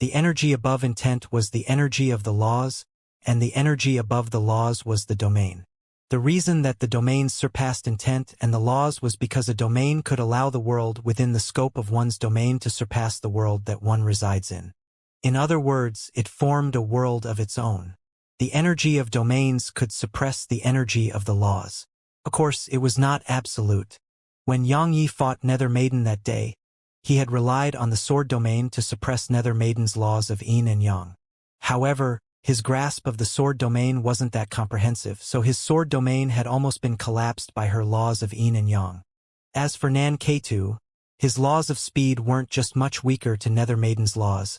The energy above intent was the energy of the laws, and the energy above the laws was the domain. The reason that the domains surpassed intent and the laws was because a domain could allow the world within the scope of one's domain to surpass the world that one resides in. In other words, it formed a world of its own. The energy of domains could suppress the energy of the laws. Of course, it was not absolute. When Xianxia fought Nether Maiden that day, he had relied on the sword domain to suppress Nether Maiden's laws of yin and yang. However, his grasp of the sword domain wasn't that comprehensive, so his sword domain had almost been collapsed by her laws of yin and yang. As for Nan K2, his laws of speed weren't just much weaker to Nether Maiden's laws.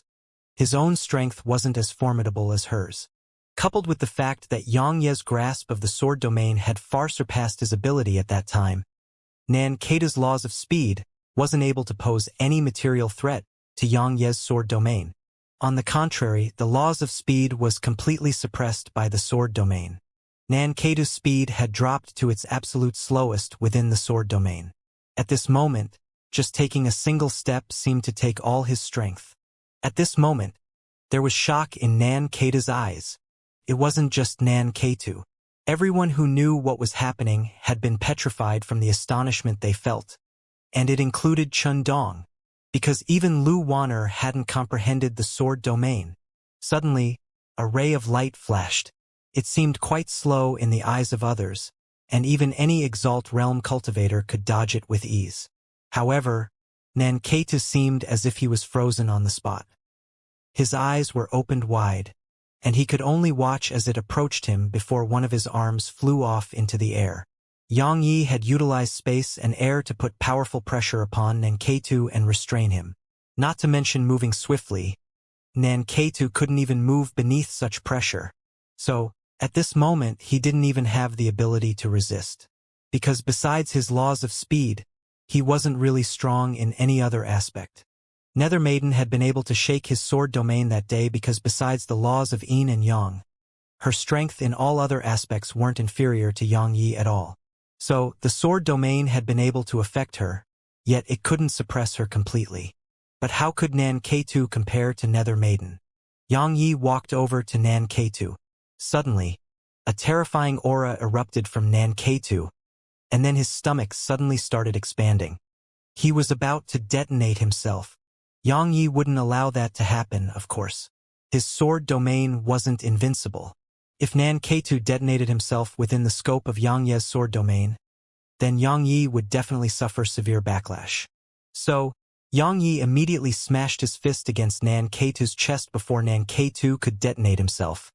His own strength wasn't as formidable as hers. Coupled with the fact that Xianxia's grasp of the sword domain had far surpassed his ability at that time, Nan K2's laws of speed wasn't able to pose any material threat to Xianxia's sword domain. On the contrary, the laws of speed was completely suppressed by the sword domain. Nan K2's speed had dropped to its absolute slowest within the sword domain. At this moment, just taking a single step seemed to take all his strength. At this moment, there was shock in Nan K2's eyes. It wasn't just Nan K2. Everyone who knew what was happening had been petrified from the astonishment they felt. And it included Chun Dong, because even Lu Wanner hadn't comprehended the sword domain. Suddenly, a ray of light flashed. It seemed quite slow in the eyes of others, and even any Exalt Realm cultivator could dodge it with ease. However, Nan K2 seemed as if he was frozen on the spot. His eyes were opened wide, and he could only watch as it approached him before one of his arms flew off into the air. Xianxia had utilized space and air to put powerful pressure upon Nan K2 and restrain him. Not to mention moving swiftly, Nan K2 couldn't even move beneath such pressure. So, at this moment he didn't even have the ability to resist. Because besides his laws of speed, he wasn't really strong in any other aspect. Nether Maiden had been able to shake his sword domain that day because besides the laws of yin and yang, her strength in all other aspects weren't inferior to Xianxia at all. So, the sword domain had been able to affect her, yet it couldn't suppress her completely. But how could Nan K2 compare to Nether Maiden? Xianxia walked over to Nan K2. Suddenly, a terrifying aura erupted from Nan K2, and then his stomach suddenly started expanding. He was about to detonate himself. Xianxia wouldn't allow that to happen, of course. His sword domain wasn't invincible. If Nan K2 detonated himself within the scope of Xianxia's sword domain, then Xianxia would definitely suffer severe backlash. So, Xianxia immediately smashed his fist against Nan K2's chest before Nan K2 could detonate himself,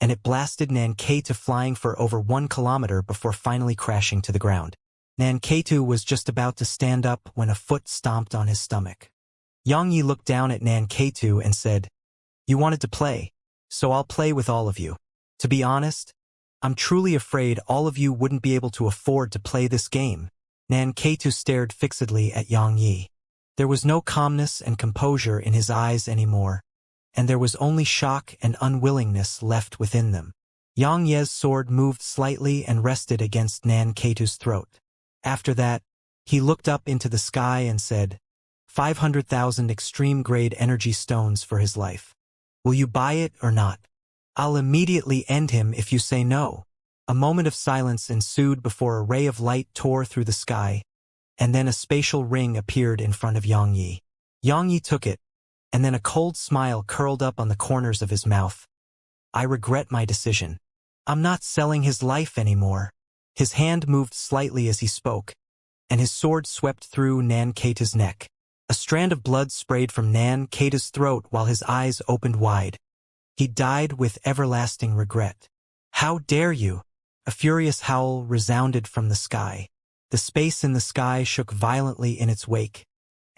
and it blasted Nan K2 flying for over 1 kilometer before finally crashing to the ground. Nan K2 was just about to stand up when a foot stomped on his stomach. Xianxia looked down at Nan K2 and said, "You wanted to play, so I'll play with all of you. To be honest, I'm truly afraid all of you wouldn't be able to afford to play this game." Nan K2 stared fixedly at Xianxia. There was no calmness and composure in his eyes anymore, and there was only shock and unwillingness left within them. Xianxia's sword moved slightly and rested against Nan K2's throat. After that, he looked up into the sky and said, 500,000 extreme-grade energy stones for his life. Will you buy it or not? I'll immediately end him if you say no. A moment of silence ensued before a ray of light tore through the sky, and then a spatial ring appeared in front of Xianxia. Xianxia took it, and then a cold smile curled up on the corners of his mouth. I regret my decision. I'm not selling his life anymore. His hand moved slightly as he spoke, and his sword swept through Nan K2's neck. A strand of blood sprayed from Nan K2's throat while his eyes opened wide. He died with everlasting regret. How dare you? A furious howl resounded from the sky. The space in the sky shook violently in its wake,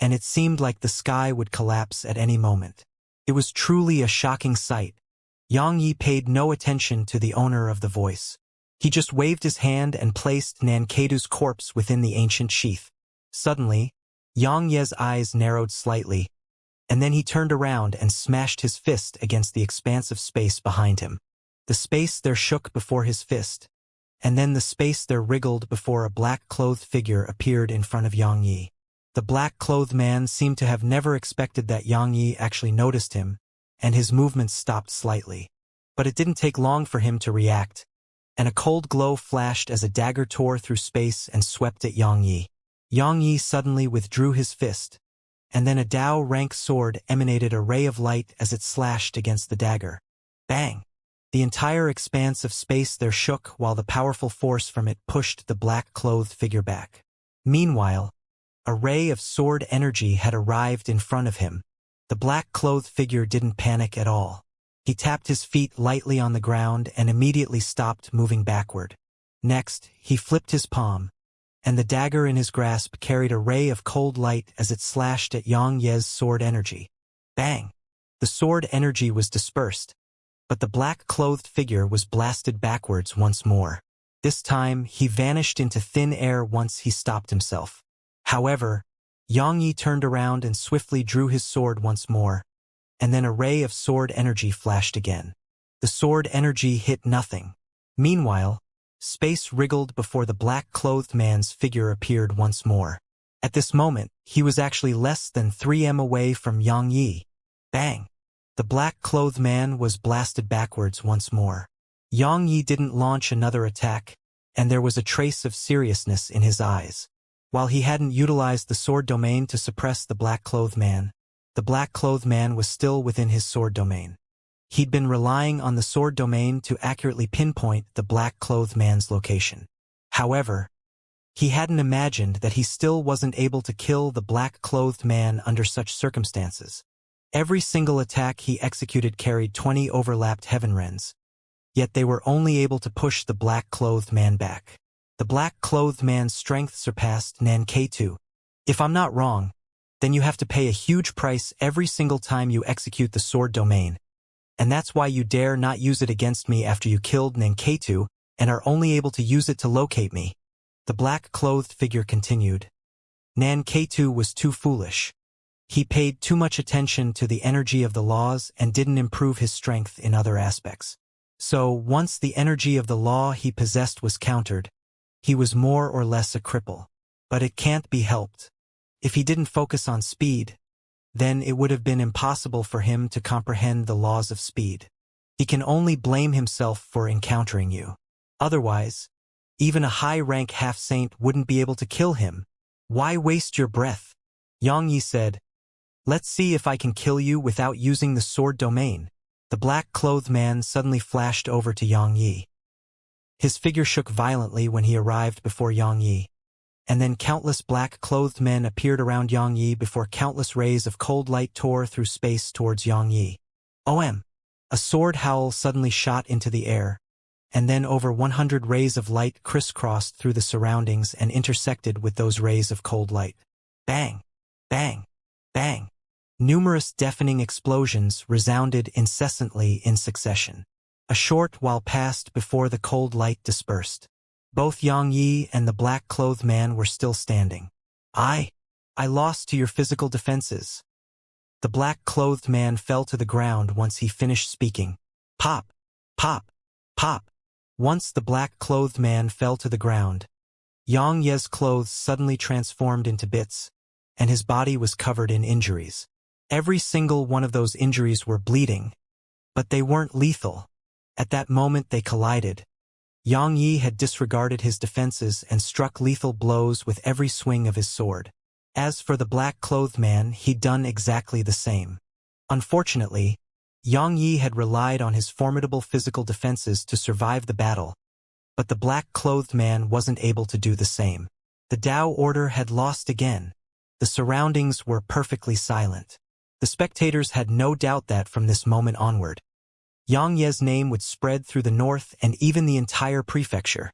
and it seemed like the sky would collapse at any moment. It was truly a shocking sight. Xianxia paid no attention to the owner of the voice. He just waved his hand and placed Nan K2's corpse within the ancient sheath. Suddenly, Xianxia's eyes narrowed slightly, and then he turned around and smashed his fist against the expanse of space behind him. The space there shook before his fist, and then the space there wriggled before a black-clothed figure appeared in front of Xianxia. The black-clothed man seemed to have never expected that Xianxia actually noticed him, and his movements stopped slightly. But it didn't take long for him to react, and a cold glow flashed as a dagger tore through space and swept at Yang Yi. Yang Yi suddenly withdrew his fist, and then a Dao rank sword emanated a ray of light as it slashed against the dagger. Bang! The entire expanse of space there shook while the powerful force from it pushed the black-clothed figure back. Meanwhile, a ray of sword energy had arrived in front of him. The black-clothed figure didn't panic at all. He tapped his feet lightly on the ground and immediately stopped moving backward. Next, he flipped his palm, and the dagger in his grasp carried a ray of cold light as it slashed at Yang Ye's sword energy. Bang! The sword energy was dispersed, but the black-clothed figure was blasted backwards once more. This time, he vanished into thin air once he stopped himself. However, Yang Yi turned around and swiftly drew his sword once more, and then a ray of sword energy flashed again. The sword energy hit nothing. Meanwhile, space wriggled before the black-clothed man's figure appeared once more. At this moment, he was actually less than 3 m away from Yang Yi. Bang! The black-clothed man was blasted backwards once more. Yang Yi didn't launch another attack, and there was a trace of seriousness in his eyes. While he hadn't utilized the sword domain to suppress the black-clothed man, the black-clothed man was still within his sword domain. He'd been relying on the sword domain to accurately pinpoint the black-clothed man's location. However, he hadn't imagined that he still wasn't able to kill the black-clothed man under such circumstances. Every single attack he executed carried 20 overlapped heaven rends, yet they were only able to push the black-clothed man back. The black-clothed man's strength surpassed Nankei-2. If I'm not wrong, then you have to pay a huge price every single time you execute the sword domain, and that's why you dare not use it against me after you killed Nankei-2 and are only able to use it to locate me. The black-clothed figure continued. Nankei-2 was too foolish. He paid too much attention to the energy of the laws and didn't improve his strength in other aspects. So, once the energy of the law he possessed was countered, he was more or less a cripple. But it can't be helped. If he didn't focus on speed, then it would have been impossible for him to comprehend the laws of speed. He can only blame himself for encountering you. Otherwise, even a high-rank half-saint wouldn't be able to kill him. Why waste your breath? Yang Yi said, "Let's see if I can kill you without using the sword domain." The black-clothed man suddenly flashed over to Yang Yi. His figure shook violently when he arrived before Yang Yi, and then countless black-clothed men appeared around Yang Yi before countless rays of cold light tore through space towards Yang Yi. OM! A sword howl suddenly shot into the air, and then over 100 rays of light crisscrossed through the surroundings and intersected with those rays of cold light. Bang! Bang! Bang! Numerous deafening explosions resounded incessantly in succession. A short while passed before the cold light dispersed. Both Yang Yi and the black-clothed man were still standing. I lost to your physical defenses." The black-clothed man fell to the ground once he finished speaking. Pop! Pop! Pop! Once the black-clothed man fell to the ground, Yang Ye's clothes suddenly transformed into bits, and his body was covered in injuries. Every single one of those injuries were bleeding, but they weren't lethal. At that moment they collided. Yang Yi had disregarded his defenses and struck lethal blows with every swing of his sword. As for the black-clothed man, he'd done exactly the same. Unfortunately, Yang Yi had relied on his formidable physical defenses to survive the battle, but the black-clothed man wasn't able to do the same. The Tao order had lost again. The surroundings were perfectly silent. The spectators had no doubt that from this moment onward, Yang Ye's name would spread through the north and even the entire prefecture.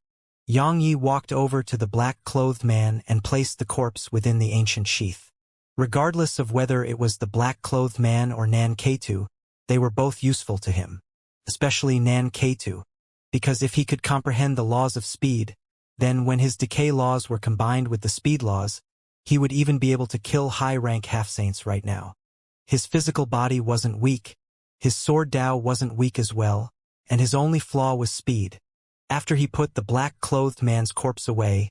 Yang Yi walked over to the black-clothed man and placed the corpse within the ancient sheath. Regardless of whether it was the black-clothed man or Nankei-2, they were both useful to him, especially Nankei-2, because if he could comprehend the laws of speed, then when his decay laws were combined with the speed laws, he would even be able to kill high-rank half-saints right now. His physical body wasn't weak, his sword Dao wasn't weak as well, and his only flaw was speed. After he put the black-clothed man's corpse away,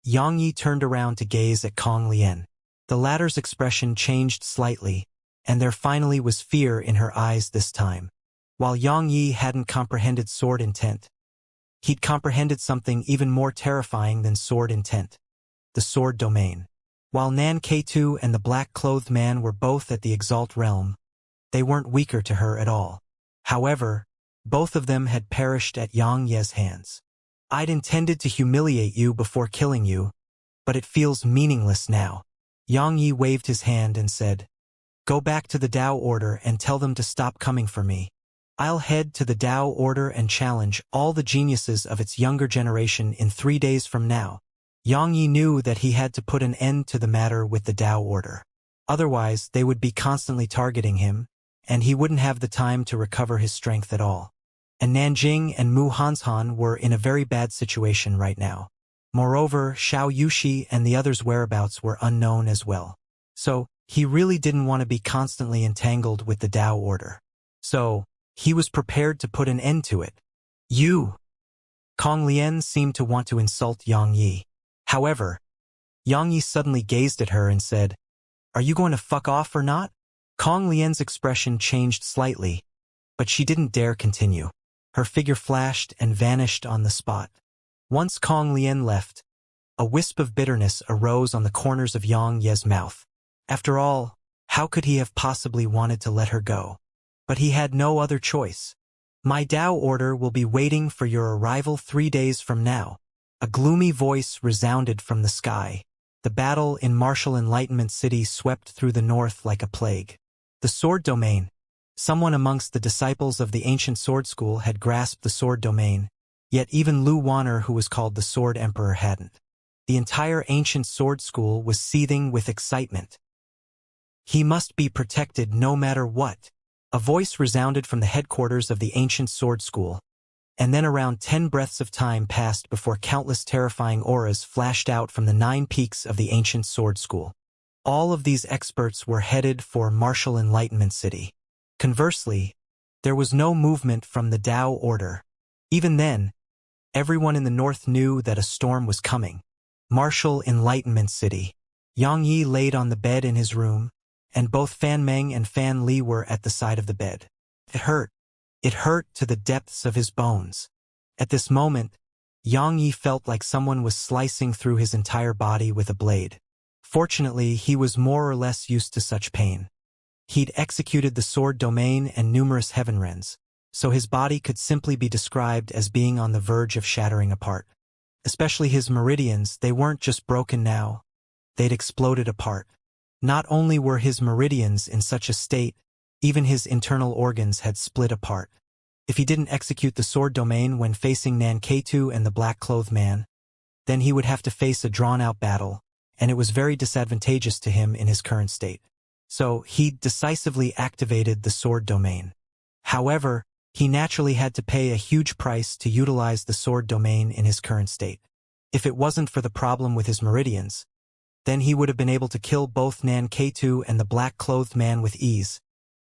Yang Yi turned around to gaze at Kong Lian. The latter's expression changed slightly, and there finally was fear in her eyes this time. While Yang Yi hadn't comprehended sword intent, he'd comprehended something even more terrifying than sword intent: the sword domain. While Nan K2 and the black-clothed man were both at the Exalt realm, they weren't weaker to her at all. However, both of them had perished at Yang Ye's hands. I'd intended to humiliate you before killing you, but it feels meaningless now. Yang Yi waved his hand and said, "Go back to the Tao Order and tell them to stop coming for me. I'll head to the Tao Order and challenge all the geniuses of its younger generation in 3 days from now." Yang Yi knew that he had to put an end to the matter with the Tao Order. Otherwise, they would be constantly targeting him, and he wouldn't have the time to recover his strength at all. And Nanjing and Mu Hanshan were in a very bad situation right now. Moreover, Xiao Yushi and the others' whereabouts were unknown as well. So, he really didn't want to be constantly entangled with the Tao Order. So, he was prepared to put an end to it. "You!" Kong Lian seemed to want to insult Yang Yi. However, Yang Yi suddenly gazed at her and said, "Are you going to fuck off or not?" Kong Lian's expression changed slightly, but she didn't dare continue. Her figure flashed and vanished on the spot. Once Kong Lian left, a wisp of bitterness arose on the corners of Yang Ye's mouth. After all, how could he have possibly wanted to let her go? But he had no other choice. "My Tao Order will be waiting for your arrival 3 days from now." A gloomy voice resounded from the sky. The battle in Martial Enlightenment City swept through the north like a plague. The sword domain. Someone amongst the disciples of the ancient sword school had grasped the sword domain, yet even Lu Wanner, who was called the Sword Emperor, hadn't. The entire ancient sword school was seething with excitement. He must be protected no matter what. A voice resounded from the headquarters of the ancient sword school, and then around 10 breaths of time passed before countless terrifying auras flashed out from the 9 peaks of the ancient sword school. All of these experts were headed for Martial Enlightenment City. Conversely, there was no movement from the Tao Order. Even then, everyone in the north knew that a storm was coming. Martial Enlightenment City. Yang Yi laid on the bed in his room, and both Fan Meng and Fan Li were at the side of the bed. It hurt. It hurt to the depths of his bones. At this moment, Yang Yi felt like someone was slicing through his entire body with a blade. Fortunately, he was more or less used to such pain. He'd executed the sword domain and numerous heaven rends, so his body could simply be described as being on the verge of shattering apart. Especially his meridians, they weren't just broken now. They'd exploded apart. Not only were his meridians in such a state, even his internal organs had split apart. If he didn't execute the sword domain when facing Nan K2 and the black-clothed man, then he would have to face a drawn-out battle, and it was very disadvantageous to him in his current state. So, he decisively activated the sword domain. However, he naturally had to pay a huge price to utilize the sword domain in his current state. If it wasn't for the problem with his meridians, then he would have been able to kill both Nan K2 and the black-clothed man with ease,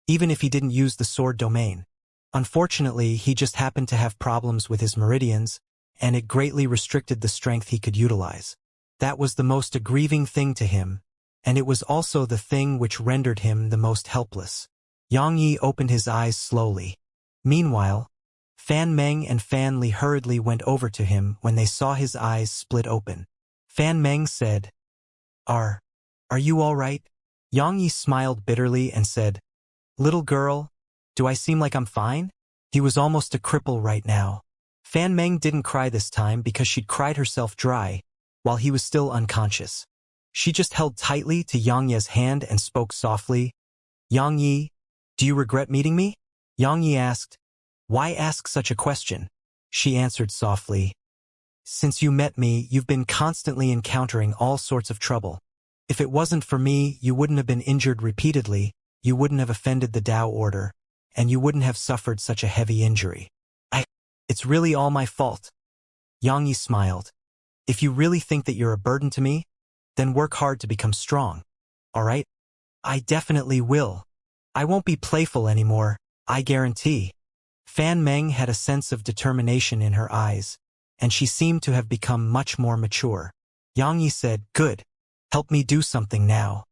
even if he didn't use the sword domain. Unfortunately, he just happened to have problems with his meridians, and it greatly restricted the strength he could utilize. That was the most aggrieving thing to him, and it was also the thing which rendered him the most helpless. Yang Yi opened his eyes slowly. Meanwhile, Fan Meng and Fan Li hurriedly went over to him when they saw his eyes split open. Fan Meng said, Are you all right?" Yang Yi smiled bitterly and said, "Little girl, do I seem like I'm fine?" He was almost a cripple right now. Fan Meng didn't cry this time because she'd cried herself dry, while he was still unconscious. She just held tightly to Yang Yi's hand and spoke softly. "Yang Yi, do you regret meeting me?" Yang Yi asked. "Why ask such a question?" She answered softly. "Since you met me, you've been constantly encountering all sorts of trouble. If it wasn't for me, you wouldn't have been injured repeatedly, you wouldn't have offended the Tao Order, and you wouldn't have suffered such a heavy injury. It's really all my fault." Yang Yi smiled. "If you really think that you're a burden to me, then work hard to become strong. All right? I definitely will. I won't be playful anymore, I guarantee." Fan Meng had a sense of determination in her eyes, and she seemed to have become much more mature. Yang Yi said, "Good. Help me do something now."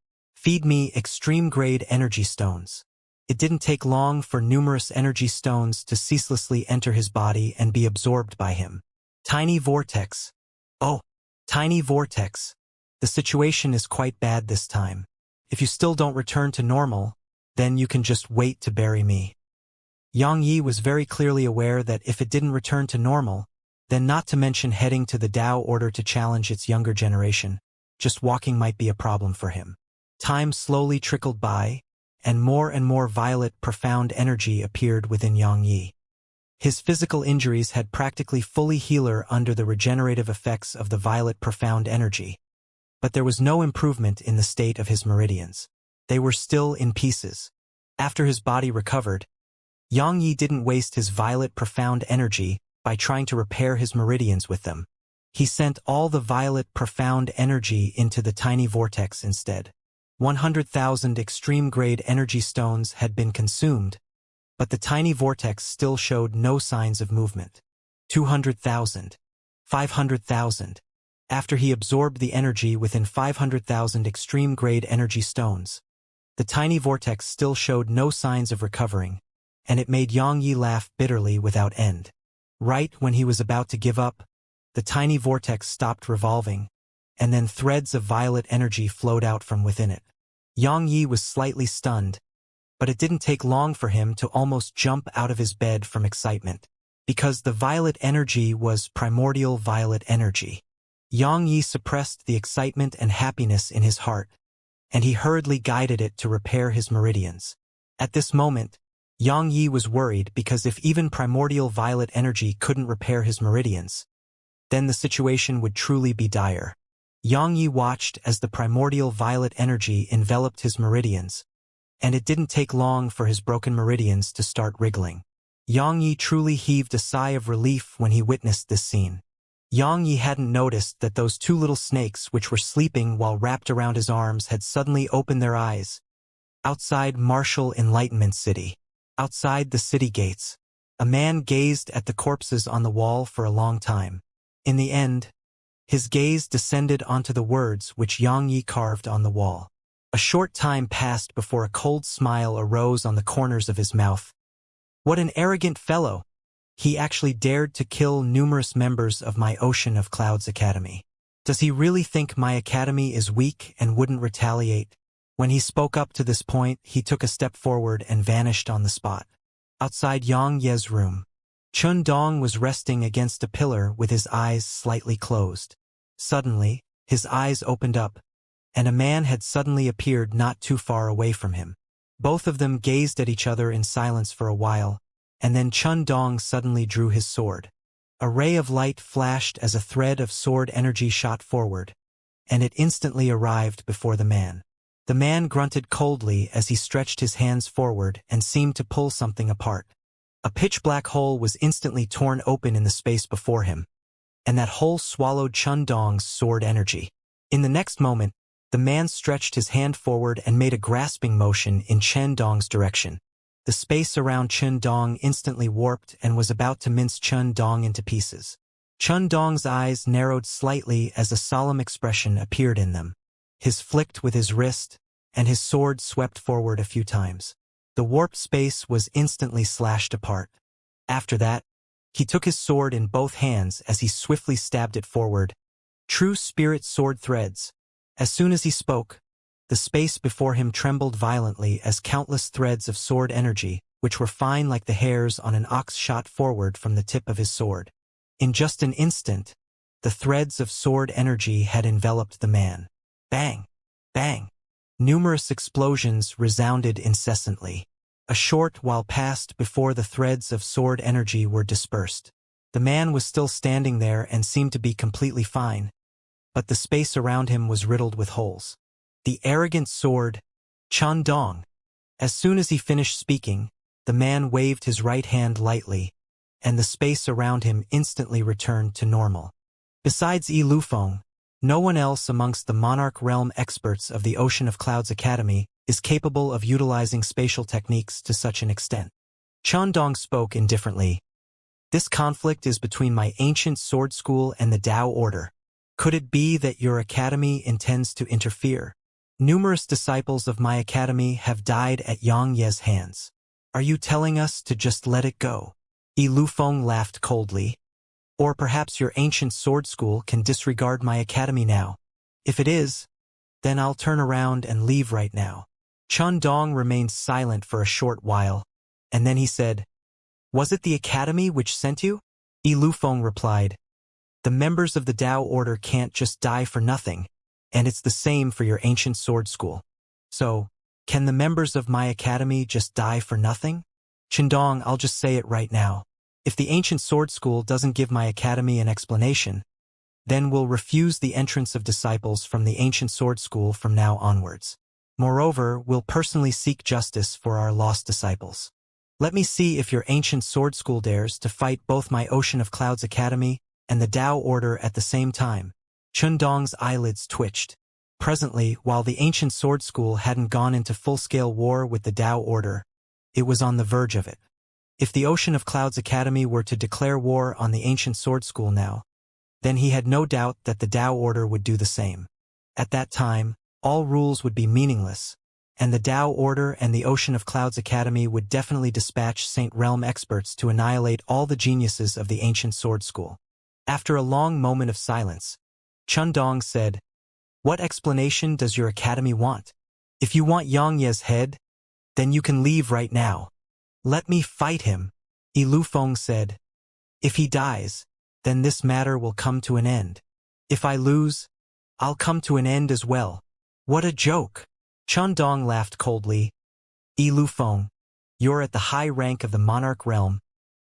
Feed me extreme-grade energy stones. It didn't take long for numerous energy stones to ceaselessly enter his body and be absorbed by him. Tiny vortex. Oh, tiny vortex. The situation is quite bad this time. If you still don't return to normal, then you can just wait to bury me. Yang Yi was very clearly aware that if it didn't return to normal, then not to mention heading to the Tao order to challenge its younger generation, just walking might be a problem for him. Time slowly trickled by, and more violet, profound energy appeared within Yang Yi. His physical injuries had practically fully healed under the regenerative effects of the violet profound energy. But there was no improvement in the state of his meridians. They were still in pieces. After his body recovered, Yang Yi didn't waste his violet profound energy by trying to repair his meridians with them. He sent all the violet profound energy into the tiny vortex instead. 100,000 extreme-grade energy stones had been consumed, but the tiny vortex still showed no signs of movement. 200,000. 500,000. After he absorbed the energy within 500,000 extreme-grade energy stones, the tiny vortex still showed no signs of recovering, and it made Yang Yi laugh bitterly without end. Right when he was about to give up, the tiny vortex stopped revolving, and then threads of violet energy flowed out from within it. Yang Yi was slightly stunned, but it didn't take long for him to almost jump out of his bed from excitement, because the violet energy was primordial violet energy. Yang Yi suppressed the excitement and happiness in his heart, and he hurriedly guided it to repair his meridians. At this moment, Yang Yi was worried because if even primordial violet energy couldn't repair his meridians, then the situation would truly be dire. Yang Yi watched as the primordial violet energy enveloped his meridians, and it didn't take long for his broken meridians to start wriggling. Yang Yi truly heaved a sigh of relief when he witnessed this scene. Yang Yi hadn't noticed that those two little snakes which were sleeping while wrapped around his arms had suddenly opened their eyes. Outside Martial Enlightenment City. Outside the city gates, a man gazed at the corpses on the wall for a long time. In the end, his gaze descended onto the words which Yang Yi carved on the wall. A short time passed before a cold smile arose on the corners of his mouth. What an arrogant fellow! He actually dared to kill numerous members of my Ocean of Clouds Academy. Does he really think my academy is weak and wouldn't retaliate? When he spoke up to this point, he took a step forward and vanished on the spot. Outside Yang Ye's room, Chun Dong was resting against a pillar with his eyes slightly closed. Suddenly, his eyes opened up, and a man had suddenly appeared not too far away from him. Both of them gazed at each other in silence for a while, and then Chun Dong suddenly drew his sword. A ray of light flashed as a thread of sword energy shot forward, and it instantly arrived before the man. The man grunted coldly as he stretched his hands forward and seemed to pull something apart. A pitch-black hole was instantly torn open in the space before him, and that hole swallowed Chun Dong's sword energy. In the next moment, the man stretched his hand forward and made a grasping motion in Chun Dong's direction. The space around Chun Dong instantly warped and was about to mince Chun Dong into pieces. Chun Dong's eyes narrowed slightly as a solemn expression appeared in them. His flicked with his wrist, and his sword swept forward a few times. The warped space was instantly slashed apart. After that, he took his sword in both hands as he swiftly stabbed it forward. True spirit sword threads. As soon as he spoke, the space before him trembled violently as countless threads of sword energy, which were fine like the hairs on an ox, shot forward from the tip of his sword. In just an instant, the threads of sword energy had enveloped the man. Bang! Bang! Numerous explosions resounded incessantly. A short while passed before the threads of sword energy were dispersed. The man was still standing there and seemed to be completely fine, but the space around him was riddled with holes. The arrogant sword, Chun Dong. As soon as he finished speaking, the man waved his right hand lightly, and the space around him instantly returned to normal. Besides Yi Lufeng, no one else amongst the Monarch Realm experts of the Ocean of Clouds Academy is capable of utilizing spatial techniques to such an extent. Chun Dong spoke indifferently. This conflict is between my ancient sword school and the Tao Order. Could it be that your academy intends to interfere? Numerous disciples of my academy have died at Xianxia's hands. Are you telling us to just let it go? Yi Lufeng laughed coldly. Or perhaps your ancient sword school can disregard my academy now. If it is, then I'll turn around and leave right now. Chun Dong remained silent for a short while, and then he said, Was it the academy which sent you? Yi Lufeng replied, The members of the Tao Order can't just die for nothing, and it's the same for your ancient sword school. So, can the members of my academy just die for nothing? Chindong, I'll just say it right now. If the ancient sword school doesn't give my academy an explanation, then we'll refuse the entrance of disciples from the ancient sword school from now onwards. Moreover, we'll personally seek justice for our lost disciples. Let me see if your ancient sword school dares to fight both my Ocean of Clouds Academy and the Tao Order at the same time. Chundong's eyelids twitched. Presently, while the ancient sword school hadn't gone into full-scale war with the Tao Order, it was on the verge of it. If the Ocean of Clouds Academy were to declare war on the ancient sword school now, then he had no doubt that the Tao Order would do the same. At that time, all rules would be meaningless, and the Tao Order and the Ocean of Clouds Academy would definitely dispatch Saint Realm experts to annihilate all the geniuses of the ancient sword school. After a long moment of silence, Chundong said, What explanation does your academy want? If you want Xianxia's head, then you can leave right now. Let me fight him, Yi Lufeng said. If he dies, then this matter will come to an end. If I lose, I'll come to an end as well. What a joke! Chundong laughed coldly. Yi Lufeng, you're at the high rank of the monarch realm,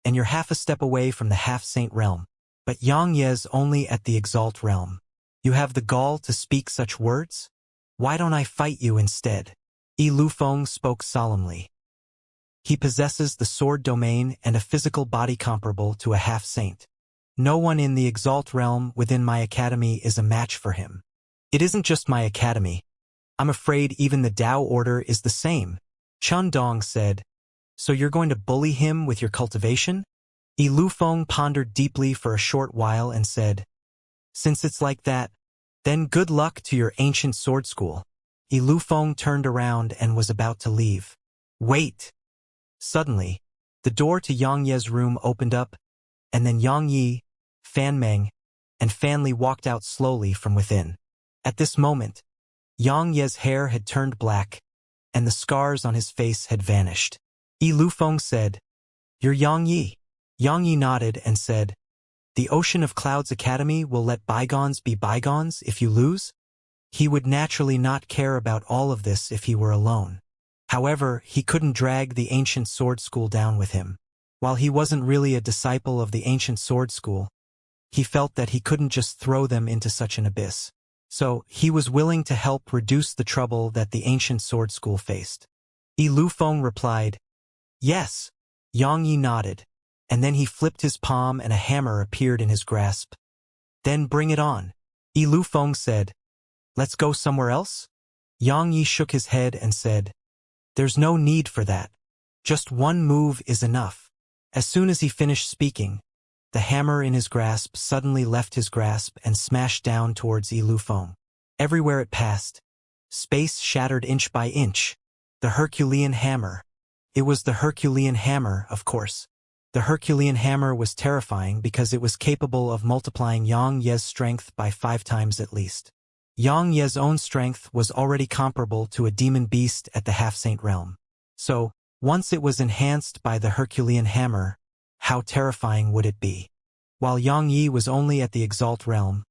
and you're half a step away from the half-saint realm. But Xianxia's only at the exalt realm. You have the gall to speak such words? Why don't I fight you instead? Yi Lufeng spoke solemnly. He possesses the sword domain and a physical body comparable to a half-saint. No one in the exalt realm within my academy is a match for him. It isn't just my academy. I'm afraid even the Tao Order is the same, Chundong said. So you're going to bully him with your cultivation? Yi Lufeng pondered deeply for a short while and said, Since it's like that, then good luck to your ancient sword school. Yi Lufeng turned around and was about to leave. Wait! Suddenly, the door to Yang Ye's room opened up, and then Yang Yi, Fan Meng, and Fan Li walked out slowly from within. At this moment, Yang Ye's hair had turned black, and the scars on his face had vanished. Yi Lufeng said, You're Yang Yi. Yang Yi nodded and said, The Ocean of Clouds Academy will let bygones be bygones if you lose? He would naturally not care about all of this if he were alone. However, he couldn't drag the ancient sword school down with him. While he wasn't really a disciple of the ancient sword school, he felt that he couldn't just throw them into such an abyss. So, he was willing to help reduce the trouble that the ancient sword school faced. Yi Lufeng replied, Yes. Yang Yi nodded, and then he flipped his palm and a hammer appeared in his grasp. Then bring it on. Yi Lufeng said, Let's go somewhere else? Yang Yi shook his head and said, There's no need for that. Just one move is enough. As soon as he finished speaking, the hammer in his grasp suddenly left his grasp and smashed down towards Yi Lufeng. Everywhere it passed, space shattered inch by inch. The Herculean hammer. It was the Herculean hammer, of course. The Herculean hammer was terrifying because it was capable of multiplying Yang Ye's strength by 5 times at least. Yang Ye's own strength was already comparable to a demon beast at the half-saint realm. So, once it was enhanced by the Herculean hammer, how terrifying would it be? While Yang Yi was only at the exalt realm,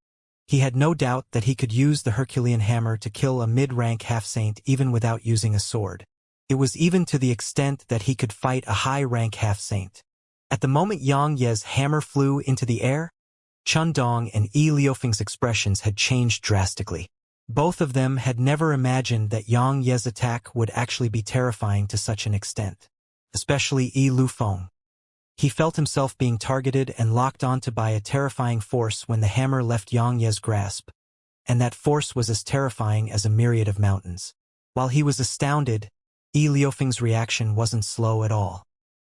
he had no doubt that he could use the Herculean hammer to kill a mid-rank half-saint even without using a sword. It was even to the extent that he could fight a high-rank half-saint. At the moment Yang Ye's hammer flew into the air, Chundong and Yi Liufeng's expressions had changed drastically. Both of them had never imagined that Yang Ye's attack would actually be terrifying to such an extent. Especially Yi Lufeng. He felt himself being targeted and locked onto by a terrifying force when the hammer left Yang Ye's grasp, and that force was as terrifying as a myriad of mountains. While he was astounded, Yi Liufeng's reaction wasn't slow at all.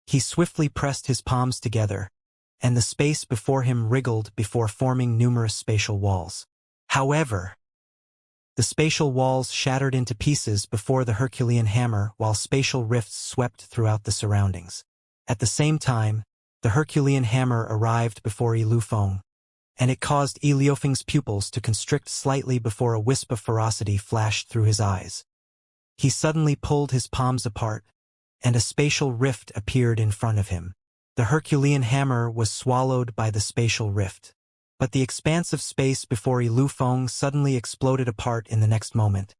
He swiftly pressed his palms together, and the space before him wriggled before forming numerous spatial walls. However, The spatial walls shattered into pieces before the Herculean hammer, while spatial rifts swept throughout the surroundings. At the same time, the Herculean hammer arrived before Ilufeng, and it caused Liufeng's pupils to constrict slightly before a wisp of ferocity flashed through his eyes. He suddenly pulled his palms apart, and a spatial rift appeared in front of him. The Herculean hammer was swallowed by the spatial rift. But the expanse of space before Ilufeng suddenly exploded apart in the next moment,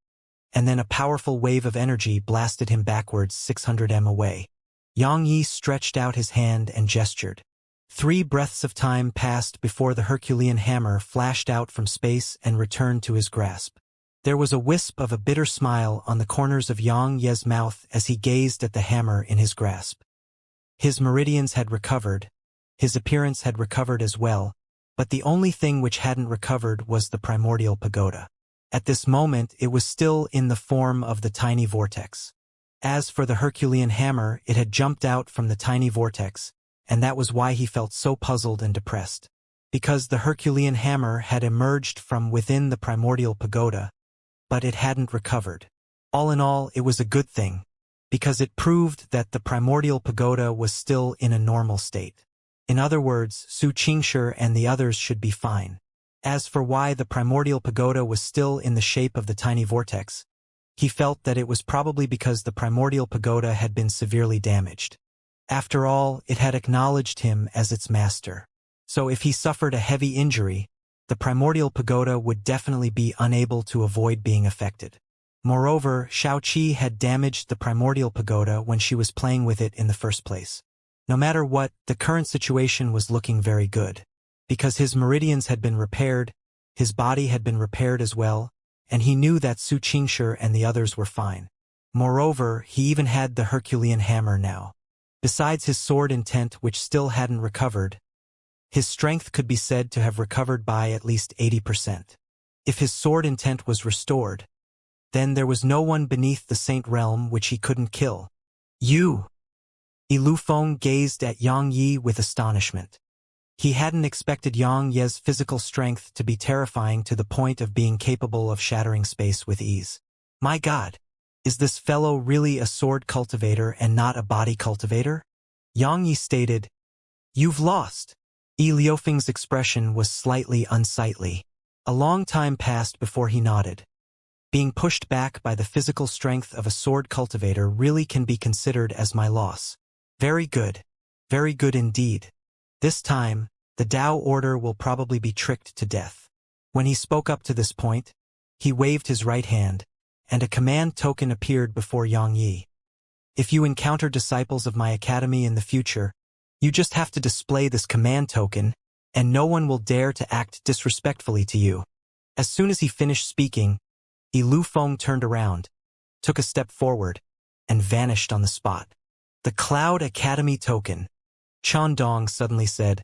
and then a powerful wave of energy blasted him backwards 600 m away. Yang Yi stretched out his hand and gestured. 3 breaths of time passed before the Herculean hammer flashed out from space and returned to his grasp. There was a wisp of a bitter smile on the corners of Yang Ye's mouth as he gazed at the hammer in his grasp. His meridians had recovered, his appearance had recovered as well, but the only thing which hadn't recovered was the primordial pagoda. At this moment it was still in the form of the tiny vortex. As for the Herculean hammer, it had jumped out from the tiny vortex, and that was why he felt so puzzled and depressed. Because the Herculean hammer had emerged from within the primordial pagoda, but it hadn't recovered. All in all, it was a good thing, because it proved that the primordial pagoda was still in a normal state. In other words, Xianxia and the others should be fine. As for why the primordial pagoda was still in the shape of the tiny vortex, he felt that it was probably because the primordial pagoda had been severely damaged. After all, it had acknowledged him as its master. So if he suffered a heavy injury, the primordial pagoda would definitely be unable to avoid being affected. Moreover, Xiaoqi had damaged the primordial pagoda when she was playing with it in the first place. No matter what, the current situation was looking very good. Because his meridians had been repaired, his body had been repaired as well, and he knew that Xianxia and the others were fine. Moreover, he even had the Herculean hammer now. Besides his sword intent, which still hadn't recovered, his strength could be said to have recovered by at least 80%. If his sword intent was restored, then there was no one beneath the Saint Realm which he couldn't kill. You! Ilufeng gazed at Yang Yi with astonishment. He hadn't expected Yang Ye's physical strength to be terrifying to the point of being capable of shattering space with ease. My God! Is this fellow really a sword cultivator and not a body cultivator? Yang Yi stated, You've lost. Liufeng's expression was slightly unsightly. A long time passed before he nodded. Being pushed back by the physical strength of a sword cultivator really can be considered as my loss. Very good indeed. This time, the Tao Order will probably be tricked to death. When he spoke up to this point, he waved his right hand, and a command token appeared before Yang Yi. If you encounter disciples of my academy in the future, you just have to display this command token, and no one will dare to act disrespectfully to you. As soon as he finished speaking, Ilufeng turned around, took a step forward, and vanished on the spot. The Cloud Academy token. Chandong suddenly said,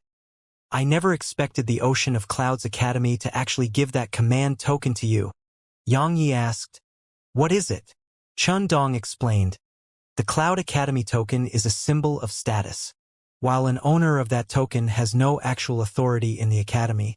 I never expected the Ocean of Clouds Academy to actually give that command token to you. Yang Yi asked, What is it? Chandong explained, The Cloud Academy token is a symbol of status. While an owner of that token has no actual authority in the academy,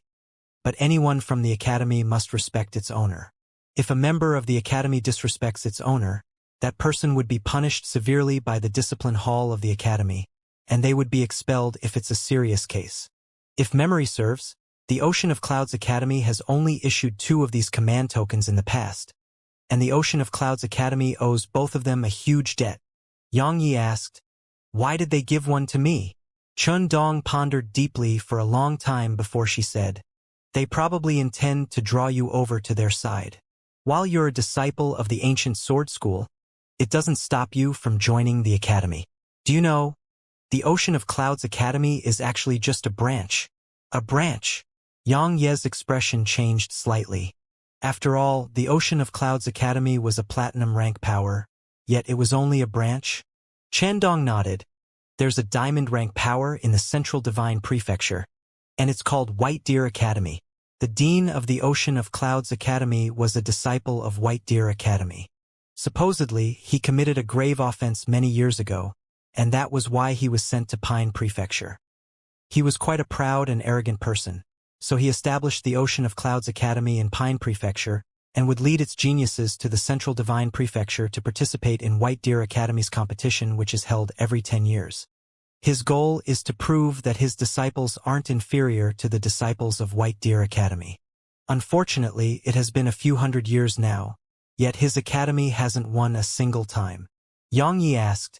but anyone from the academy must respect its owner. If a member of the academy disrespects its owner, that person would be punished severely by the discipline hall of the academy, and they would be expelled if it's a serious case. If memory serves, the Ocean of Clouds Academy has only issued 2 of these command tokens in the past, and the Ocean of Clouds Academy owes both of them a huge debt. Yang Yi asked, Why did they give one to me? Chun Dong pondered deeply for a long time before she said, They probably intend to draw you over to their side. While you're a disciple of the ancient sword school, it doesn't stop you from joining the academy. Do you know, the Ocean of Clouds Academy is actually just a branch. A branch. Yang Ye's expression changed slightly. After all, the Ocean of Clouds Academy was a platinum rank power, yet it was only a branch. Chandong nodded. There's a diamond rank power in the Central Divine Prefecture, and it's called White Deer Academy. The dean of the Ocean of Clouds Academy was a disciple of White Deer Academy. Supposedly, he committed a grave offense many years ago, and that was why he was sent to Pine Prefecture. He was quite a proud and arrogant person, so he established the Ocean of Clouds Academy in Pine Prefecture and would lead its geniuses to the Central Divine Prefecture to participate in White Deer Academy's competition, which is held every 10 years. His goal is to prove that his disciples aren't inferior to the disciples of White Deer Academy. Unfortunately, it has been a few hundred years now, yet his academy hasn't won a single time. Xianxia asked,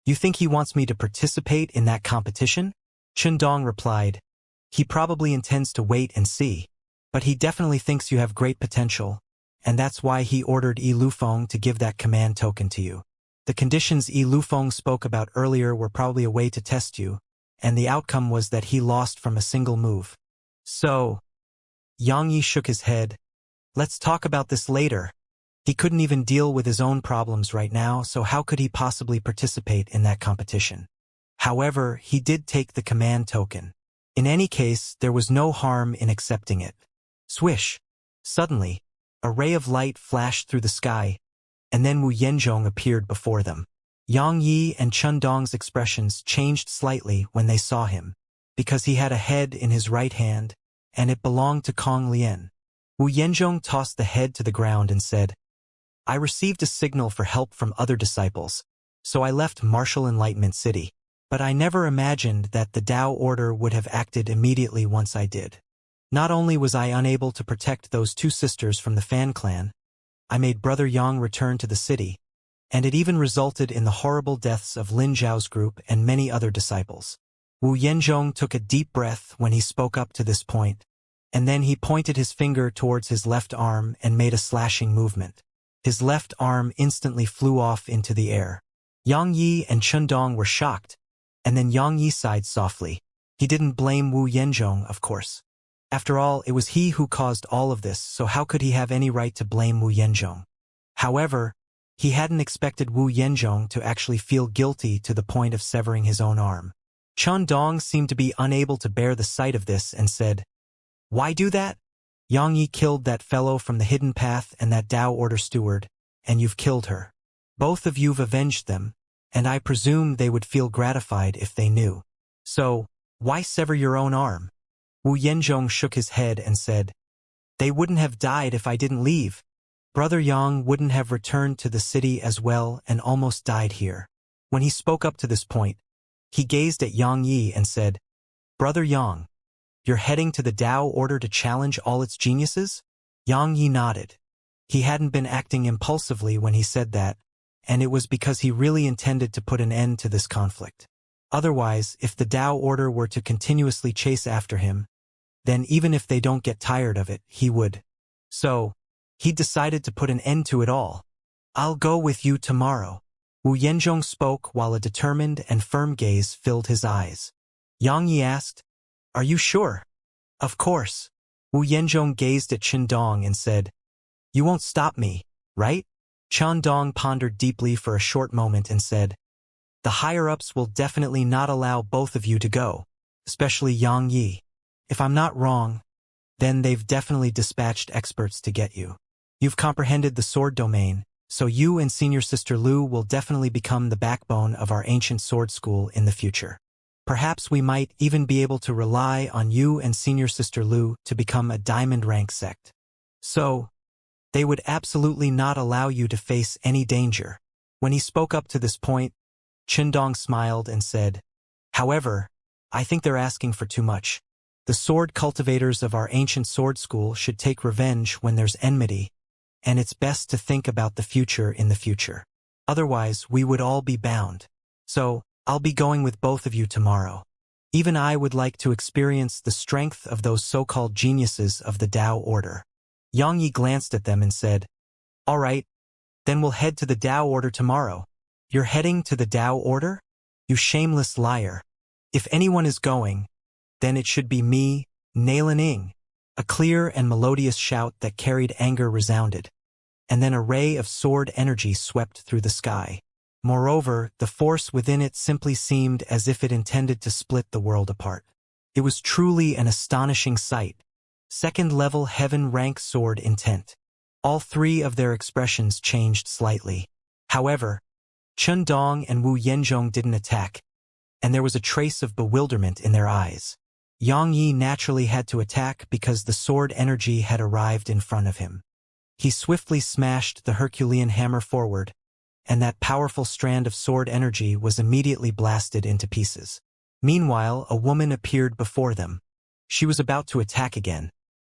"You think he wants me to participate in that competition?" Dong replied, "He probably intends to wait and see, but he definitely thinks you have great potential, and that's why he ordered Yi Lufeng to give that command token to you. The conditions Yi Lufeng spoke about earlier were probably a way to test you, and the outcome was that he lost from a single move." So, Xianxia shook his head. "Let's talk about this later." He couldn't even deal with his own problems right now, so how could he possibly participate in that competition? However, he did take the command token. In any case, there was no harm in accepting it. Swish! Suddenly, a ray of light flashed through the sky, and then Wu Yanzhong appeared before them. Xianxia and Dong's expressions changed slightly when they saw him, because he had a head in his right hand, and it belonged to Kong Lian. Wu Yanzhong tossed the head to the ground and said, "I received a signal for help from other disciples, so I left Martial Enlightenment City. But I never imagined that the Tao Order would have acted immediately once I did. Not only was I unable to protect those two sisters from the Fan clan, I made Brother Yang return to the city, and it even resulted in the horrible deaths of Lin Zhao's group and many other disciples." Wu Yanzhong took a deep breath when he spoke up to this point, and then he pointed his finger towards his left arm and made a slashing movement. His left arm instantly flew off into the air. Xianxia and Dong were shocked, and then Xianxia sighed softly. He didn't blame Wu Yanzhong, of course. After all, it was he who caused all of this, so how could he have any right to blame Wu Yanzhong? However, he hadn't expected Wu Yanzhong to actually feel guilty to the point of severing his own arm. Dong seemed to be unable to bear the sight of this and said, "Why do that? Xianxia killed that fellow from the Hidden Path and that Tao Order steward, and you've killed her. Both of you've avenged them, and I presume they would feel gratified if they knew. So, why sever your own arm?" Wu Yanzhong shook his head and said, "They wouldn't have died if I didn't leave. Brother Yang wouldn't have returned to the city as well and almost died here." When he spoke up to this point, he gazed at Xianxia and said, "Brother Yang, you're heading to the Tao Order to challenge all its geniuses?" Xianxia nodded. He hadn't been acting impulsively when he said that, and it was because he really intended to put an end to this conflict. Otherwise, if the Tao Order were to continuously chase after him, then even if they don't get tired of it, he would. So, he decided to put an end to it all. "I'll go with you tomorrow." Wu Yanzhong spoke while a determined and firm gaze filled his eyes. Xianxia asked, "Are you sure?" "Of course." Wu Yanzhong gazed at Dong and said, "You won't stop me, right?" Dong pondered deeply for a short moment and said, "The higher-ups will definitely not allow both of you to go, especially Xianxia. If I'm not wrong, then they've definitely dispatched experts to get you. You've comprehended the sword domain, so you and Senior Sister Lu will definitely become the backbone of our ancient sword school in the future. Perhaps we might even be able to rely on you and Senior Sister Lu to become a diamond rank sect. So, they would absolutely not allow you to face any danger." When he spoke up to this point, Dong smiled and said, "However, I think they're asking for too much. The sword cultivators of our ancient sword school should take revenge when there's enmity, and it's best to think about the future in the future. Otherwise, we would all be bound. So, I'll be going with both of you tomorrow. Even I would like to experience the strength of those so-called geniuses of the Tao Order." Xianxia glanced at them and said, "All right, then we'll head to the Tao Order tomorrow." "You're heading to the Tao Order? You shameless liar. If anyone is going, then it should be me, Nailaning." A clear and melodious shout that carried anger resounded, and then a ray of sword energy swept through the sky. Moreover, the force within it simply seemed as if it intended to split the world apart. It was truly an astonishing sight. Second-level heaven-rank sword intent. All three of their expressions changed slightly. However, Dong and Wu Yanzhong didn't attack, and there was a trace of bewilderment in their eyes. Xianxia naturally had to attack because the sword energy had arrived in front of him. He swiftly smashed the Herculean hammer forward, and that powerful strand of sword energy was immediately blasted into pieces. Meanwhile, a woman appeared before them. She was about to attack again,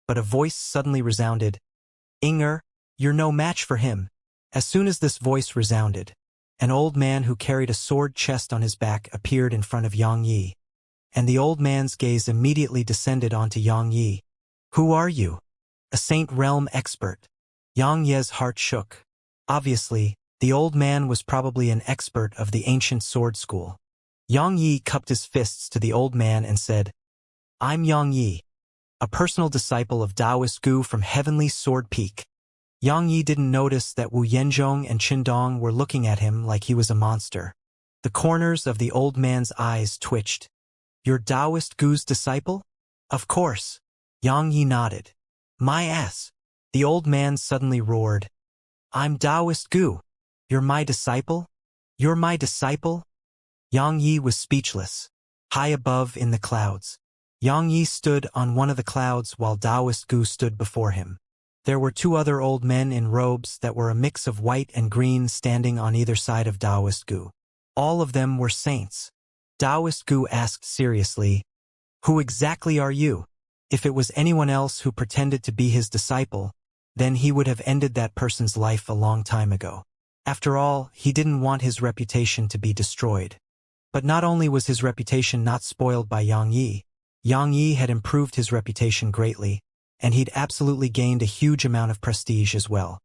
but a voice suddenly resounded, "Inger, you're no match for him." As soon as this voice resounded, an old man who carried a sword chest on his back appeared in front of Yang Yi, and the old man's gaze immediately descended onto Yang Yi. "Who are you?" "A Saint Realm expert." Yang Ye's heart shook. Obviously, the old man was probably an expert of the ancient sword school. Yang Yi cupped his fists to the old man and said, "I'm Yang Yi, a personal disciple of Taoist Gu from Heavenly Sword Peak." Yang Yi didn't notice that Wu Yanzhong and Qindong were looking at him like he was a monster. The corners of the old man's eyes twitched. "You're Taoist Gu's disciple?" "Of course." Yang Yi nodded. "My ass." The old man suddenly roared, "I'm Taoist Gu. You're my disciple? You're my disciple?" Yang Yi was speechless. High above in the clouds, Yang Yi stood on one of the clouds while Taoist Gu stood before him. There were two other old men in robes that were a mix of white and green standing on either side of Taoist Gu. All of them were saints. Taoist Gu asked seriously, "Who exactly are you?" If it was anyone else who pretended to be his disciple, then he would have ended that person's life a long time ago. After all, he didn't want his reputation to be destroyed. But not only was his reputation not spoiled by Yang Yi had improved his reputation greatly, and he'd absolutely gained a huge amount of prestige as well.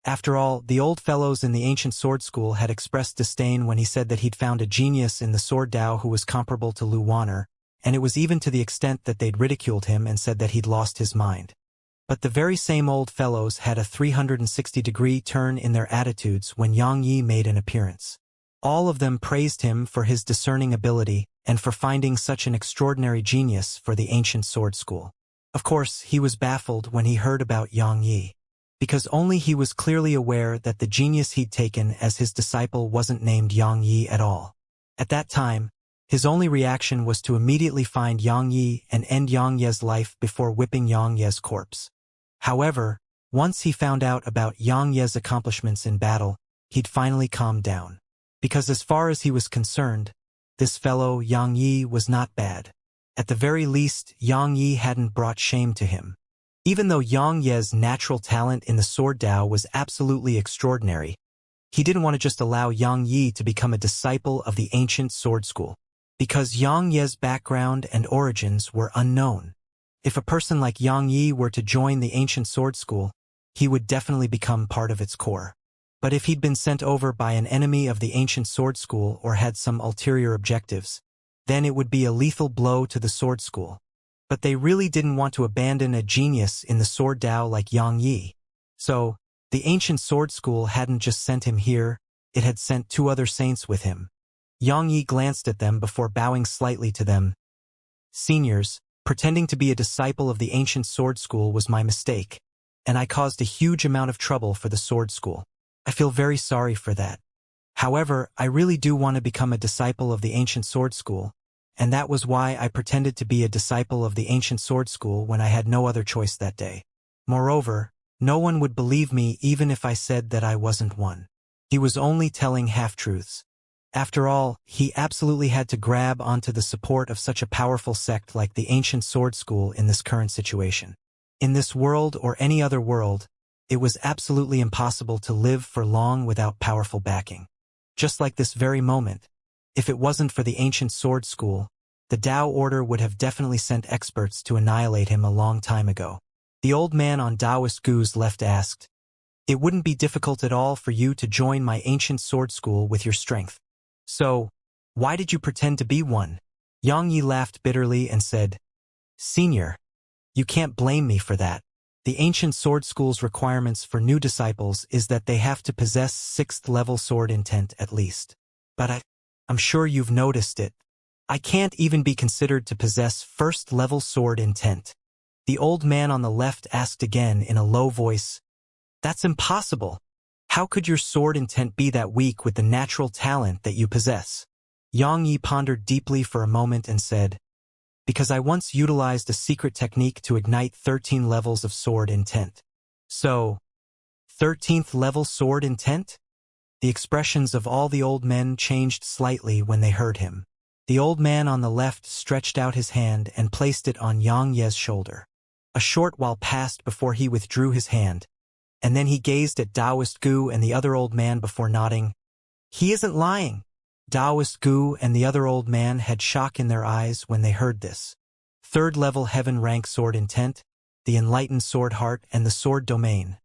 After all, the old fellows in the ancient sword school had expressed disdain when he said that he'd found a genius in the sword Dao who was comparable to Lu Wanner, and it was even to the extent that they'd ridiculed him and said that he'd lost his mind. But the very same old fellows had a 360-degree turn in their attitudes when Yang Yi made an appearance. All of them praised him for his discerning ability and for finding such an extraordinary genius for the ancient sword school. Of course, he was baffled when he heard about Yang Yi, because only he was clearly aware that the genius he'd taken as his disciple wasn't named Yang Yi at all. At that time, his only reaction was to immediately find Yang Yi and end Yang Ye's life before whipping Yang Ye's corpse. However, once he found out about Yang Ye's accomplishments in battle, he'd finally calmed down. Because as far as he was concerned, this fellow Yang Yi was not bad. At the very least, Yang Yi hadn't brought shame to him. Even though Yang Ye's natural talent in the sword Dao was absolutely extraordinary, he didn't want to just allow Yang Yi to become a disciple of the ancient sword school, because Yang Ye's background and origins were unknown. If a person like Yang Yi were to join the ancient sword school, he would definitely become part of its core. But if he'd been sent over by an enemy of the ancient sword school or had some ulterior objectives, then it would be a lethal blow to the sword school. But they really didn't want to abandon a genius in the sword Dao like Yang Yi. So, the ancient sword school hadn't just sent him here, it had sent two other saints with him. Yang Yi glanced at them before bowing slightly to them. "Seniors, pretending to be a disciple of the ancient sword school was my mistake, and I caused a huge amount of trouble for the sword school. I feel very sorry for that. However, I really do want to become a disciple of the ancient sword school, and that was why I pretended to be a disciple of the ancient sword school when I had no other choice that day. Moreover, no one would believe me even if I said that I wasn't one." He was only telling half-truths. After all, he absolutely had to grab onto the support of such a powerful sect like the ancient sword school in this current situation. In this world or any other world, it was absolutely impossible to live for long without powerful backing. Just like this very moment, if it wasn't for the ancient sword school, the Dao Order would have definitely sent experts to annihilate him a long time ago. The old man on Taoist Gu's left asked, "It wouldn't be difficult at all for you to join my ancient sword school with your strength. So, why did you pretend to be one?" Yang Yi laughed bitterly and said, "Senior, you can't blame me for that. The ancient sword school's requirements for new disciples is that they have to possess 6th level sword intent at least. But I'm sure you've noticed it. I can't even be considered to possess 1st level sword intent." The old man on the left asked again in a low voice, "That's impossible. How could your sword intent be that weak with the natural talent that you possess?" Yang Yi pondered deeply for a moment and said, "Because I once utilized a secret technique to ignite 13 levels of sword intent. So, 13th level sword intent? The expressions of all the old men changed slightly when they heard him. The old man on the left stretched out his hand and placed it on Xianxia's shoulder. A short while passed before he withdrew his hand, and then he gazed at Taoist Gu and the other old man before nodding. He isn't lying. Taoist Gu and the other old man had shock in their eyes when they heard this. 3rd level heaven rank sword intent, the enlightened sword heart and the sword domain.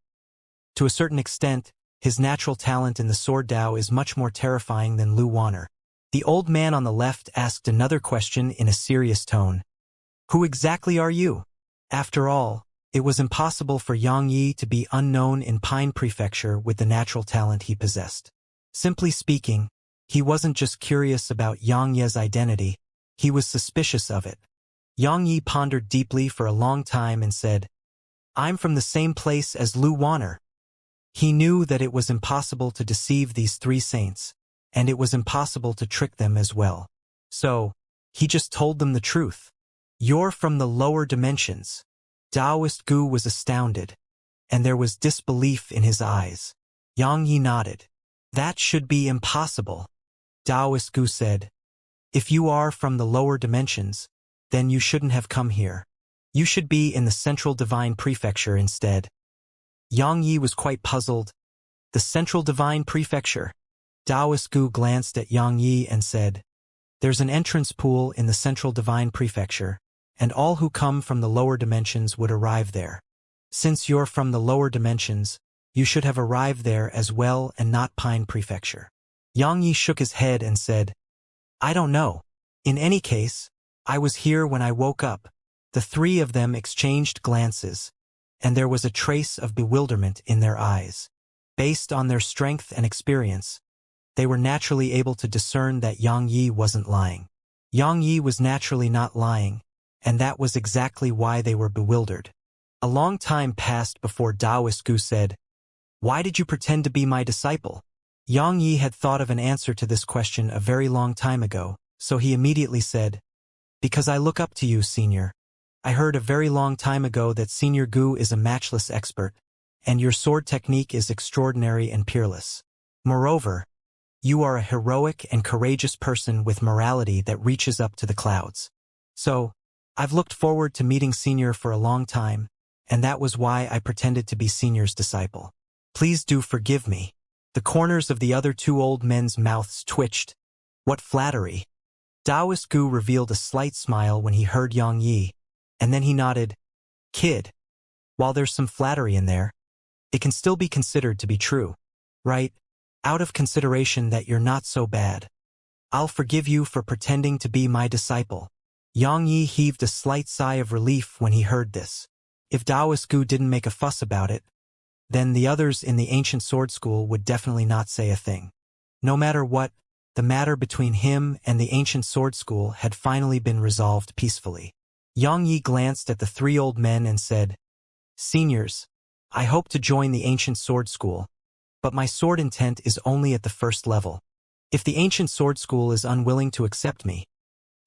To a certain extent, his natural talent in the sword Dao is much more terrifying than Lu Wanner. The old man on the left asked another question in a serious tone. Who exactly are you? After all, it was impossible for Yang Yi to be unknown in Pine Prefecture with the natural talent he possessed. Simply speaking, he wasn't just curious about Yang Yi's identity, he was suspicious of it. Yang Yi pondered deeply for a long time and said, I'm from the same place as Lu Wanner. He knew that it was impossible to deceive these 3 saints, and it was impossible to trick them as well. So, he just told them the truth. You're from the lower dimensions. Taoist Gu was astounded, and there was disbelief in his eyes. Yang Yi nodded. That should be impossible. Taoist Gu said, if you are from the lower dimensions, then you shouldn't have come here. You should be in the Central Divine Prefecture instead. Yang Yi was quite puzzled. The Central Divine Prefecture? Taoist Gu glanced at Yang Yi and said, there's an entrance pool in the Central Divine Prefecture, and all who come from the lower dimensions would arrive there. Since you're from the lower dimensions, you should have arrived there as well and not Pine Prefecture. Yang Yi shook his head and said, I don't know. In any case, I was here when I woke up. The 3 of them exchanged glances, and there was a trace of bewilderment in their eyes. Based on their strength and experience, they were naturally able to discern that Yang Yi wasn't lying. Yang Yi was naturally not lying, and that was exactly why they were bewildered. A long time passed before Taoist Gu said, why did you pretend to be my disciple? Yang Yi had thought of an answer to this question a very long time ago, so he immediately said, because I look up to you, Senior. I heard a very long time ago that Senior Gu is a matchless expert, and your sword technique is extraordinary and peerless. Moreover, you are a heroic and courageous person with morality that reaches up to the clouds. So, I've looked forward to meeting Senior for a long time, and that was why I pretended to be Senior's disciple. Please do forgive me. The corners of the other 2 old men's mouths twitched. What flattery! Taoist Gu revealed a slight smile when he heard Yang Yi, and then he nodded. Kid, while there's some flattery in there, it can still be considered to be true, right? Out of consideration that you're not so bad. I'll forgive you for pretending to be my disciple. Yang Yi heaved a slight sigh of relief when he heard this. If Taoist Gu didn't make a fuss about it, then the others in the ancient sword school would definitely not say a thing. No matter what, the matter between him and the ancient sword school had finally been resolved peacefully. Yang Yi glanced at the 3 old men and said, Seniors, I hope to join the ancient sword school, but my sword intent is only at the 1st level. If the ancient sword school is unwilling to accept me,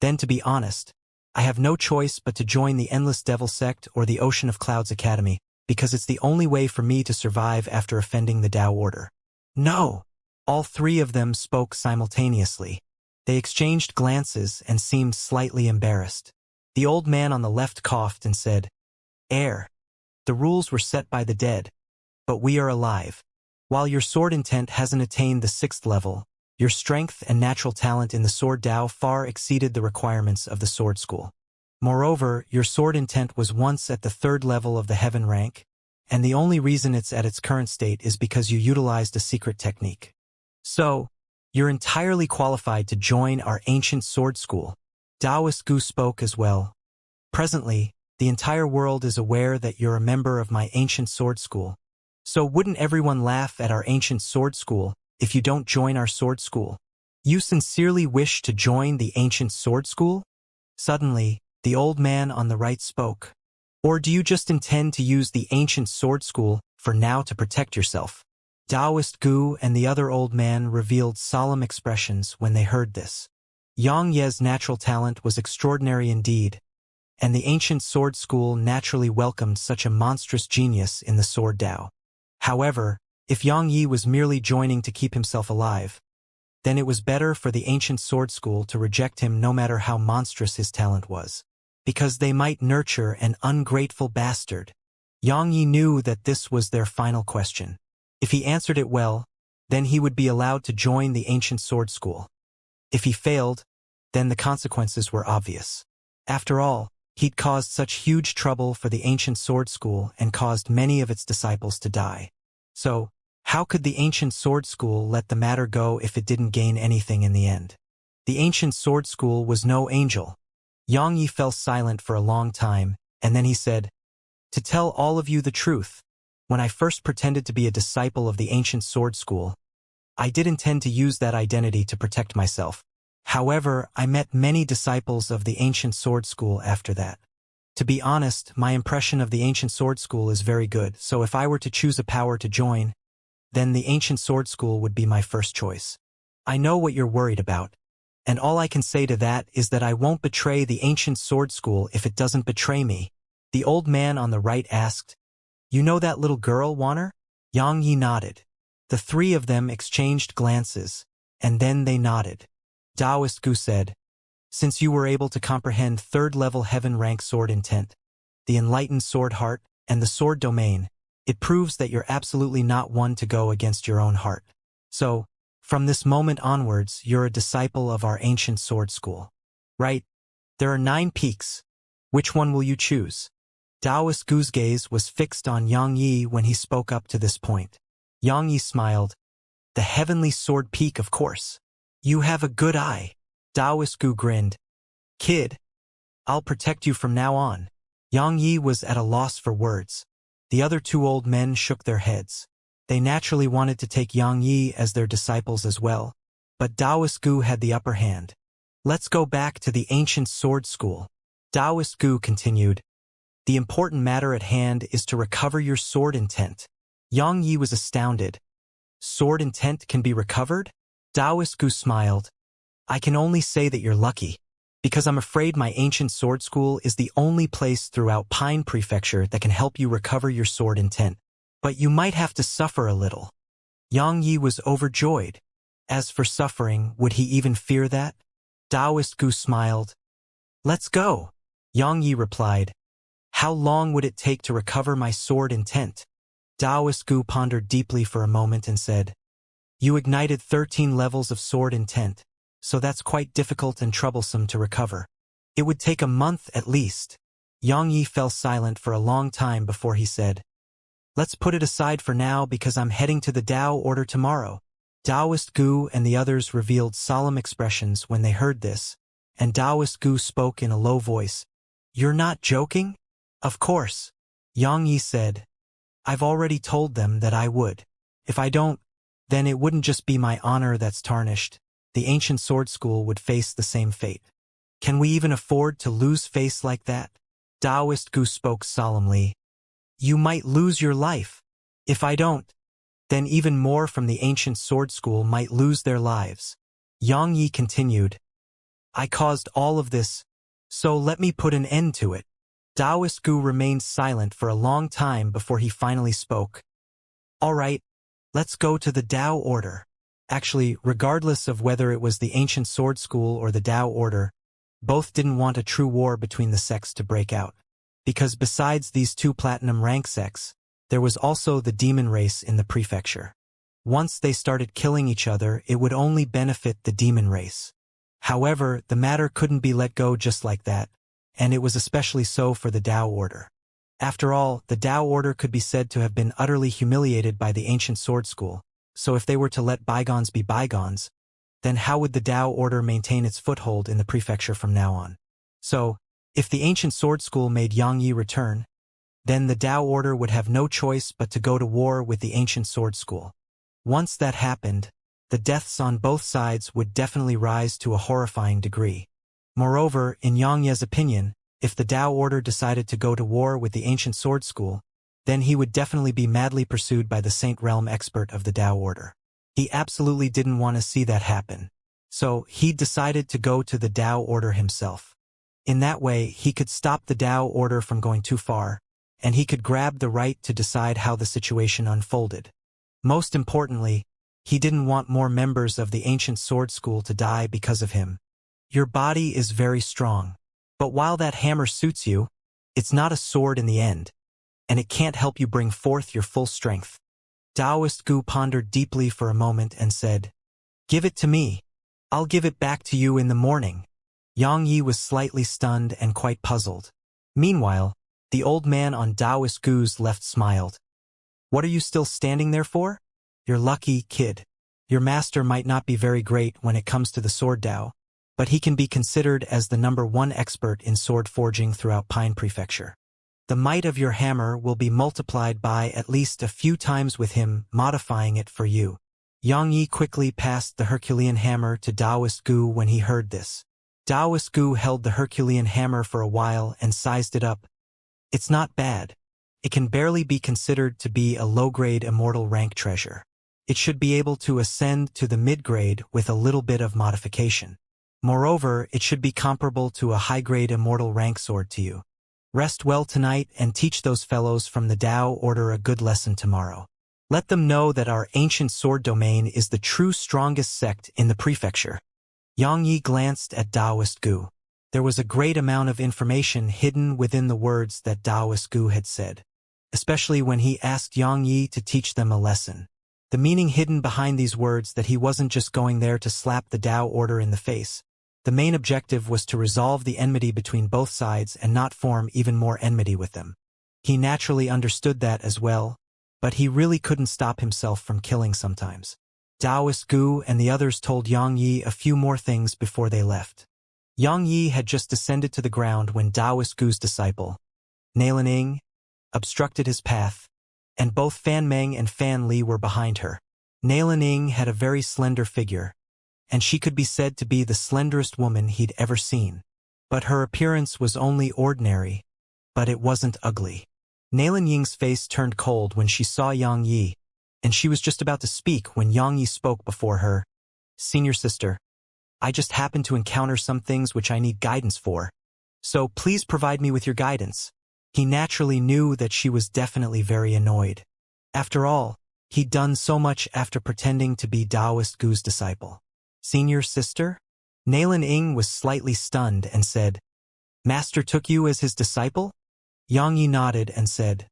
then to be honest, I have no choice but to join the Endless Devil Sect or the Ocean of Clouds Academy, because it's the only way for me to survive after offending the Tao Order. No! All 3 of them spoke simultaneously. They exchanged glances and seemed slightly embarrassed. The old man on the left coughed and said, Heir, the rules were set by the dead, but we are alive. While your sword intent hasn't attained the 6th level, your strength and natural talent in the sword Dao far exceeded the requirements of the sword school. Moreover, your sword intent was once at the 3rd level of the heaven rank, and the only reason it's at its current state is because you utilized a secret technique. So, you're entirely qualified to join our ancient sword school. Taoist Gu spoke as well. Presently, the entire world is aware that you're a member of my ancient sword school. So wouldn't everyone laugh at our ancient sword school if you don't join our sword school? You sincerely wish to join the ancient sword school? Suddenly, the old man on the right spoke. Or do you just intend to use the ancient sword school for now to protect yourself? Taoist Gu and the other old man revealed solemn expressions when they heard this. Yang Ye's natural talent was extraordinary indeed, and the ancient sword school naturally welcomed such a monstrous genius in the sword Dao. However, if Yang Yi was merely joining to keep himself alive, then it was better for the ancient sword school to reject him no matter how monstrous his talent was. Because they might nurture an ungrateful bastard. Yang Yi knew that this was their final question. If he answered it well, then he would be allowed to join the ancient sword school. If he failed, then the consequences were obvious. After all, he'd caused such huge trouble for the ancient sword school and caused many of its disciples to die. So, how could the ancient sword school let the matter go if it didn't gain anything in the end? The ancient sword school was no angel. Yang Yi fell silent for a long time, and then he said, "To tell all of you the truth, when I first pretended to be a disciple of the ancient sword school, I did intend to use that identity to protect myself. However, I met many disciples of the ancient sword school after that. To be honest, my impression of the ancient sword school is very good, so if I were to choose a power to join, then the ancient sword school would be my first choice. I know what you're worried about, and all I can say to that is that I won't betray the ancient sword school if it doesn't betray me." The old man on the right asked, "You know that little girl, Wanner?" Yang Yi nodded. The three of them exchanged glances, and then they nodded. Taoist Gu said, "Since you were able to comprehend third-level heaven-rank sword intent, the enlightened sword heart, and the sword domain, it proves that you're absolutely not one to go against your own heart. So, from this moment onwards, you're a disciple of our ancient sword school. Right? There are 9 peaks. Which one will you choose?" Taoist Gu's gaze was fixed on Yang Yi when he spoke up to this point. Yang Yi smiled. "The heavenly sword peak, of course. You have a good eye." Taoist Gu grinned. "Kid, I'll protect you from now on." Yang Yi was at a loss for words. The other 2 old men shook their heads. They naturally wanted to take Yang Yi as their disciples as well, but Taoist Gu had the upper hand. "Let's go back to the ancient sword school." Taoist Gu continued, "The important matter at hand is to recover your sword intent." Yang Yi was astounded. "Sword intent can be recovered?" Taoist Gu smiled. "I can only say that you're lucky, because I'm afraid my ancient sword school is the only place throughout Pine Prefecture that can help you recover your sword intent. But you might have to suffer a little." Yang Yi was overjoyed. As for suffering, would he even fear that? Taoist Gu smiled. "Let's go." Yang Yi replied, "How long would it take to recover my sword intent?" Taoist Gu pondered deeply for a moment and said, "You ignited 13 levels of sword intent, so that's quite difficult and troublesome to recover. It would take a month at least." Yang Yi fell silent for a long time before he said, "Let's put it aside for now because I'm heading to the Tao Order tomorrow." Taoist Gu and the others revealed solemn expressions when they heard this, and Taoist Gu spoke in a low voice. "You're not joking?" "Of course." Yang Yi said, "I've already told them that I would. If I don't, then it wouldn't just be my honor that's tarnished. The ancient sword school would face the same fate. Can we even afford to lose face like that?" Taoist Gu spoke solemnly. "You might lose your life. If I don't, then even more from the ancient sword school might lose their lives." Yang Yi continued, "I caused all of this, so let me put an end to it." Taoist Gu remained silent for a long time before he finally spoke. "All right, let's go to the Tao Order." Actually, regardless of whether it was the ancient sword school or the Tao Order, both didn't want a true war between the sects to break out. Because besides these 2 platinum rank sects, there was also the demon race in the prefecture. Once they started killing each other, it would only benefit the demon race. However, the matter couldn't be let go just like that, and it was especially so for the Tao Order. After all, the Tao Order could be said to have been utterly humiliated by the ancient sword school, so if they were to let bygones be bygones, then how would the Tao Order maintain its foothold in the prefecture from now on? So, if the ancient sword school made Yang Yi return, then the Tao Order would have no choice but to go to war with the ancient sword school. Once that happened, the deaths on both sides would definitely rise to a horrifying degree. Moreover, in Xianxia's opinion, if the Tao Order decided to go to war with the ancient sword school, then he would definitely be madly pursued by the Saint Realm expert of the Tao Order. He absolutely didn't want to see that happen. So, he decided to go to the Tao Order himself. In that way, he could stop the Tao Order from going too far, and he could grab the right to decide how the situation unfolded. Most importantly, he didn't want more members of the ancient sword school to die because of him. Your body is very strong. But while that hammer suits you, it's not a sword in the end, and it can't help you bring forth your full strength. Taoist Gu pondered deeply for a moment and said, "Give it to me. I'll give it back to you in the morning." Yang Yi was slightly stunned and quite puzzled. Meanwhile, the old man on Taoist Gu's left smiled. "What are you still standing there for? You're lucky, kid. Your master might not be very great when it comes to the sword Dao, but he can be considered as the #1 expert in sword forging throughout Pine Prefecture. The might of your hammer will be multiplied by at least a few times with him modifying it for you." Yang Yi quickly passed the Herculean hammer to Taoist Gu when he heard this. Taoist Gu held the Herculean hammer for a while and sized it up. "It's not bad. It can barely be considered to be a low-grade immortal rank treasure. It should be able to ascend to the mid-grade with a little bit of modification. Moreover, it should be comparable to a high-grade immortal rank sword to you. Rest well tonight and teach those fellows from the Dao Order a good lesson tomorrow. Let them know that our ancient sword domain is the true strongest sect in the prefecture." Yang Yi glanced at Taoist Gu. There was a great amount of information hidden within the words that Taoist Gu had said, especially when he asked Yang Yi to teach them a lesson. The meaning hidden behind these words that he wasn't just going there to slap the Dao Order in the face. The main objective was to resolve the enmity between both sides and not form even more enmity with them. He naturally understood that as well, but he really couldn't stop himself from killing sometimes. Taoist Gu and the others told Yang Yi a few more things before they left. Yang Yi had just descended to the ground when Taoist Gu's disciple, Nalan Ing, obstructed his path, and both Fan Meng and Fan Li were behind her. Nalan Ing had a very slender figure, and she could be said to be the slenderest woman he'd ever seen. But her appearance was only ordinary, but it wasn't ugly. Nalan Ying's face turned cold when she saw Yang Yi, and she was just about to speak when Yang Yi spoke before her. "Senior sister, I just happened to encounter some things which I need guidance for, so please provide me with your guidance." He naturally knew that she was definitely very annoyed. After all, he'd done so much after pretending to be Taoist Gu's disciple. "Senior sister?" Nalan Ing was slightly stunned and said, "Master took you as his disciple?" Yang Yi nodded and said,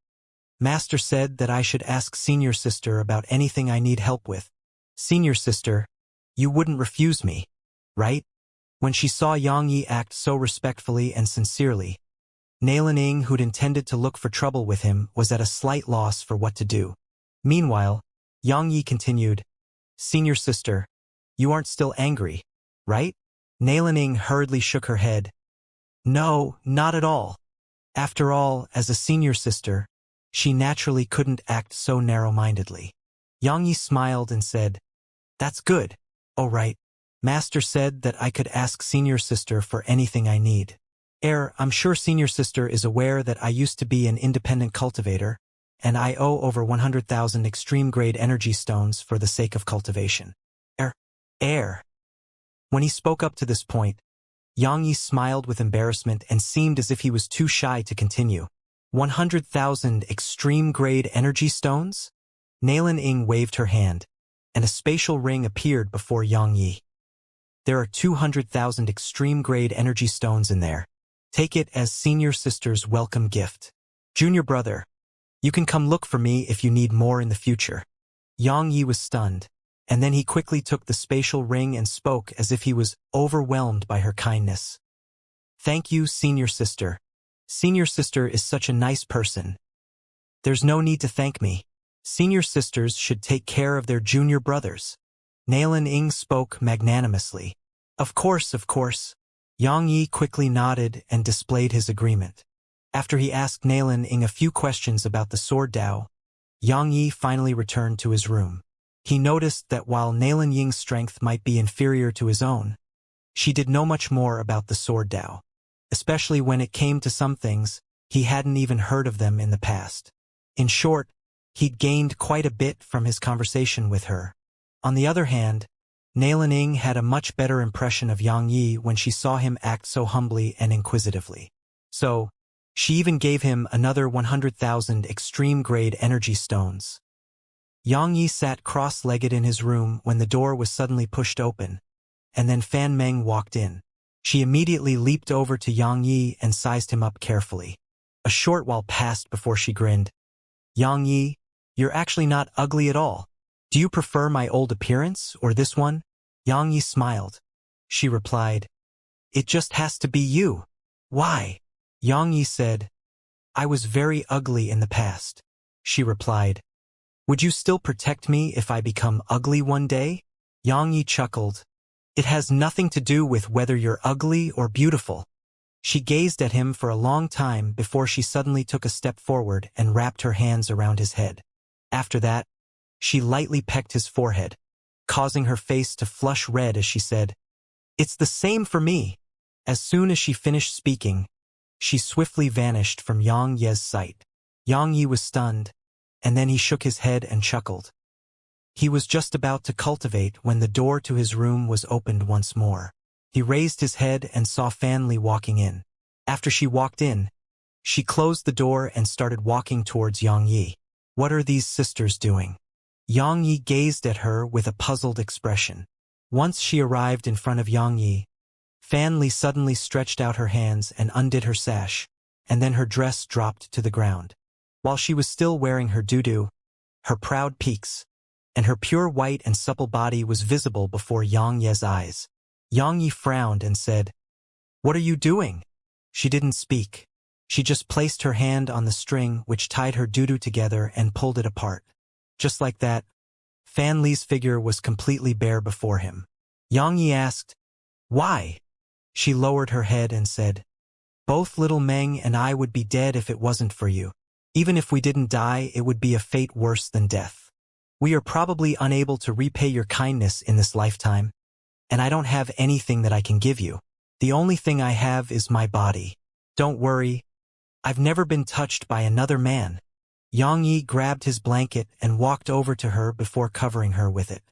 "Master said that I should ask Senior Sister about anything I need help with. Senior Sister, you wouldn't refuse me, right?" When she saw Yang Yi act so respectfully and sincerely, Nalan Ing, who'd intended to look for trouble with him, was at a slight loss for what to do. Meanwhile, Yang Yi continued, "Senior Sister, you aren't still angry, right?" Nalan Ing hurriedly shook her head. "No, not at all. After all, as a senior sister, she naturally couldn't act so narrow-mindedly." Yang Yi smiled and said, "That's good. Oh right. Master said that I could ask Senior Sister for anything I need. I'm sure Senior Sister is aware that I used to be an independent cultivator, and I owe over 100,000 extreme-grade energy stones for the sake of cultivation." When he spoke up to this point, Yang Yi smiled with embarrassment and seemed as if he was too shy to continue. 100,000 extreme-grade energy stones? Nalan Ing waved her hand, and a spatial ring appeared before Yang Yi. "There are 200,000 extreme-grade energy stones in there. Take it as Senior Sister's welcome gift. Junior brother, you can come look for me if you need more in the future." Yang Yi was stunned, and then he quickly took the spatial ring and spoke as if he was overwhelmed by her kindness. "Thank you, Senior Sister. Senior Sister is such a nice person. There's no need to thank me. Senior sisters should take care of their junior brothers." Nalan Ing spoke magnanimously. Of course. Yang Yi quickly nodded and displayed his agreement. After he asked Nalan Ing a few questions about the sword Dao, Yang Yi finally returned to his room. He noticed that while Nalan Ying's strength might be inferior to his own, she did know much more about the sword Dao. Especially when it came to some things, he hadn't even heard of them in the past. In short, he'd gained quite a bit from his conversation with her. On the other hand, Nalan Ing had a much better impression of Yang Yi when she saw him act so humbly and inquisitively. So, She even gave him another 100,000 extreme-grade energy stones. Xianxia sat cross-legged in his room when the door was suddenly pushed open, and then Fan Meng walked in. She immediately leaped over to Xianxia and sized him up carefully. A short while passed before she grinned. "Xianxia, you're actually not ugly at all. Do you prefer my old appearance or this one?" Xianxia smiled. She replied, "It just has to be you." "Why?" Xianxia said, "I was very ugly in the past." She replied, "Would you still protect me if I become ugly one day?" Xianxia chuckled. "It has nothing to do with whether you're ugly or beautiful." She gazed at him for a long time before she suddenly took a step forward and wrapped her hands around his head. After that, she lightly pecked his forehead, causing her face to flush red as she said, "It's the same for me." As soon as she finished speaking, she swiftly vanished from Xiangxia's sight. Xianxia was stunned, and then he shook his head and chuckled. He was just about to cultivate when the door to his room was opened once more. He raised his head and saw Fan Li walking in. After she walked in, she closed the door and started walking towards Xianxia. "What are these sisters doing?" Xianxia gazed at her with a puzzled expression. Once she arrived in front of Xianxia, Fan Li suddenly stretched out her hands and undid her sash, and then her dress dropped to the ground. While she was still wearing her doo-doo, her proud peaks, and her pure white and supple body was visible before Xiangxia's eyes. Xianxia frowned and said, "What are you doing?" She didn't speak. She just placed her hand on the string which tied her doo-doo together and pulled it apart. Just like that, Fan Li's figure was completely bare before him. Xianxia asked, "Why?" She lowered her head and said, "Both little Meng and I would be dead if it wasn't for you. Even if we didn't die, it would be a fate worse than death. We are probably unable to repay your kindness in this lifetime, and I don't have anything that I can give you. The only thing I have is my body. Don't worry, I've never been touched by another man." Xianxia grabbed his blanket and walked over to her before covering her with it.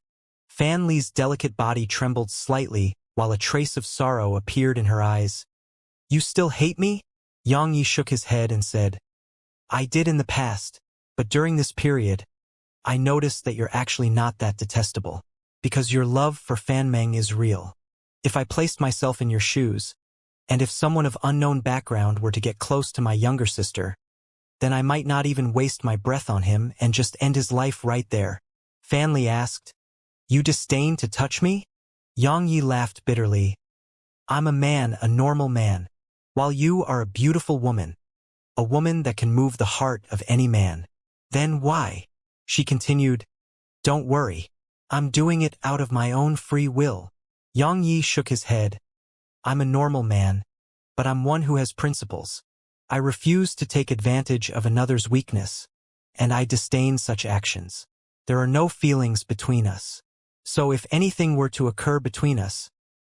Fan Li's delicate body trembled slightly while a trace of sorrow appeared in her eyes. "You still hate me?" Xianxia shook his head and said, "I did in the past, but during this period, I noticed that you're actually not that detestable, because your love for Fan Meng is real. If I placed myself in your shoes, and if someone of unknown background were to get close to my younger sister, then I might not even waste my breath on him and just end his life right there." Fan Li asked, "You disdain to touch me?" Xianxia laughed bitterly. "I'm a man, a normal man, while you are a beautiful woman, a woman that can move the heart of any man. Then why?" She continued, "Don't worry. I'm doing it out of my own free will." Xianxia shook his head. "I'm a normal man, but I'm one who has principles. I refuse to take advantage of another's weakness, and I disdain such actions. There are no feelings between us. So if anything were to occur between us,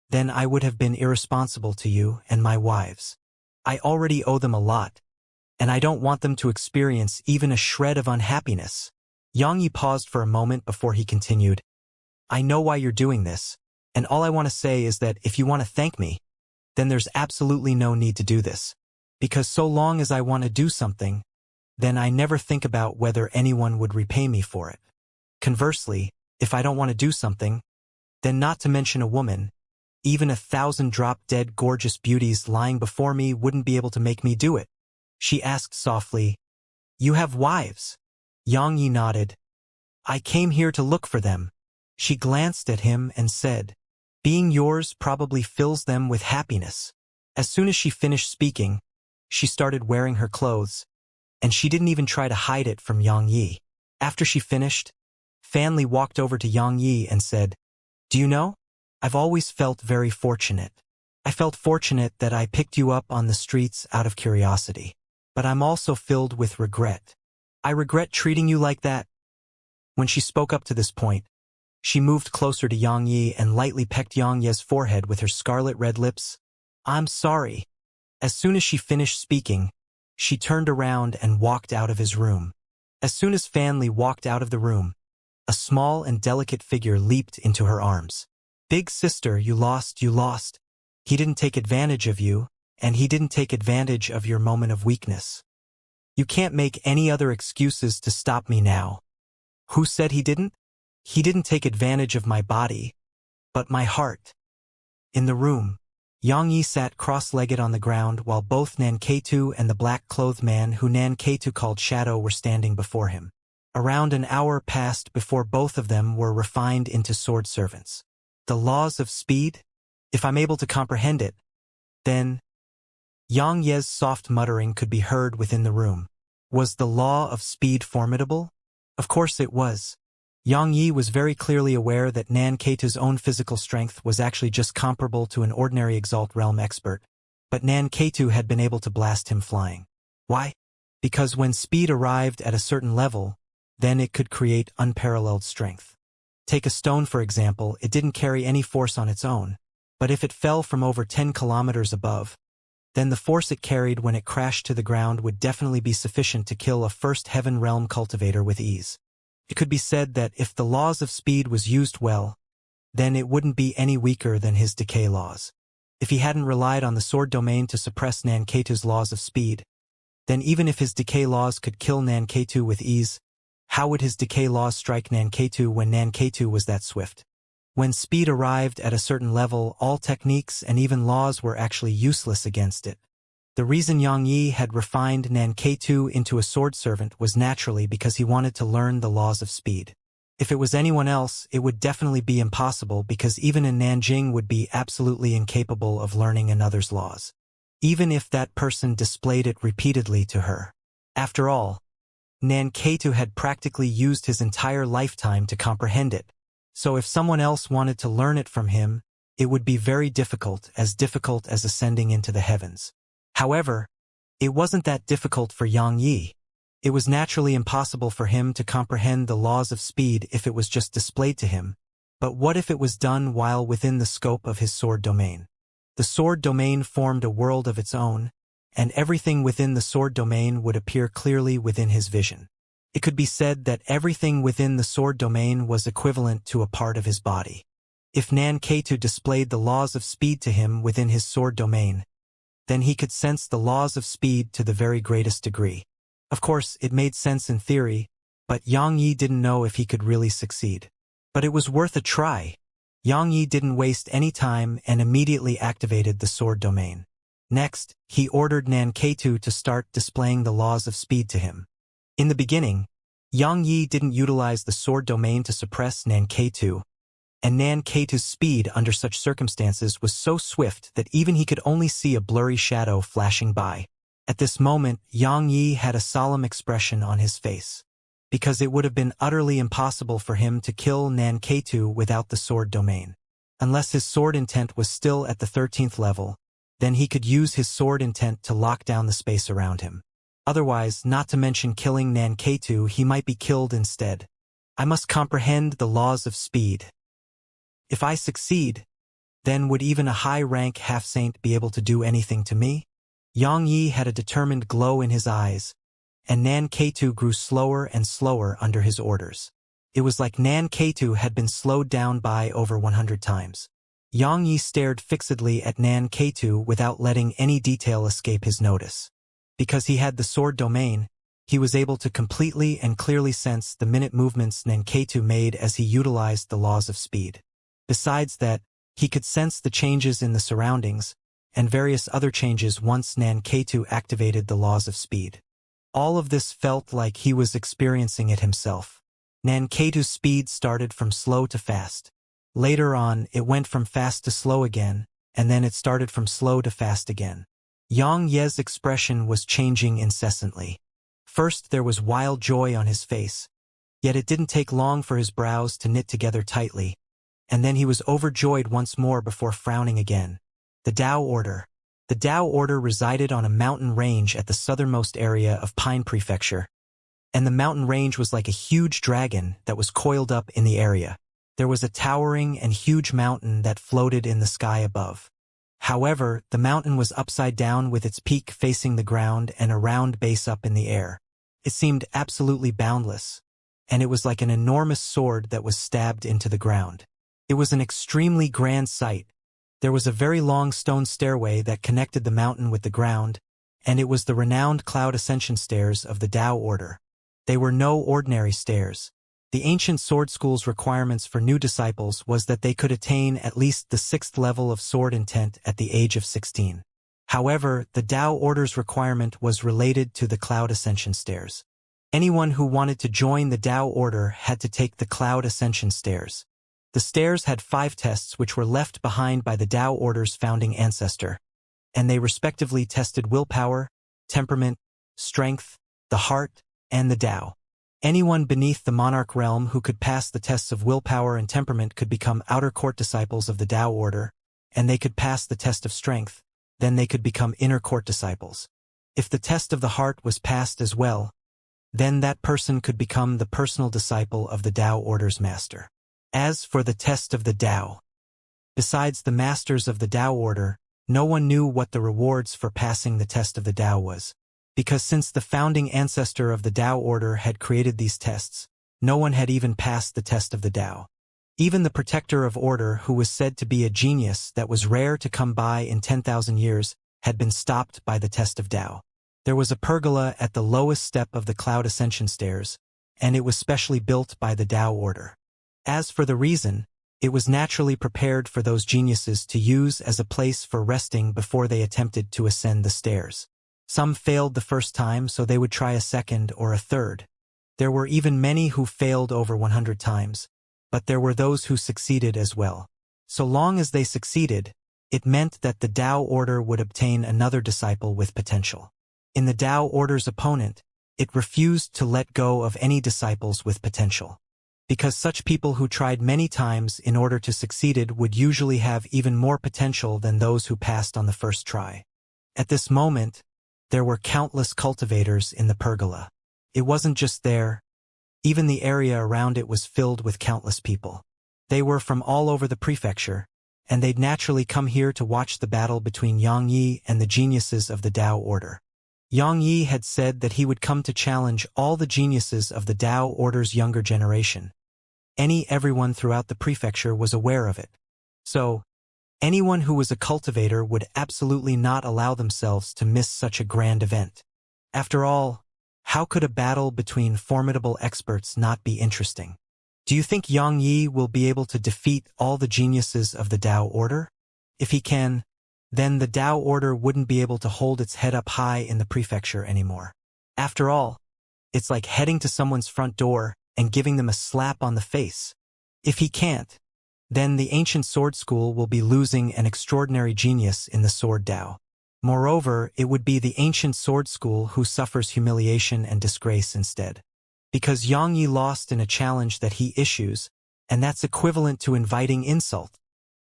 then I would have been irresponsible to you and my wives. I already owe them a lot, and I don't want them to experience even a shred of unhappiness." Xianxia paused for a moment before he continued, "I know why you're doing this, and all I want to say is that if you want to thank me, then there's absolutely no need to do this. Because so long as I want to do something, then I never think about whether anyone would repay me for it. Conversely, if I don't want to do something, then not to mention a woman, even 1,000 drop-dead gorgeous beauties lying before me wouldn't be able to make me do it." She asked softly, "You have wives?" Xianxia nodded. "I came here to look for them." She glanced at him and said, "Being yours probably fills them with happiness." As soon as she finished speaking, she started wearing her clothes, and she didn't even try to hide it from Xianxia. After she finished, Fan Li walked over to Xianxia and said, "Do you know, I've always felt very fortunate. I felt fortunate that I picked you up on the streets out of curiosity. But I'm also filled with regret. I regret treating you like that." When she spoke up to this point, she moved closer to Xianxia and lightly pecked Xiangxia's forehead with her scarlet red lips. "I'm sorry." As soon as she finished speaking, she turned around and walked out of his room. As soon as Fan Li walked out of the room, a small and delicate figure leaped into her arms. "Big sister, you lost, you lost. He didn't take advantage of you, and he didn't take advantage of your moment of weakness. You can't make any other excuses to stop me now. Who said he didn't? He didn't take advantage of my body, but my heart. In the room, Xianxia sat cross-legged on the ground while both Nanketu and the black-clothed man who Nanketu called Shadow were standing before him. Around an hour passed before both of them were refined into sword servants. The laws of speed? If I'm able to comprehend it, then... Xianxia's soft muttering could be heard within the room. Was the law of speed formidable? Of course it was. Xianxia was very clearly aware that Nanketu's own physical strength was actually just comparable to an ordinary Exalt Realm expert, but Nanketu had been able to blast him flying. Why? Because when speed arrived at a certain level, then it could create unparalleled strength. Take a stone for example, it didn't carry any force on its own, but if it fell from over 10 kilometers above, then the force it carried when it crashed to the ground would definitely be sufficient to kill a first heaven realm cultivator with ease. It could be said that if the laws of speed was used well, then it wouldn't be any weaker than his decay laws. If he hadn't relied on the sword domain to suppress Nanketu's laws of speed, then even if his decay laws could kill Nanketu with ease, how would his decay laws strike Nanketu when Nanketu was that swift? When speed arrived at a certain level, all techniques and even laws were actually useless against it. The reason Xianxia had refined Nanketu into a sword servant was naturally because he wanted to learn the laws of speed. If it was anyone else, it would definitely be impossible because even a Nanjing would be absolutely incapable of learning another's laws, even if that person displayed it repeatedly to her. After all, Nanketu had practically used his entire lifetime to comprehend it, so if someone else wanted to learn it from him, it would be very difficult as ascending into the heavens. However, it wasn't that difficult for Xianxia. It was naturally impossible for him to comprehend the laws of speed if it was just displayed to him. But what if it was done while within the scope of his sword domain? The sword domain formed a world of its own, and everything within the sword domain would appear clearly within his vision. It could be said that everything within the sword domain was equivalent to a part of his body. If Nanketu displayed the laws of speed to him within his sword domain, then he could sense the laws of speed to the very greatest degree. Of course, it made sense in theory, but Xianxia didn't know if he could really succeed. But it was worth a try. Xianxia didn't waste any time and immediately activated the sword domain. Next, he ordered Nanketu to start displaying the laws of speed to him. In the beginning, Xianxia didn't utilize the sword domain to suppress Nanketu, and Nanketu's speed under such circumstances was so swift that even he could only see a blurry shadow flashing by. At this moment, Xianxia had a solemn expression on his face, because it would have been utterly impossible for him to kill Nanketu without the sword domain. Unless his sword intent was still at the 13th level, then he could use his sword intent to lock down the space around him. Otherwise, not to mention killing Nanketu, he might be killed instead. I must comprehend the laws of speed. If I succeed, then would even a high-rank half-saint be able to do anything to me? Xianxia had a determined glow in his eyes, and Nanketu grew slower and slower under his orders. It was like Nanketu had been slowed down by over 100 times. Xianxia stared fixedly at Nanketu without letting any detail escape his notice. Because he had the sword domain, he was able to completely and clearly sense the minute movements Nanketu made as he utilized the laws of speed. Besides that, he could sense the changes in the surroundings, and various other changes once Nanketu activated the laws of speed. All of this felt like he was experiencing it himself. Nanketu's speed started from slow to fast. Later on, it went from fast to slow again, and then it started from slow to fast again. Xianxia's expression was changing incessantly. First there was wild joy on his face, yet it didn't take long for his brows to knit together tightly, and then he was overjoyed once more before frowning again. The Tao Order. The Tao Order resided on a mountain range at the southernmost area of Pine Prefecture, and the mountain range was like a huge dragon that was coiled up in the area. There was a towering and huge mountain that floated in the sky above. However, the mountain was upside down with its peak facing the ground and a round base up in the air. It seemed absolutely boundless, and it was like an enormous sword that was stabbed into the ground. It was an extremely grand sight, There was a very long stone stairway that connected the mountain with the ground, and it was the renowned cloud ascension stairs of the Tao order. They were no ordinary stairs. The ancient sword school's requirements for new disciples was that they could attain at least the 6th level of sword intent at the age of 16. However, the Tao order's requirement was related to the cloud ascension stairs. Anyone who wanted to join the Tao order had to take the cloud ascension stairs. The stairs had 5 tests which were left behind by the Tao order's founding ancestor, and they respectively tested willpower, temperament, strength, the heart, and the Tao. Anyone beneath the monarch realm who could pass the tests of willpower and temperament could become outer court disciples of the Tao order, and they could pass the test of strength, then they could become inner court disciples. If the test of the heart was passed as well, then that person could become the personal disciple of the Tao order's master. As for the test of the Tao, besides the masters of the Tao order, no one knew what the rewards for passing the test of the Tao was. Because since the founding ancestor of the Tao order had created these tests, no one had even passed the test of the Tao. Even the protector of order, who was said to be a genius that was rare to come by in 10,000 years, had been stopped by the test of Tao. There was a pergola at the lowest step of the cloud ascension stairs, and it was specially built by the Tao order. As for the reason, it was naturally prepared for those geniuses to use as a place for resting before they attempted to ascend the stairs. Some failed the first time, so they would try a second or a third. There were even many who failed over 100 times, but there were those who succeeded as well. So long as they succeeded, it meant that the Tao order would obtain another disciple with potential. In the Tao order's opponent, it refused to let go of any disciples with potential. Because such people who tried many times in order to succeed would usually have even more potential than those who passed on the first try. At this moment, there were countless cultivators in the pergola. It wasn't just there. Even the area around it was filled with countless people. They were from all over the prefecture, and they'd naturally come here to watch the battle between Xianxia and the geniuses of the Tao order. Xianxia had said that he would come to challenge all the geniuses of the Tao order's younger generation. Everyone throughout the prefecture was aware of it. So, anyone who was a cultivator would absolutely not allow themselves to miss such a grand event. After all, how could a battle between formidable experts not be interesting? Do you think Xianxia will be able to defeat all the geniuses of the Tao order? If he can, then the Tao order wouldn't be able to hold its head up high in the prefecture anymore. After all, it's like heading to someone's front door and giving them a slap on the face. If he can't, then the ancient sword school will be losing an extraordinary genius in the sword Tao. Moreover, it would be the ancient sword school who suffers humiliation and disgrace instead. Because Xianxia lost in a challenge that he issues, and that's equivalent to inviting insult.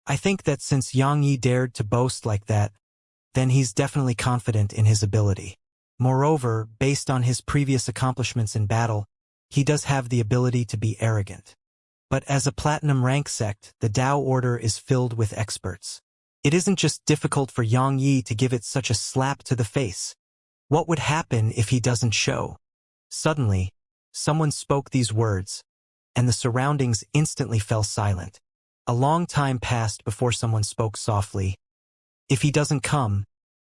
I think that since Xianxia dared to boast like that, then he's definitely confident in his ability. Moreover, based on his previous accomplishments in battle, he does have the ability to be arrogant. But as a platinum rank sect, the Tao order is filled with experts. It isn't just difficult for Xianxia to give it such a slap to the face. What would happen if he doesn't show? Suddenly, someone spoke these words, and the surroundings instantly fell silent. A long time passed before someone spoke softly. If he doesn't come,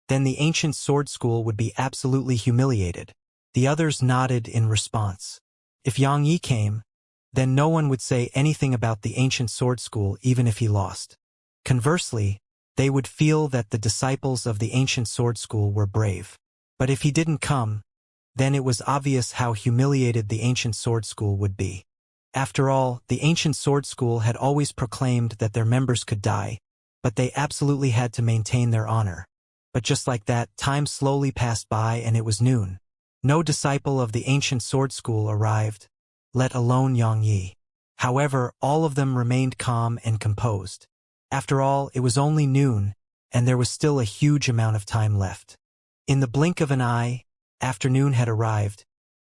then the ancient sword school would be absolutely humiliated. The others nodded in response. If Xianxia came, then no one would say anything about the ancient sword school even if he lost. Conversely, they would feel that the disciples of the ancient sword school were brave. But if he didn't come, then it was obvious how humiliated the ancient sword school would be. After all, the ancient sword school had always proclaimed that their members could die, but they absolutely had to maintain their honor. But just like that, time slowly passed by and it was noon. No disciple of the ancient sword school arrived, let alone Xianxia. However, all of them remained calm and composed. After all, it was only noon, and there was still a huge amount of time left. In the blink of an eye, afternoon had arrived,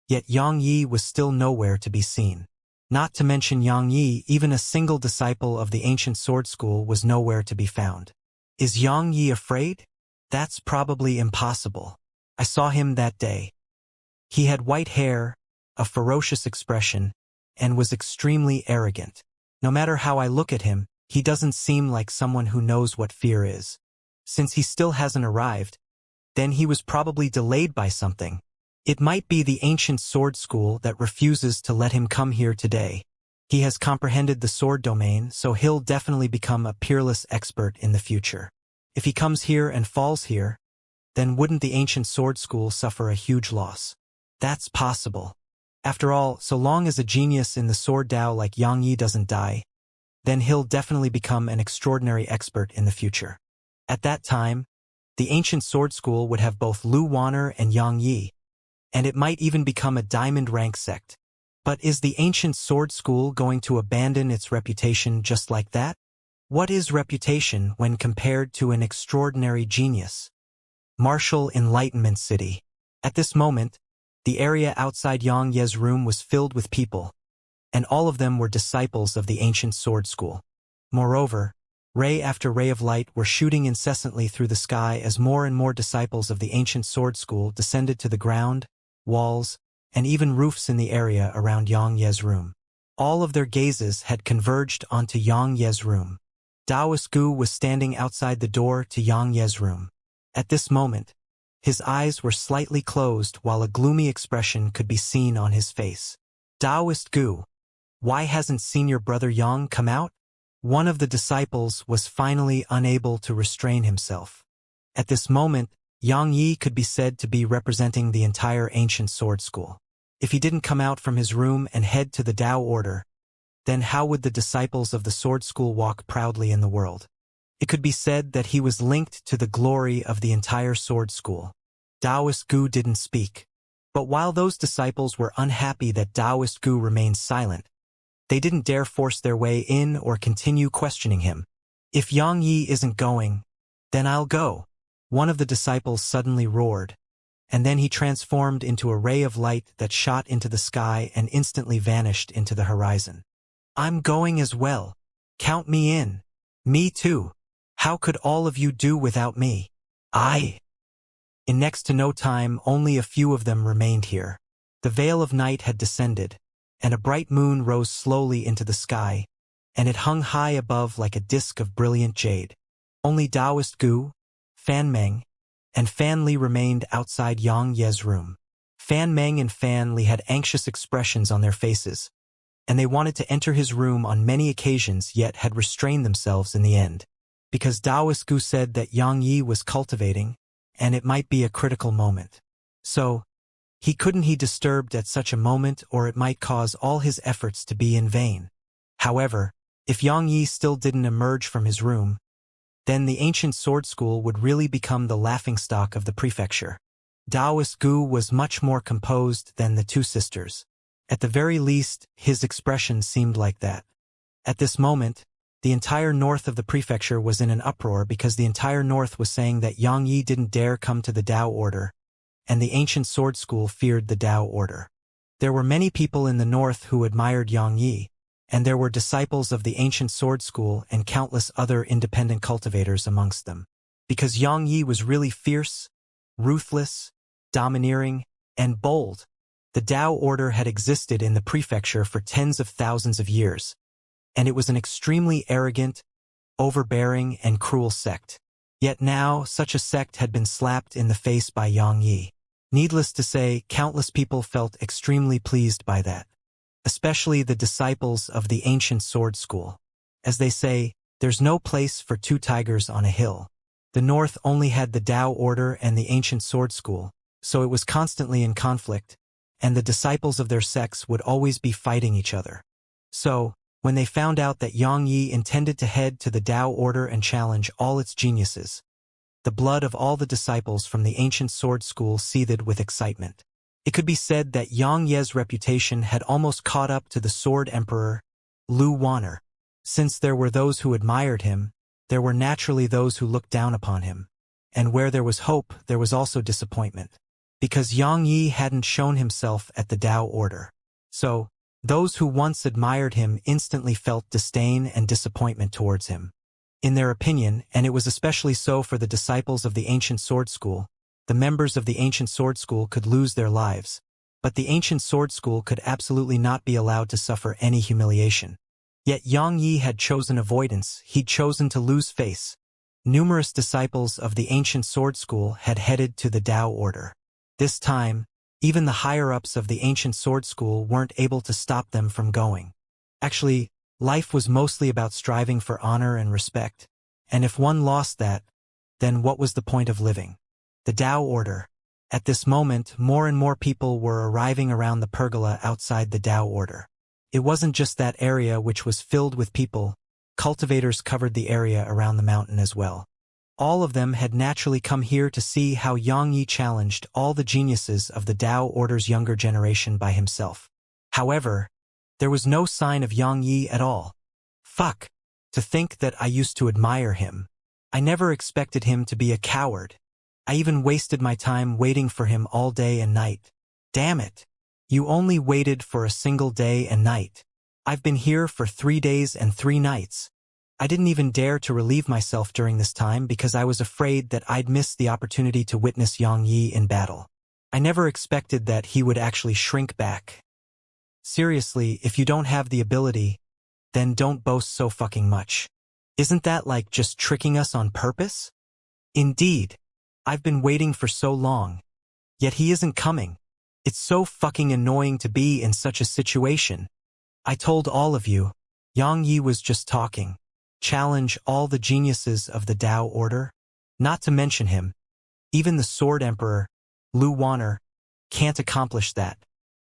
yet Xianxia was still nowhere to be seen. Not to mention Xianxia, even a single disciple of the ancient sword school was nowhere to be found. Is Xianxia afraid? That's probably impossible. I saw him that day. He had white hair, a ferocious expression, and was extremely arrogant. No matter how I look at him, He doesn't seem like someone who knows what fear is. Since he still hasn't arrived, then he was probably delayed by something. It might be the ancient sword school that refuses to let him come here today. He has comprehended the sword domain, so he'll definitely become a peerless expert in the future. If he comes here and falls here, then wouldn't the ancient sword school suffer a huge loss? That's possible. After all, so long as a genius in the sword Dao like Xianxia doesn't die, then he'll definitely become an extraordinary expert in the future. At that time, the ancient sword school would have both Lu Wanner and Xianxia, and it might even become a diamond rank sect. But is the ancient sword school going to abandon its reputation just like that? What is reputation when compared to an extraordinary genius? Martial Enlightenment City. At this moment, the area outside Xianxia's room was filled with people, and all of them were disciples of the ancient sword school. Moreover, ray after ray of light were shooting incessantly through the sky as more and more disciples of the ancient sword school descended to the ground, walls, and even roofs in the area around Xianxia's room. All of their gazes had converged onto Xianxia's room. Taoist Gu was standing outside the door to Xianxia's room. At this moment, his eyes were slightly closed while a gloomy expression could be seen on his face. Taoist Gu, why hasn't senior brother Yang come out? One of the disciples was finally unable to restrain himself. At this moment, Xianxia could be said to be representing the entire ancient sword school. If he didn't come out from his room and head to the Tao order, then how would the disciples of the sword school walk proudly in the world? It could be said that he was linked to the glory of the entire sword school. Taoist Gu didn't speak. But while those disciples were unhappy that Taoist Gu remained silent, they didn't dare force their way in or continue questioning him. If Xianxia isn't going, then I'll go. One of the disciples suddenly roared, and then he transformed into a ray of light that shot into the sky and instantly vanished into the horizon. I'm going as well. Count me in. Me too. How could all of you do without me? In next to no time, only a few of them remained here. The veil of night had descended, and a bright moon rose slowly into the sky, and it hung high above like a disk of brilliant jade. Only Taoist Gu, Fan Meng, and Fan Li remained outside Xianxia's room. Fan Meng and Fan Li had anxious expressions on their faces, and they wanted to enter his room on many occasions yet had restrained themselves in the end, because Taoist Gu said that Xianxia was cultivating, and it might be a critical moment. So, he couldn't be disturbed at such a moment or it might cause all his efforts to be in vain. However, if Xianxia still didn't emerge from his room, then the ancient sword school would really become the laughingstock of the prefecture. Taoist Gu was much more composed than the two sisters. At the very least, his expression seemed like that. At this moment, the entire north of the prefecture was in an uproar because the entire north was saying that Xianxia didn't dare come to the Tao order, and the ancient sword school feared the Tao order. There were many people in the north who admired Xianxia, and there were disciples of the ancient sword school and countless other independent cultivators amongst them. Because Xianxia was really fierce, ruthless, domineering, and bold, the Tao order had existed in the prefecture for tens of thousands of years, and it was an extremely arrogant, overbearing, and cruel sect. Yet now, such a sect had been slapped in the face by Xianxia. Needless to say, countless people felt extremely pleased by that, especially the disciples of the ancient sword school. As they say, there's no place for two tigers on a hill. The north only had the Tao order and the ancient sword school, so it was constantly in conflict, and the disciples of their sects would always be fighting each other. So, when they found out that Xianxia intended to head to the Tao order and challenge all its geniuses, the blood of all the disciples from the ancient sword school seethed with excitement. It could be said that Xianxia's reputation had almost caught up to the sword emperor, Lu Wanner. Since there were those who admired him, there were naturally those who looked down upon him. And where there was hope, there was also disappointment. Because Xianxia hadn't shown himself at the Tao order. So, those who once admired him instantly felt disdain and disappointment towards him. In their opinion, and it was especially so for the disciples of the ancient sword school, the members of the ancient sword school could lose their lives, but the ancient sword school could absolutely not be allowed to suffer any humiliation. Yet Yang Yi had chosen avoidance, he'd chosen to lose face. Numerous disciples of the ancient sword school had headed to the Tao order. This time, even the higher-ups of the ancient sword school weren't able to stop them from going. Actually, life was mostly about striving for honor and respect. And if one lost that, then what was the point of living? The Tao order. At this moment, more and more people were arriving around the pergola outside the Tao order. It wasn't just that area which was filled with people. Cultivators covered the area around the mountain as well. All of them had naturally come here to see how Yang Yi challenged all the geniuses of the Tao order's younger generation by himself. However, there was no sign of Yang Yi at all. Fuck. To think that I used to admire him. I never expected him to be a coward. I even wasted my time waiting for him all day and night. Damn it. You only waited for a single day and night. I've been here for 3 days and 3 nights. I didn't even dare to relieve myself during this time because I was afraid that I'd miss the opportunity to witness Yang Yi in battle. I never expected that he would actually shrink back. Seriously, if you don't have the ability, then don't boast so fucking much. Isn't that like just tricking us on purpose? Indeed. I've been waiting for so long. Yet he isn't coming. It's so fucking annoying to be in such a situation. I told all of you, Yang Yi was just talking. Challenge all the geniuses of the Tao order? Not to mention him. Even the Sword Emperor, Lu Wanner, can't accomplish that.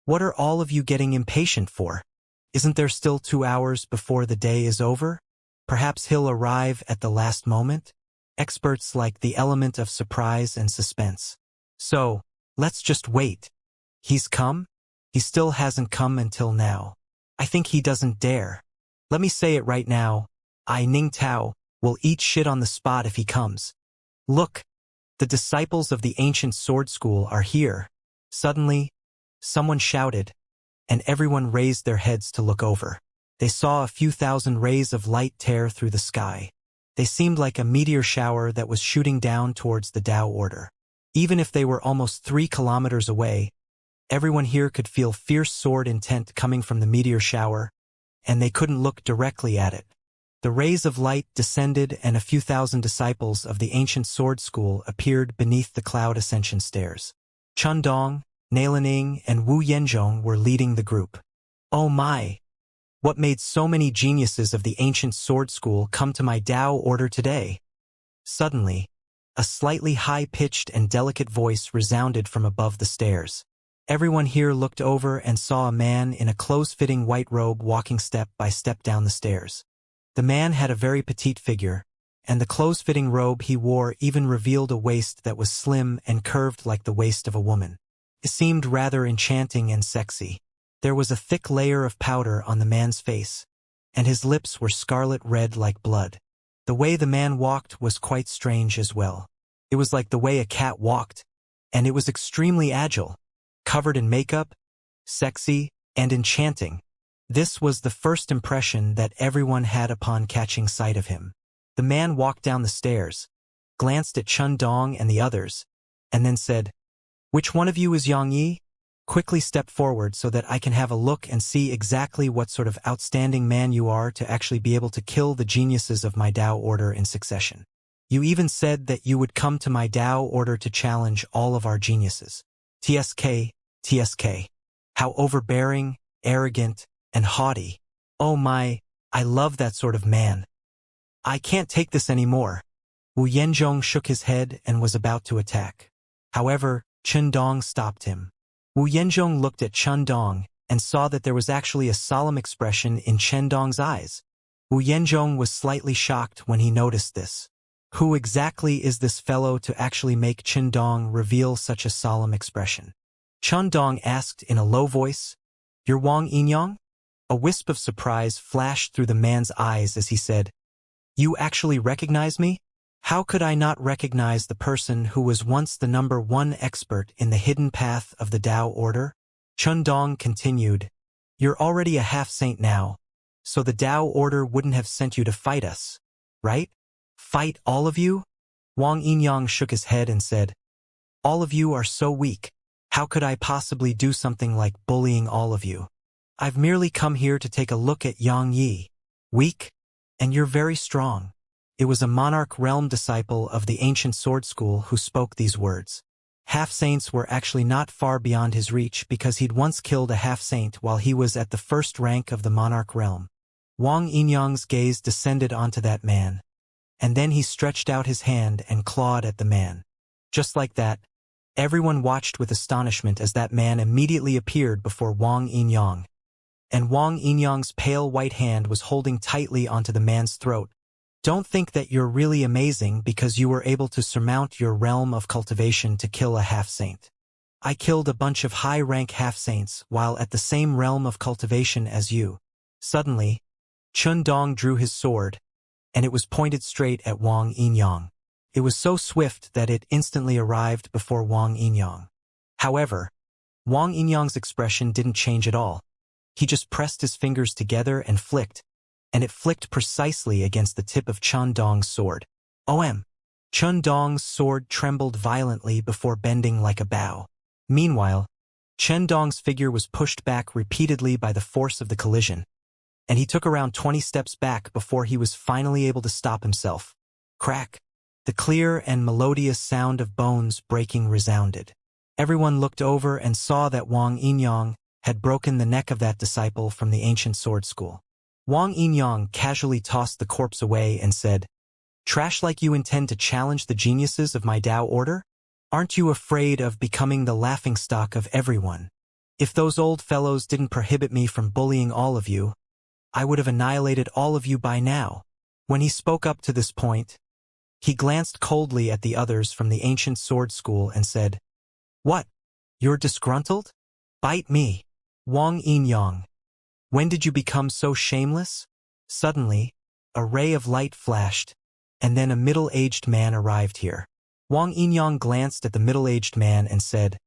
What are all of you getting impatient for? Isn't there still 2 hours before the day is over? Perhaps he'll arrive at the last moment? Experts like the element of surprise and suspense. So, let's just wait. He's come? He still hasn't come until now. I think he doesn't dare. Let me say it right now. I Ning Tao will eat shit on the spot if he comes. Look, the disciples of the ancient sword school are here. Suddenly, someone shouted, and everyone raised their heads to look over. They saw a few thousand rays of light tear through the sky. They seemed like a meteor shower that was shooting down towards the Tao order. Even if they were almost 3 kilometers away, everyone here could feel fierce sword intent coming from the meteor shower, and they couldn't look directly at it. The rays of light descended and a few thousand disciples of the ancient sword school appeared beneath the cloud ascension stairs. Chun Dong, Nailaning, and Wu Yanzhong were leading the group. Oh my! What made so many geniuses of the ancient sword school come to my Tao order today? Suddenly, a slightly high-pitched and delicate voice resounded from above the stairs. Everyone here looked over and saw a man in a close-fitting white robe walking step by step down the stairs. The man had a very petite figure, and the close-fitting robe he wore even revealed a waist that was slim and curved like the waist of a woman. It seemed rather enchanting and sexy. There was a thick layer of powder on the man's face, and his lips were scarlet red like blood. The way the man walked was quite strange as well. It was like the way a cat walked, and it was extremely agile, covered in makeup, sexy, and enchanting. This was the first impression that everyone had upon catching sight of him. The man walked down the stairs, glanced at Chun Dong and the others, and then said, "Which one of you is Yang Yi? Quickly step forward so that I can have a look and see exactly what sort of outstanding man you are to actually be able to kill the geniuses of my Tao order in succession. You even said that you would come to my Tao order to challenge all of our geniuses. TSK, TSK. How overbearing, arrogant, and haughty. Oh my, I love that sort of man. I can't take this anymore." Wu Yanzhong shook his head and was about to attack. However, Chun Dong stopped him. Wu Yanzhong looked at Chun Dong and saw that there was actually a solemn expression in Chun Dong's eyes. Wu Yanzhong was slightly shocked when he noticed this. Who exactly is this fellow to actually make Chun Dong reveal such a solemn expression? Chun Dong asked in a low voice, "You're Wang Yinyang?" A wisp of surprise flashed through the man's eyes as he said, "You actually recognize me? How could I not recognize the person who was once the #1 expert in the hidden path of the Tao order?" Chun Dong continued, "You're already a half-saint now, so the Tao order wouldn't have sent you to fight us, right? Fight all of you?" Wang Yinyang shook his head and said, "All of you are so weak. How could I possibly do something like bullying all of you? I've merely come here to take a look at Yang Yi. Weak? And you're very strong. It was a monarch realm disciple of the ancient sword school who spoke these words. Half-saints were actually not far beyond his reach because he'd once killed a half-saint while he was at the first rank of the monarch realm. Wang Yinyang's gaze descended onto that man. And then he stretched out his hand and clawed at the man. Just like that, everyone watched with astonishment as that man immediately appeared before Wang Yinyang. And Wang Yinyang's pale white hand was holding tightly onto the man's throat. Don't think that you're really amazing because you were able to surmount your realm of cultivation to kill a half-saint. I killed a bunch of high-rank half-saints while at the same realm of cultivation as you. Suddenly, Chun Dong drew his sword, and it was pointed straight at Wang Yinyang. It was so swift that it instantly arrived before Wang Yinyang. However, Wang Yinyang's expression didn't change at all. He just pressed his fingers together and flicked, and it flicked precisely against the tip of Chun Dong's sword. OM! Chun Dong's sword trembled violently before bending like a bow. Meanwhile, Chen Dong's figure was pushed back repeatedly by the force of the collision, and he took around 20 steps back before he was finally able to stop himself. Crack! The clear and melodious sound of bones breaking resounded. Everyone looked over and saw that Wang Yinyang had broken the neck of that disciple from the ancient sword school. Wang Yinyang casually tossed the corpse away and said, "Trash like you intend to challenge the geniuses of my Tao order? Aren't you afraid of becoming the laughingstock of everyone? If those old fellows didn't prohibit me from bullying all of you, I would have annihilated all of you by now." When he spoke up to this point, he glanced coldly at the others from the ancient sword school and said, "What? You're disgruntled? Bite me." Wang Yinyang, when did you become so shameless? Suddenly, a ray of light flashed, and then a middle-aged man arrived here. Wang Yinyang glanced at the middle-aged man and said,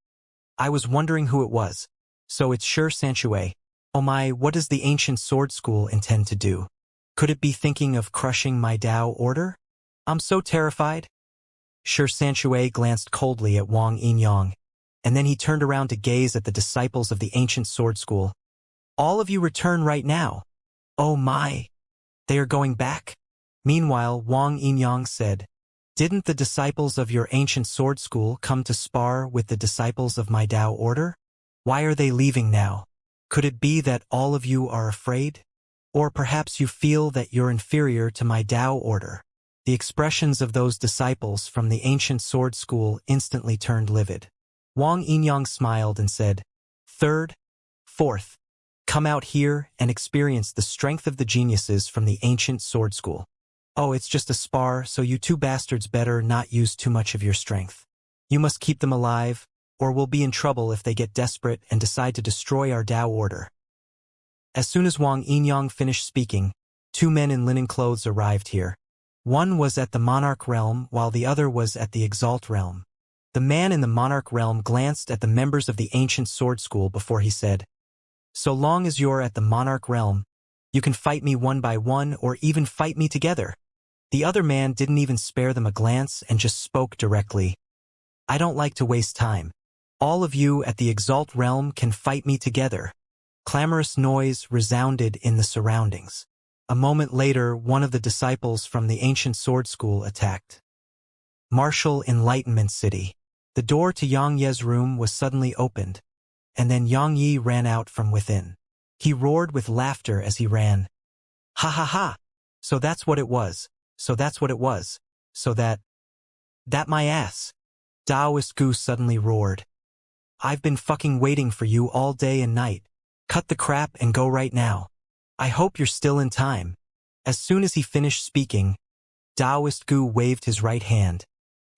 "I was wondering who it was. So it's Xianxia. Oh my, what does the ancient sword school intend to do? Could it be thinking of crushing my Tao order? I'm so terrified." Xianxia glanced coldly at Wang Yinyang, and then he turned around to gaze at the disciples of the ancient sword school. "All of you return right now." "Oh my! They are going back?" Meanwhile, Wang Yinyang said, "Didn't the disciples of your ancient sword school come to spar with the disciples of my Tao order? Why are they leaving now? Could it be that all of you are afraid? Or perhaps you feel that you're inferior to my Tao order?" The expressions of those disciples from the ancient sword school instantly turned livid. Wang Yinyang smiled and said, "Third, fourth, come out here and experience the strength of the geniuses from the ancient sword school. Oh, it's just a spar, so you two bastards better not use too much of your strength. You must keep them alive, or we'll be in trouble if they get desperate and decide to destroy our Tao order." As soon as Wang Yinyang finished speaking, two men in linen clothes arrived here. One was at the monarch realm while the other was at the exalt realm. The man in the monarch realm glanced at the members of the ancient sword school before he said, "So long as you're at the monarch realm, you can fight me one by one or even fight me together." The other man didn't even spare them a glance and just spoke directly. "I don't like to waste time. All of you at the exalt realm can fight me together." Clamorous noise resounded in the surroundings. A moment later, one of the disciples from the ancient sword school attacked. Martial Enlightenment City. The door to Yang Ye's room was suddenly opened, and then Yang Yi ran out from within. He roared with laughter as he ran. "Ha ha ha! So that's what it was. So that's what it was. So that my ass." Taoist Gu suddenly roared. "I've been fucking waiting for you all day and night. Cut the crap and go right now. I hope you're still in time." As soon as he finished speaking, Taoist Gu waved his right hand,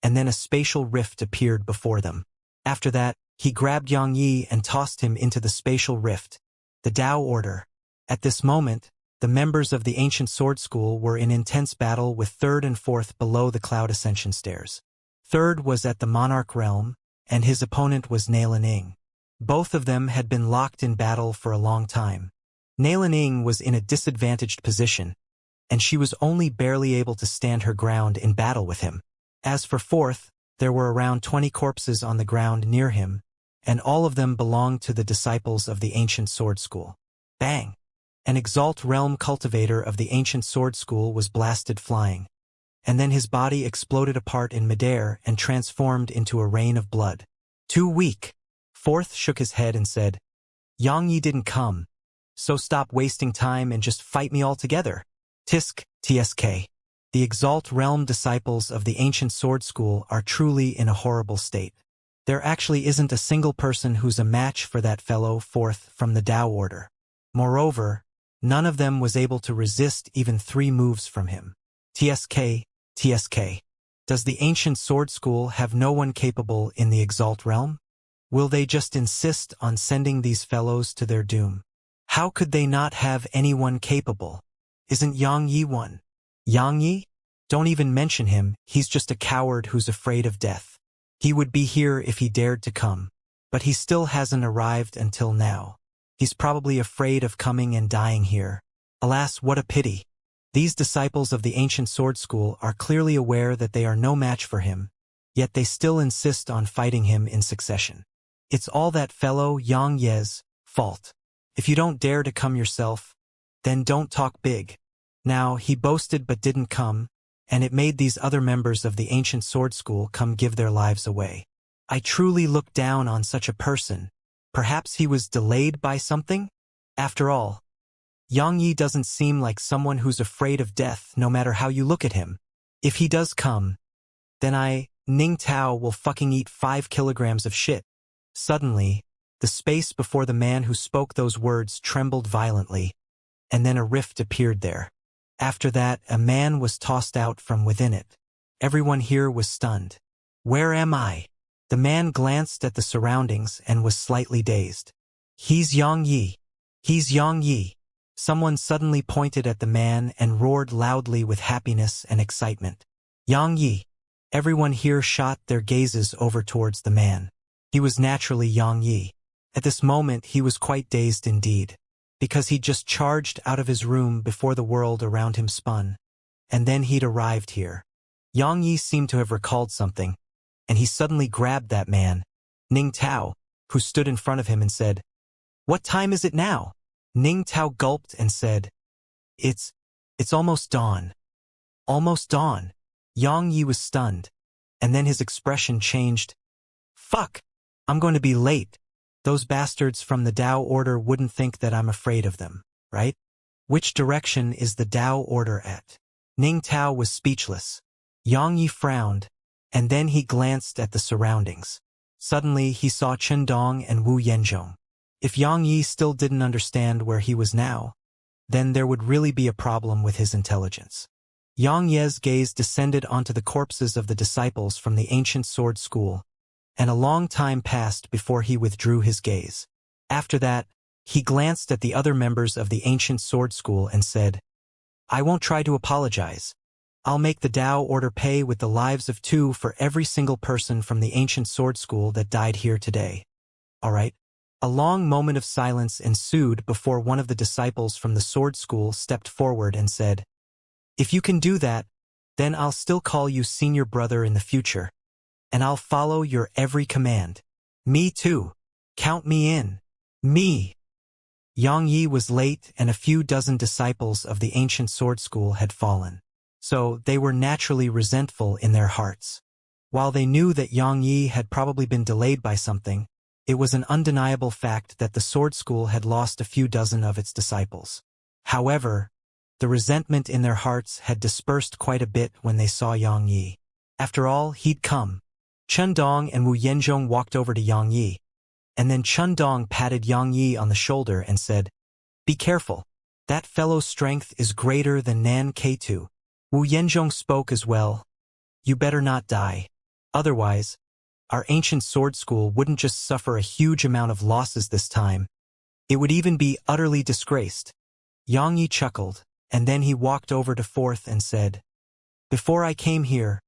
and then a spatial rift appeared before them. After that, he grabbed Yang Yi and tossed him into the spatial rift. The Tao order. At this moment, the members of the ancient sword school were in intense battle with third and fourth below the cloud ascension stairs. Third was at the monarch realm, and his opponent was Nailaning. Both of them had been locked in battle for a long time. Nailaning was in a disadvantaged position, and she was only barely able to stand her ground in battle with him. As for fourth, there were around 20 corpses on the ground near him, and all of them belonged to the disciples of the ancient sword school. Bang! An Exalt Realm cultivator of the ancient sword school was blasted flying, and then his body exploded apart in midair and transformed into a rain of blood. Too weak. Fourth shook his head and said, Xianxia didn't come, so stop wasting time and just fight me altogether. Tisk, tsk. The Exalt Realm disciples of the ancient sword school are truly in a horrible state. There actually isn't a single person who's a match for that fellow Fourth from the Tao Order. Moreover, none of them was able to resist even 3 moves from him. Tsk. Does the ancient sword school have no one capable in the Exalt Realm? Will they just insist on sending these fellows to their doom? How could they not have anyone capable? Isn't Xianxia one? Xianxia? Don't even mention him, he's just a coward who's afraid of death. He would be here if he dared to come, but he still hasn't arrived until now. He's probably afraid of coming and dying here. Alas, what a pity. These disciples of the ancient sword school are clearly aware that they are no match for him, yet they still insist on fighting him in succession. It's all that fellow Xianxia's fault. If you don't dare to come yourself, then don't talk big. Now, he boasted but didn't come, and it made these other members of the ancient sword school come give their lives away. I truly look down on such a person. Perhaps he was delayed by something? After all, Xianxia doesn't seem like someone who's afraid of death no matter how you look at him. If he does come, then Ning Tao will fucking eat 5 kilograms of shit. Suddenly, the space before the man who spoke those words trembled violently, and then a rift appeared there. After that, a man was tossed out from within it. Everyone here was stunned. Where am I? The man glanced at the surroundings and was slightly dazed. He's Xianxia. He's Xianxia. Someone suddenly pointed at the man and roared loudly with happiness and excitement. Xianxia. Everyone here shot their gazes over towards the man. He was naturally Xianxia. At this moment he was quite dazed indeed, because he'd just charged out of his room before the world around him spun, and then he'd arrived here. Xianxia seemed to have recalled something, and he suddenly grabbed that man, Ning Tao, who stood in front of him and said, What time is it now? Ning Tao gulped and said, It's almost dawn. Almost dawn. Xianxia was stunned, and then his expression changed. Fuck! I'm going to be late. Those bastards from the Tao Order wouldn't think that I'm afraid of them, right? Which direction is the Tao Order at? Ning Tao was speechless. Xianxia frowned, and then he glanced at the surroundings. Suddenly he saw Chendong and Wu Yanzhong. If Xianxia still didn't understand where he was now, then there would really be a problem with his intelligence. Xianxia's gaze descended onto the corpses of the disciples from the ancient sword school, and a long time passed before he withdrew his gaze. After that, he glanced at the other members of the ancient sword school and said, I won't try to apologize. I'll make the Tao Order pay with the lives of 2 for every single person from the ancient sword school that died here today. All right? A long moment of silence ensued before one of the disciples from the sword school stepped forward and said, If you can do that, then I'll still call you senior brother in the future, and I'll follow your every command. Me too. Count me in. Me. Xianxia was late and a few dozen disciples of the ancient sword school had fallen, so they were naturally resentful in their hearts. While they knew that Xianxia had probably been delayed by something, it was an undeniable fact that the sword school had lost a few dozen of its disciples. However, the resentment in their hearts had dispersed quite a bit when they saw Xianxia. After all, he'd come. Chendong and Wu Yanzhong walked over to Xianxia, and then Chendong patted Xianxia on the shoulder and said, Be careful. That fellow's strength is greater than Nan K2. Wu Yanzhong spoke as well. You better not die. Otherwise, our ancient sword school wouldn't just suffer a huge amount of losses this time. It would even be utterly disgraced. Xianxia chuckled, and then he walked over to Fourth and said, Before I came here,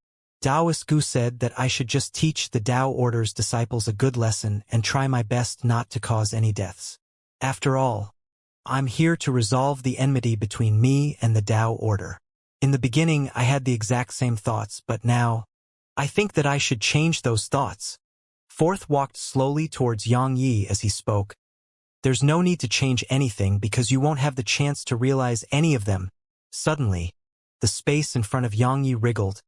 Taoist Gu said that I should just teach the Tao Order's disciples a good lesson and try my best not to cause any deaths. After all, I'm here to resolve the enmity between me and the Tao Order. In the beginning, I had the exact same thoughts, but now, I think that I should change those thoughts. Fourth walked slowly towards Xianxia as he spoke. There's no need to change anything because you won't have the chance to realize any of them. Suddenly, the space in front of Xianxia wriggled,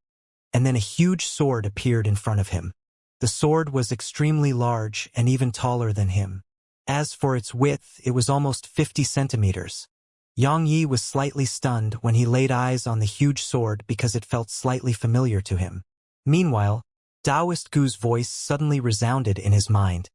and then a huge sword appeared in front of him. The sword was extremely large and even taller than him. As for its width, it was almost 50 centimeters. Xianxia was slightly stunned when he laid eyes on the huge sword because it felt slightly familiar to him. Meanwhile, Taoist Gu's voice suddenly resounded in his mind.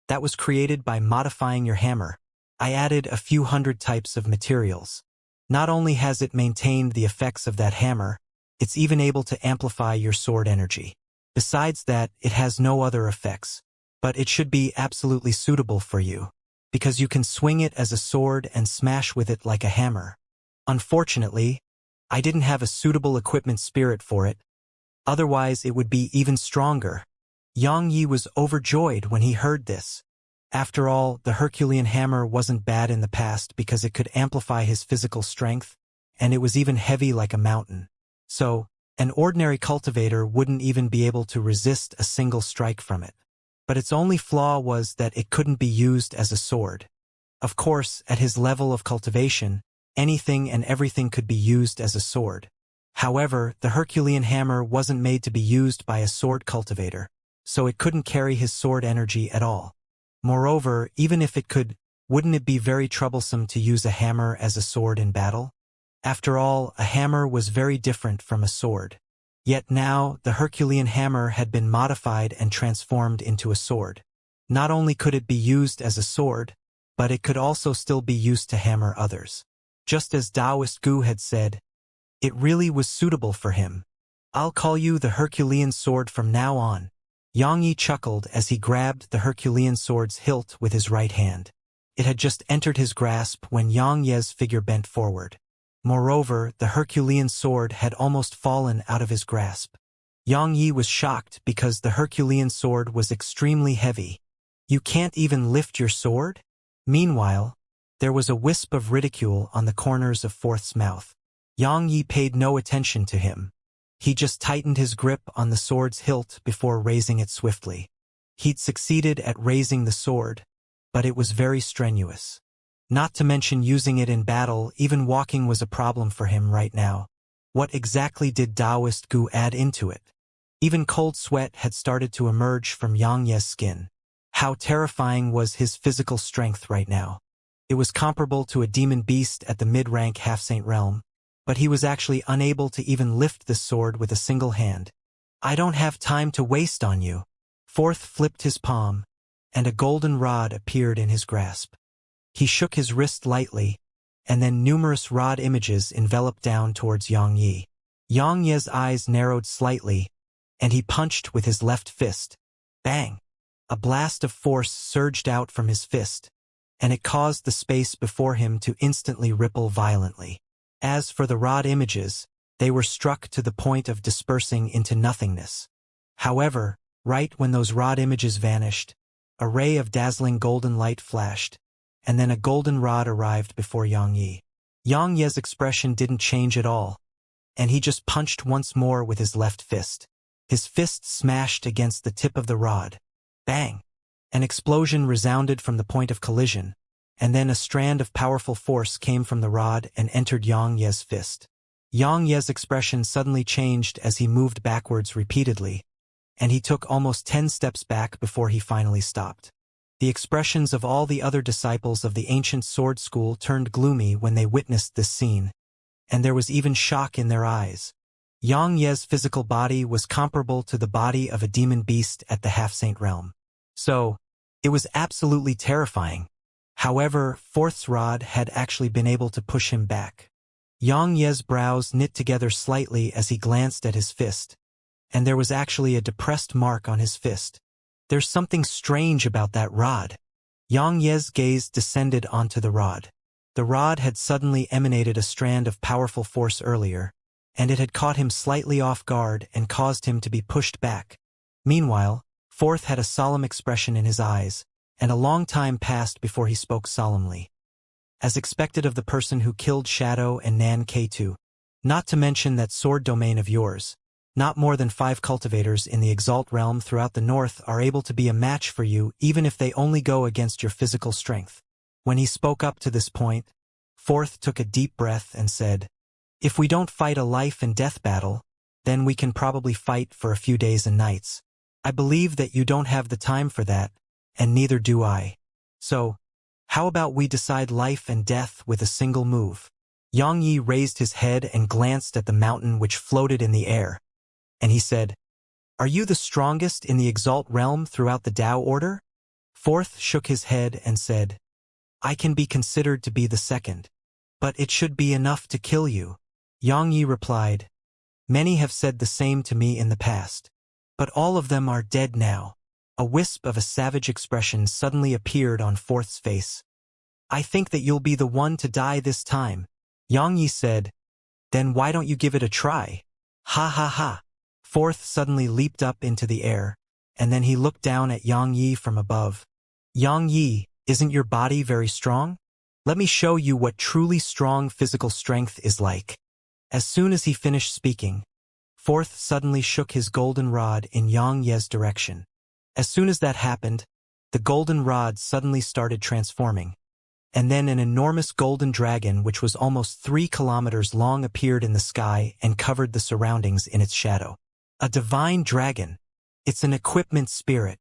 That was created by modifying your hammer. I added a few hundred types of materials. Not only has it maintained the effects of that hammer, it's even able to amplify your sword energy. Besides that, it has no other effects, but it should be absolutely suitable for you, because you can swing it as a sword and smash with it like a hammer. Unfortunately, I didn't have a suitable equipment spirit for it, otherwise it would be even stronger. Xianxia was overjoyed when he heard this. After all, the Herculean hammer wasn't bad in the past because it could amplify his physical strength, and it was even heavy like a mountain. So, an ordinary cultivator wouldn't even be able to resist a single strike from it. But its only flaw was that it couldn't be used as a sword. Of course, at his level of cultivation, anything and everything could be used as a sword. However, the Herculean hammer wasn't made to be used by a sword cultivator, so it couldn't carry his sword energy at all. Moreover, even if it could, wouldn't it be very troublesome to use a hammer as a sword in battle? After all, a hammer was very different from a sword. Yet now, the Herculean hammer had been modified and transformed into a sword. Not only could it be used as a sword, but it could also still be used to hammer others. Just as Taoist Gu had said, it really was suitable for him. I'll call you the Herculean sword from now on. Xianxia chuckled as he grabbed the Herculean sword's hilt with his right hand. It had just entered his grasp when Xianxia's figure bent forward. Moreover, the Herculean sword had almost fallen out of his grasp. Xianxia was shocked because the Herculean sword was extremely heavy. You can't even lift your sword? Meanwhile, there was a wisp of ridicule on the corners of Fourth's mouth. Xianxia paid no attention to him. He just tightened his grip on the sword's hilt before raising it swiftly. He'd succeeded at raising the sword, but it was very strenuous. Not to mention using it in battle, even walking was a problem for him right now. What exactly did Taoist Gu add into it? Even cold sweat had started to emerge from Xianxia's skin. How terrifying was his physical strength right now? It was comparable to a demon beast at the mid-rank half-saint realm, but he was actually unable to even lift the sword with a single hand. I don't have time to waste on you. Fourth flipped his palm, and a golden rod appeared in his grasp. He shook his wrist lightly, and then numerous rod images enveloped down towards Xianxia. Xianxia's eyes narrowed slightly, and he punched with his left fist. Bang! A blast of force surged out from his fist, and it caused the space before him to instantly ripple violently. As for the rod images, they were struck to the point of dispersing into nothingness. However, right when those rod images vanished, a ray of dazzling golden light flashed, and then a golden rod arrived before Xianxia. Xianxia's expression didn't change at all, and he just punched once more with his left fist. His fist smashed against the tip of the rod. Bang! An explosion resounded from the point of collision, and then a strand of powerful force came from the rod and entered Xianxia's fist. Xianxia's expression suddenly changed as he moved backwards repeatedly, and he took almost 10 steps back before he finally stopped. The expressions of all the other disciples of the ancient sword school turned gloomy when they witnessed this scene, and there was even shock in their eyes. Xianxia's physical body was comparable to the body of a demon beast at the half-saint realm. So, it was absolutely terrifying. However, Fourth's rod had actually been able to push him back. Xianxia's brows knit together slightly as he glanced at his fist, and there was actually a depressed mark on his fist. There's something strange about that rod. Xianxia's gaze descended onto the rod. The rod had suddenly emanated a strand of powerful force earlier, and it had caught him slightly off guard and caused him to be pushed back. Meanwhile, Fourth had a solemn expression in his eyes, and a long time passed before he spoke solemnly. As expected of the person who killed Shadow and Nan K2. Not to mention that sword domain of yours. Not more than 5 cultivators in the Exalt realm throughout the north are able to be a match for you even if they only go against your physical strength. When he spoke up to this point, Fourth took a deep breath and said, "If we don't fight a life and death battle, then we can probably fight for a few days and nights. I believe that you don't have the time for that, and neither do I. So, how about we decide life and death with a single move?" Xianxia raised his head and glanced at the mountain which floated in the air, and he said, "Are you the strongest in the Exalt realm throughout the Tao order?" Fourth shook his head and said, "I can be considered to be the second. But it should be enough to kill you." Xianxia replied, "Many have said the same to me in the past. But all of them are dead now." A wisp of a savage expression suddenly appeared on Fourth's face. "I think that you'll be the one to die this time." Xianxia said, "Then why don't you give it a try?" "Ha ha ha." Fourth suddenly leaped up into the air, and then he looked down at Xianxia from above. "Xianxia, isn't your body very strong? Let me show you what truly strong physical strength is like." As soon as he finished speaking, Fourth suddenly shook his golden rod in Xianxia's direction. As soon as that happened, the golden rod suddenly started transforming, and then an enormous golden dragon which was almost 3 kilometers long appeared in the sky and covered the surroundings in its shadow. A divine dragon. It's an equipment spirit.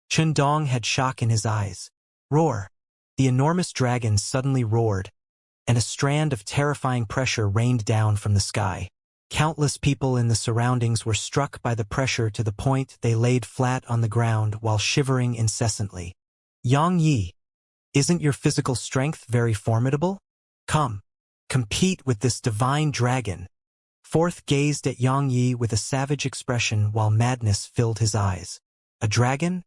Chen Dong had shock in his eyes. Roar. The enormous dragon suddenly roared, and a strand of terrifying pressure rained down from the sky. Countless people in the surroundings were struck by the pressure to the point they laid flat on the ground while shivering incessantly. "Xianxia, isn't your physical strength very formidable? Come, compete with this divine dragon." Fourth gazed at Xianxia with a savage expression while madness filled his eyes. A dragon?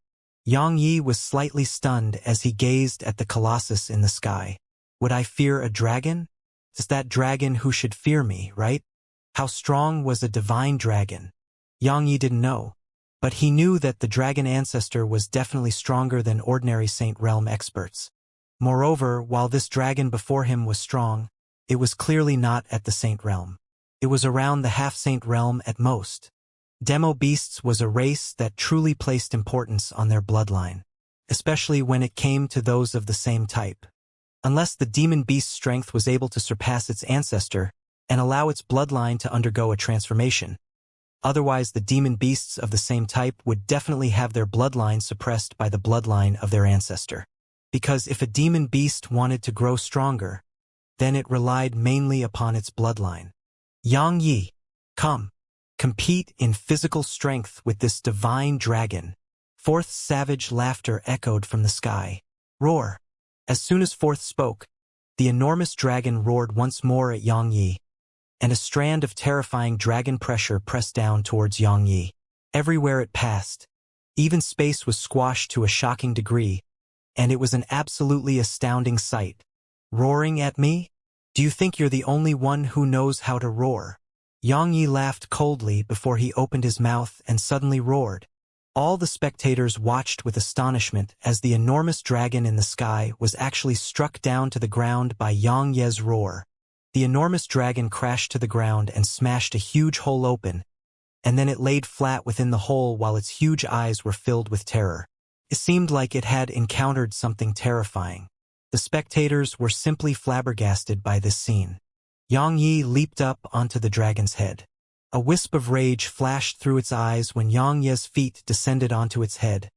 Xianxia was slightly stunned as he gazed at the colossus in the sky. Would I fear a dragon? It's that dragon who should fear me, right? How strong was a divine dragon? Xianxia didn't know, but he knew that the dragon ancestor was definitely stronger than ordinary Saint Realm experts. Moreover, while this dragon before him was strong, it was clearly not at the Saint Realm. It was around the half-Saint Realm at most. Demo beasts was a race that truly placed importance on their bloodline, especially when it came to those of the same type. Unless the demon beast's strength was able to surpass its ancestor and allow its bloodline to undergo a transformation. Otherwise, the demon beasts of the same type would definitely have their bloodline suppressed by the bloodline of their ancestor. Because if a demon beast wanted to grow stronger, then it relied mainly upon its bloodline. "Xianxia, come. Compete in physical strength with this divine dragon." Fourth's savage laughter echoed from the sky. Roar. As soon as Fourth spoke, the enormous dragon roared once more at Xianxia, and a strand of terrifying dragon pressure pressed down towards Xianxia. Everywhere it passed, even space was squashed to a shocking degree, and it was an absolutely astounding sight. "Roaring at me? Do you think you're the only one who knows how to roar?" Xianxia laughed coldly before he opened his mouth and suddenly roared. All the spectators watched with astonishment as the enormous dragon in the sky was actually struck down to the ground by Xianxia's roar. The enormous dragon crashed to the ground and smashed a huge hole open, and then it laid flat within the hole while its huge eyes were filled with terror. It seemed like it had encountered something terrifying. The spectators were simply flabbergasted by this scene. Xianxia leaped up onto the dragon's head. A wisp of rage flashed through its eyes when Xianxia's feet descended onto its head,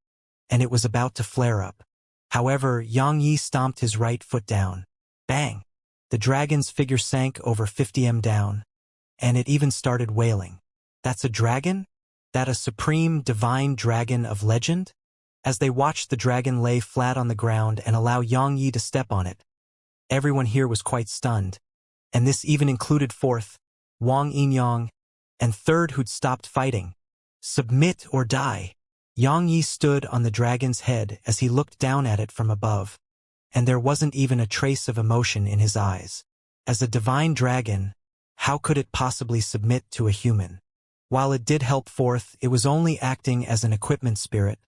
and it was about to flare up. However, Xianxia stomped his right foot down. Bang! The dragon's figure sank over 50 m down, and it even started wailing. That's a dragon? That a supreme divine dragon of legend? As they watched the dragon lay flat on the ground and allow Xianxia to step on it, everyone here was quite stunned, and this even included Fourth, Wang Yinyang, and Third who'd stopped fighting. Submit or die. Xianxia stood on the dragon's head as he looked down at it from above, and there wasn't even a trace of emotion in his eyes. As a divine dragon, how could it possibly submit to a human? While it did help Fourth, it was only acting as an equipment spirit,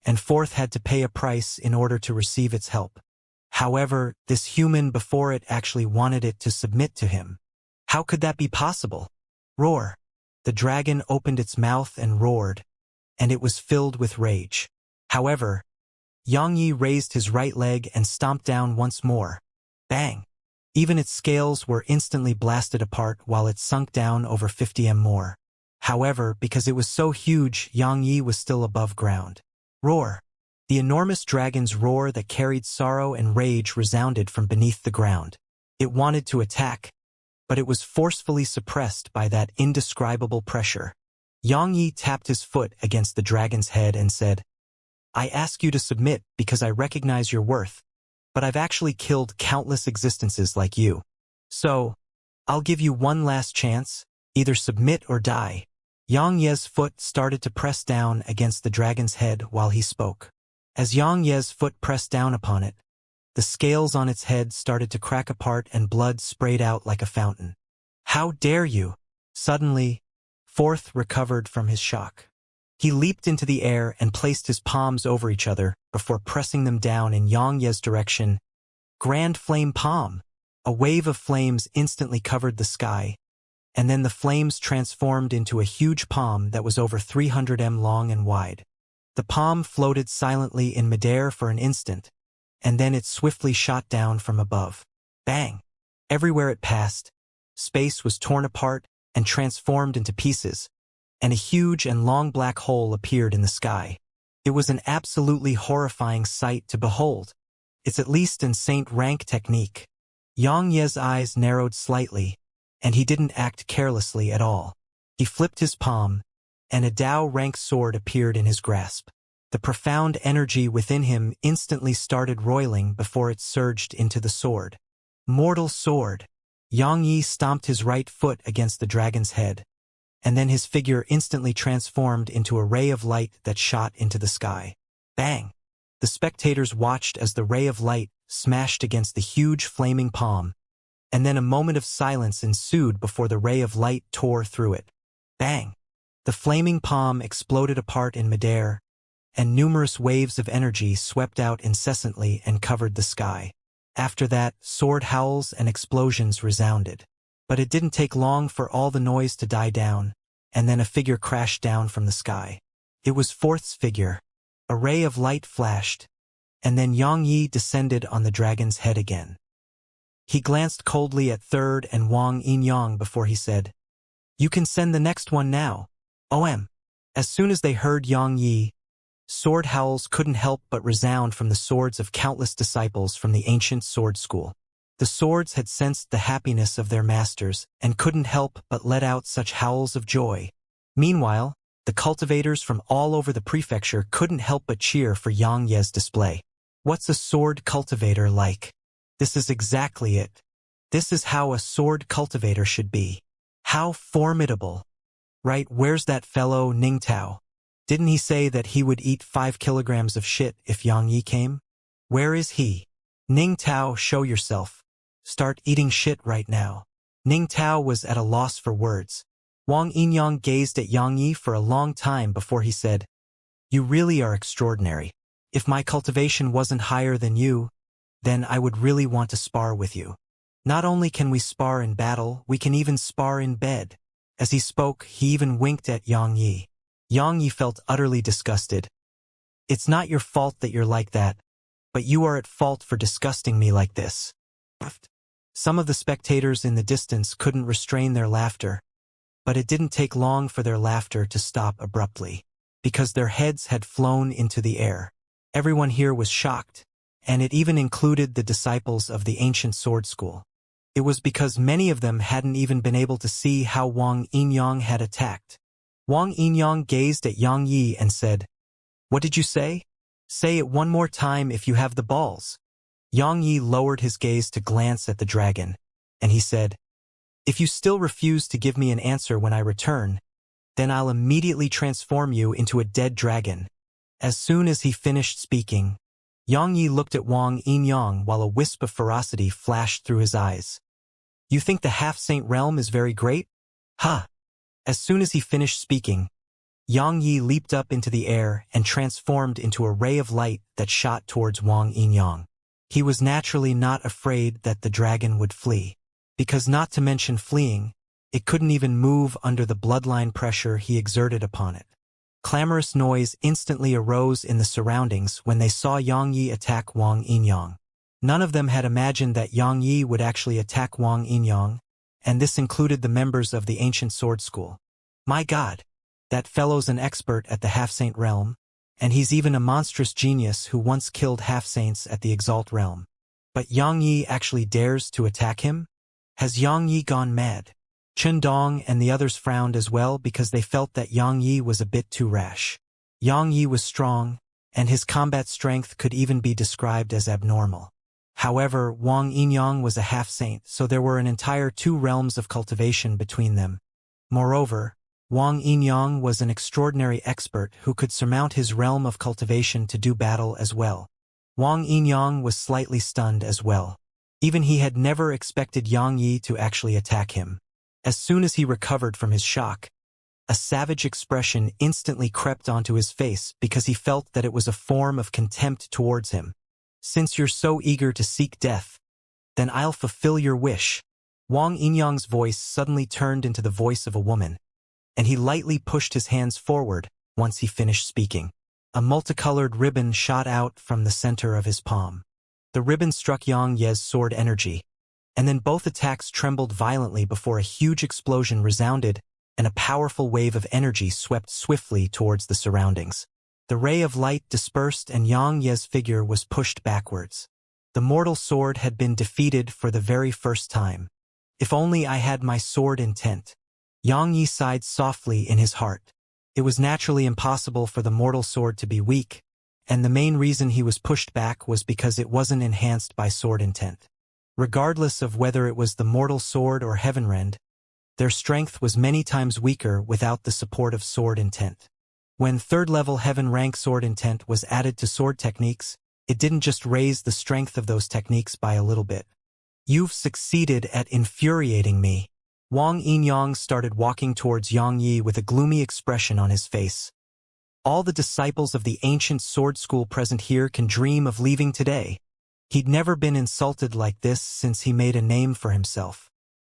and Fourth had to pay a price in order to receive its help. However, this human before it actually wanted it to submit to him. How could that be possible? Roar. The dragon opened its mouth and roared, and it was filled with rage. However, Yang Yi raised his right leg and stomped down once more. Bang! Even its scales were instantly blasted apart while it sunk down over 50 m more. However, because it was so huge, Yang Yi was still above ground. Roar! The enormous dragon's roar that carried sorrow and rage resounded from beneath the ground. It wanted to attack, but it was forcefully suppressed by that indescribable pressure. Yang Yi tapped his foot against the dragon's head and said, "I ask you to submit because I recognize your worth, but I've actually killed countless existences like you. So, I'll give you one last chance, either submit or die." Yang Ye's foot started to press down against the dragon's head while he spoke. As Yang Ye's foot pressed down upon it, the scales on its head started to crack apart and blood sprayed out like a fountain. "How dare you!" Suddenly, Fourth recovered from his shock. He leaped into the air and placed his palms over each other before pressing them down in Yang Ye's direction. Grand Flame Palm! A wave of flames instantly covered the sky, and then the flames transformed into a huge palm that was over 300 m long and wide. The palm floated silently in midair for an instant, and then it swiftly shot down from above. Bang! Everywhere it passed, space was torn apart and transformed into pieces, and a huge and long black hole appeared in the sky. It was an absolutely horrifying sight to behold. It's at least an Saint rank technique. Yang Ye's eyes narrowed slightly, and he didn't act carelessly at all. He flipped his palm, and a Dao rank sword appeared in his grasp. The profound energy within him instantly started roiling before it surged into the sword. Mortal sword! Yang Yi stomped his right foot against the dragon's head, and then his figure instantly transformed into a ray of light that shot into the sky. Bang! The spectators watched as the ray of light smashed against the huge flaming palm, and then a moment of silence ensued before the ray of light tore through it. Bang! The flaming palm exploded apart in midair, and numerous waves of energy swept out incessantly and covered the sky. After that, sword howls and explosions resounded. But it didn't take long for all the noise to die down, and then a figure crashed down from the sky. It was Fourth's figure. A ray of light flashed, and then Yang Yi descended on the dragon's head again. He glanced coldly at Third and Wang Yinyang before he said, "You can send the next one now." OM. As soon as they heard Yang Yi, sword howls couldn't help but resound from the swords of countless disciples from the ancient sword school. The swords had sensed the happiness of their masters and couldn't help but let out such howls of joy. Meanwhile, the cultivators from all over the prefecture couldn't help but cheer for Yang Ye's display. What's a sword cultivator like? This is exactly it. This is how a sword cultivator should be. How formidable. Right, where's that fellow Ningtao? Didn't he say that he would eat 5 kilograms of shit if Yang Yi came? Where is he? Ningtao, show yourself. Start eating shit right now. Ningtao was at a loss for words. Wang Yinyang gazed at Yang Yi for a long time before he said, "You really are extraordinary. If my cultivation wasn't higher than you, then I would really want to spar with you. Not only can we spar in battle, we can even spar in bed." As he spoke, he even winked at Yang Yi. Yang Yi felt utterly disgusted. "It's not your fault that you're like that, but you are at fault for disgusting me like this." Some of the spectators in the distance couldn't restrain their laughter, but it didn't take long for their laughter to stop abruptly, because their heads had flown into the air. Everyone here was shocked, and it even included the disciples of the ancient sword school. It was because many of them hadn't even been able to see how Wang Yinyang had attacked. Wang Yinyang gazed at Yang Yi and said, "What did you say? Say it one more time if you have the balls." Yang Yi lowered his gaze to glance at the dragon, and he said, "If you still refuse to give me an answer when I return, then I'll immediately transform you into a dead dragon." As soon as he finished speaking, Yang Yi looked at Wang Yinyang while a wisp of ferocity flashed through his eyes. "You think the half-saint realm is very great? Ha!" As soon as he finished speaking, Yang Yi leaped up into the air and transformed into a ray of light that shot towards Wang Yinyang. He was naturally not afraid that the dragon would flee, because not to mention fleeing, it couldn't even move under the bloodline pressure he exerted upon it. Clamorous noise instantly arose in the surroundings when they saw Yang Yi attack Wang Yinyang. None of them had imagined that Yang Yi would actually attack Wang Yinyang, and this included the members of the ancient sword school. My God! That fellow's an expert at the half-saint realm, and he's even a monstrous genius who once killed half-saints at the Exalt realm. But Yang Yi actually dares to attack him? Has Yang Yi gone mad? Chen Dong and the others frowned as well because they felt that Yang Yi was a bit too rash. Yang Yi was strong, and his combat strength could even be described as abnormal. However, Wang Yinyang was a half-saint, so there were an entire 2 realms of cultivation between them. Moreover, Wang Yinyang was an extraordinary expert who could surmount his realm of cultivation to do battle as well. Wang Yinyang was slightly stunned as well. Even he had never expected Yang Yi to actually attack him. As soon as he recovered from his shock, a savage expression instantly crept onto his face because he felt that it was a form of contempt towards him. Since you're so eager to seek death, then I'll fulfill your wish. Wang Yinyang's voice suddenly turned into the voice of a woman, and he lightly pushed his hands forward once he finished speaking. A multicolored ribbon shot out from the center of his palm. The ribbon struck Yang Ye's sword energy, and then both attacks trembled violently before a huge explosion resounded, and a powerful wave of energy swept swiftly towards the surroundings. The ray of light dispersed and Yang Ye's figure was pushed backwards. The mortal sword had been defeated for the very first time. If only I had my sword intent. Yang Yi sighed softly in his heart. It was naturally impossible for the mortal sword to be weak, and the main reason he was pushed back was because it wasn't enhanced by sword intent. Regardless of whether it was the mortal sword or Heavenrend, their strength was many times weaker without the support of sword intent. When 3rd-level Heaven rank sword intent was added to sword techniques, it didn't just raise the strength of those techniques by a little bit. You've succeeded at infuriating me. Wang Yinyang started walking towards Yang Yi with a gloomy expression on his face. All the disciples of the ancient sword school present here can dream of leaving today. He'd never been insulted like this since he made a name for himself.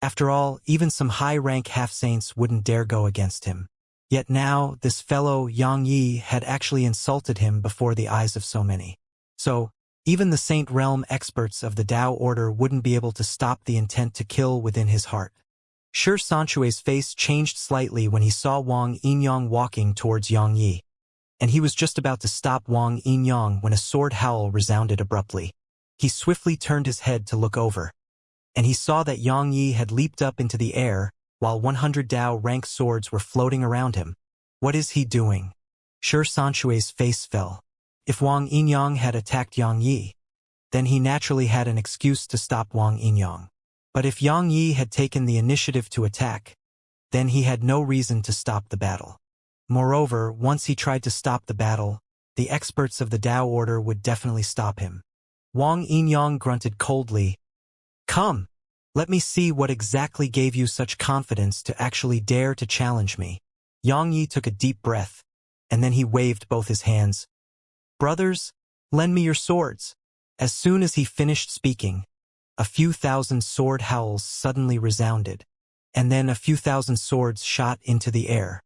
After all, even some high-rank half-saints wouldn't dare go against him. Yet now, this fellow Yang Yi had actually insulted him before the eyes of so many. So, even the Saint Realm experts of the Tao Order wouldn't be able to stop the intent to kill within his heart. Xianxia's face changed slightly when he saw Wang Yinyang walking towards Yang Yi, and he was just about to stop Wang Yinyang when a sword howl resounded abruptly. He swiftly turned his head to look over, and he saw that Yang Yi had leaped up into the air, while 100 Tao rank swords were floating around him. What is he doing? Xianxia's face fell. If Wang Yinyang had attacked Yang Yi, then he naturally had an excuse to stop Wang Yinyang. But if Yang Yi had taken the initiative to attack, then he had no reason to stop the battle. Moreover, once he tried to stop the battle, the experts of the Tao Order would definitely stop him. Wang Yinyang grunted coldly. Come, let me see what exactly gave you such confidence to actually dare to challenge me. Yang Yi took a deep breath, and then he waved both his hands. Brothers, lend me your swords. As soon as he finished speaking, a few thousand sword howls suddenly resounded, and then a few thousand swords shot into the air.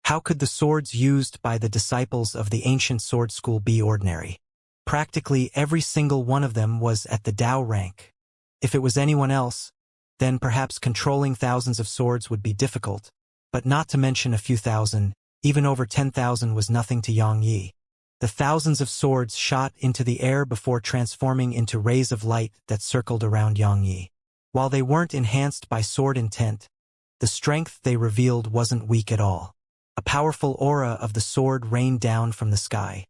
How could the swords used by the disciples of the ancient sword school be ordinary? Practically every single one of them was at the Tao rank. If it was anyone else, then perhaps controlling thousands of swords would be difficult, but not to mention a few thousand, even over 10,000 was nothing to Yang Yi. The thousands of swords shot into the air before transforming into rays of light that circled around Yang Yi. While they weren't enhanced by sword intent, the strength they revealed wasn't weak at all. A powerful aura of the sword rained down from the sky.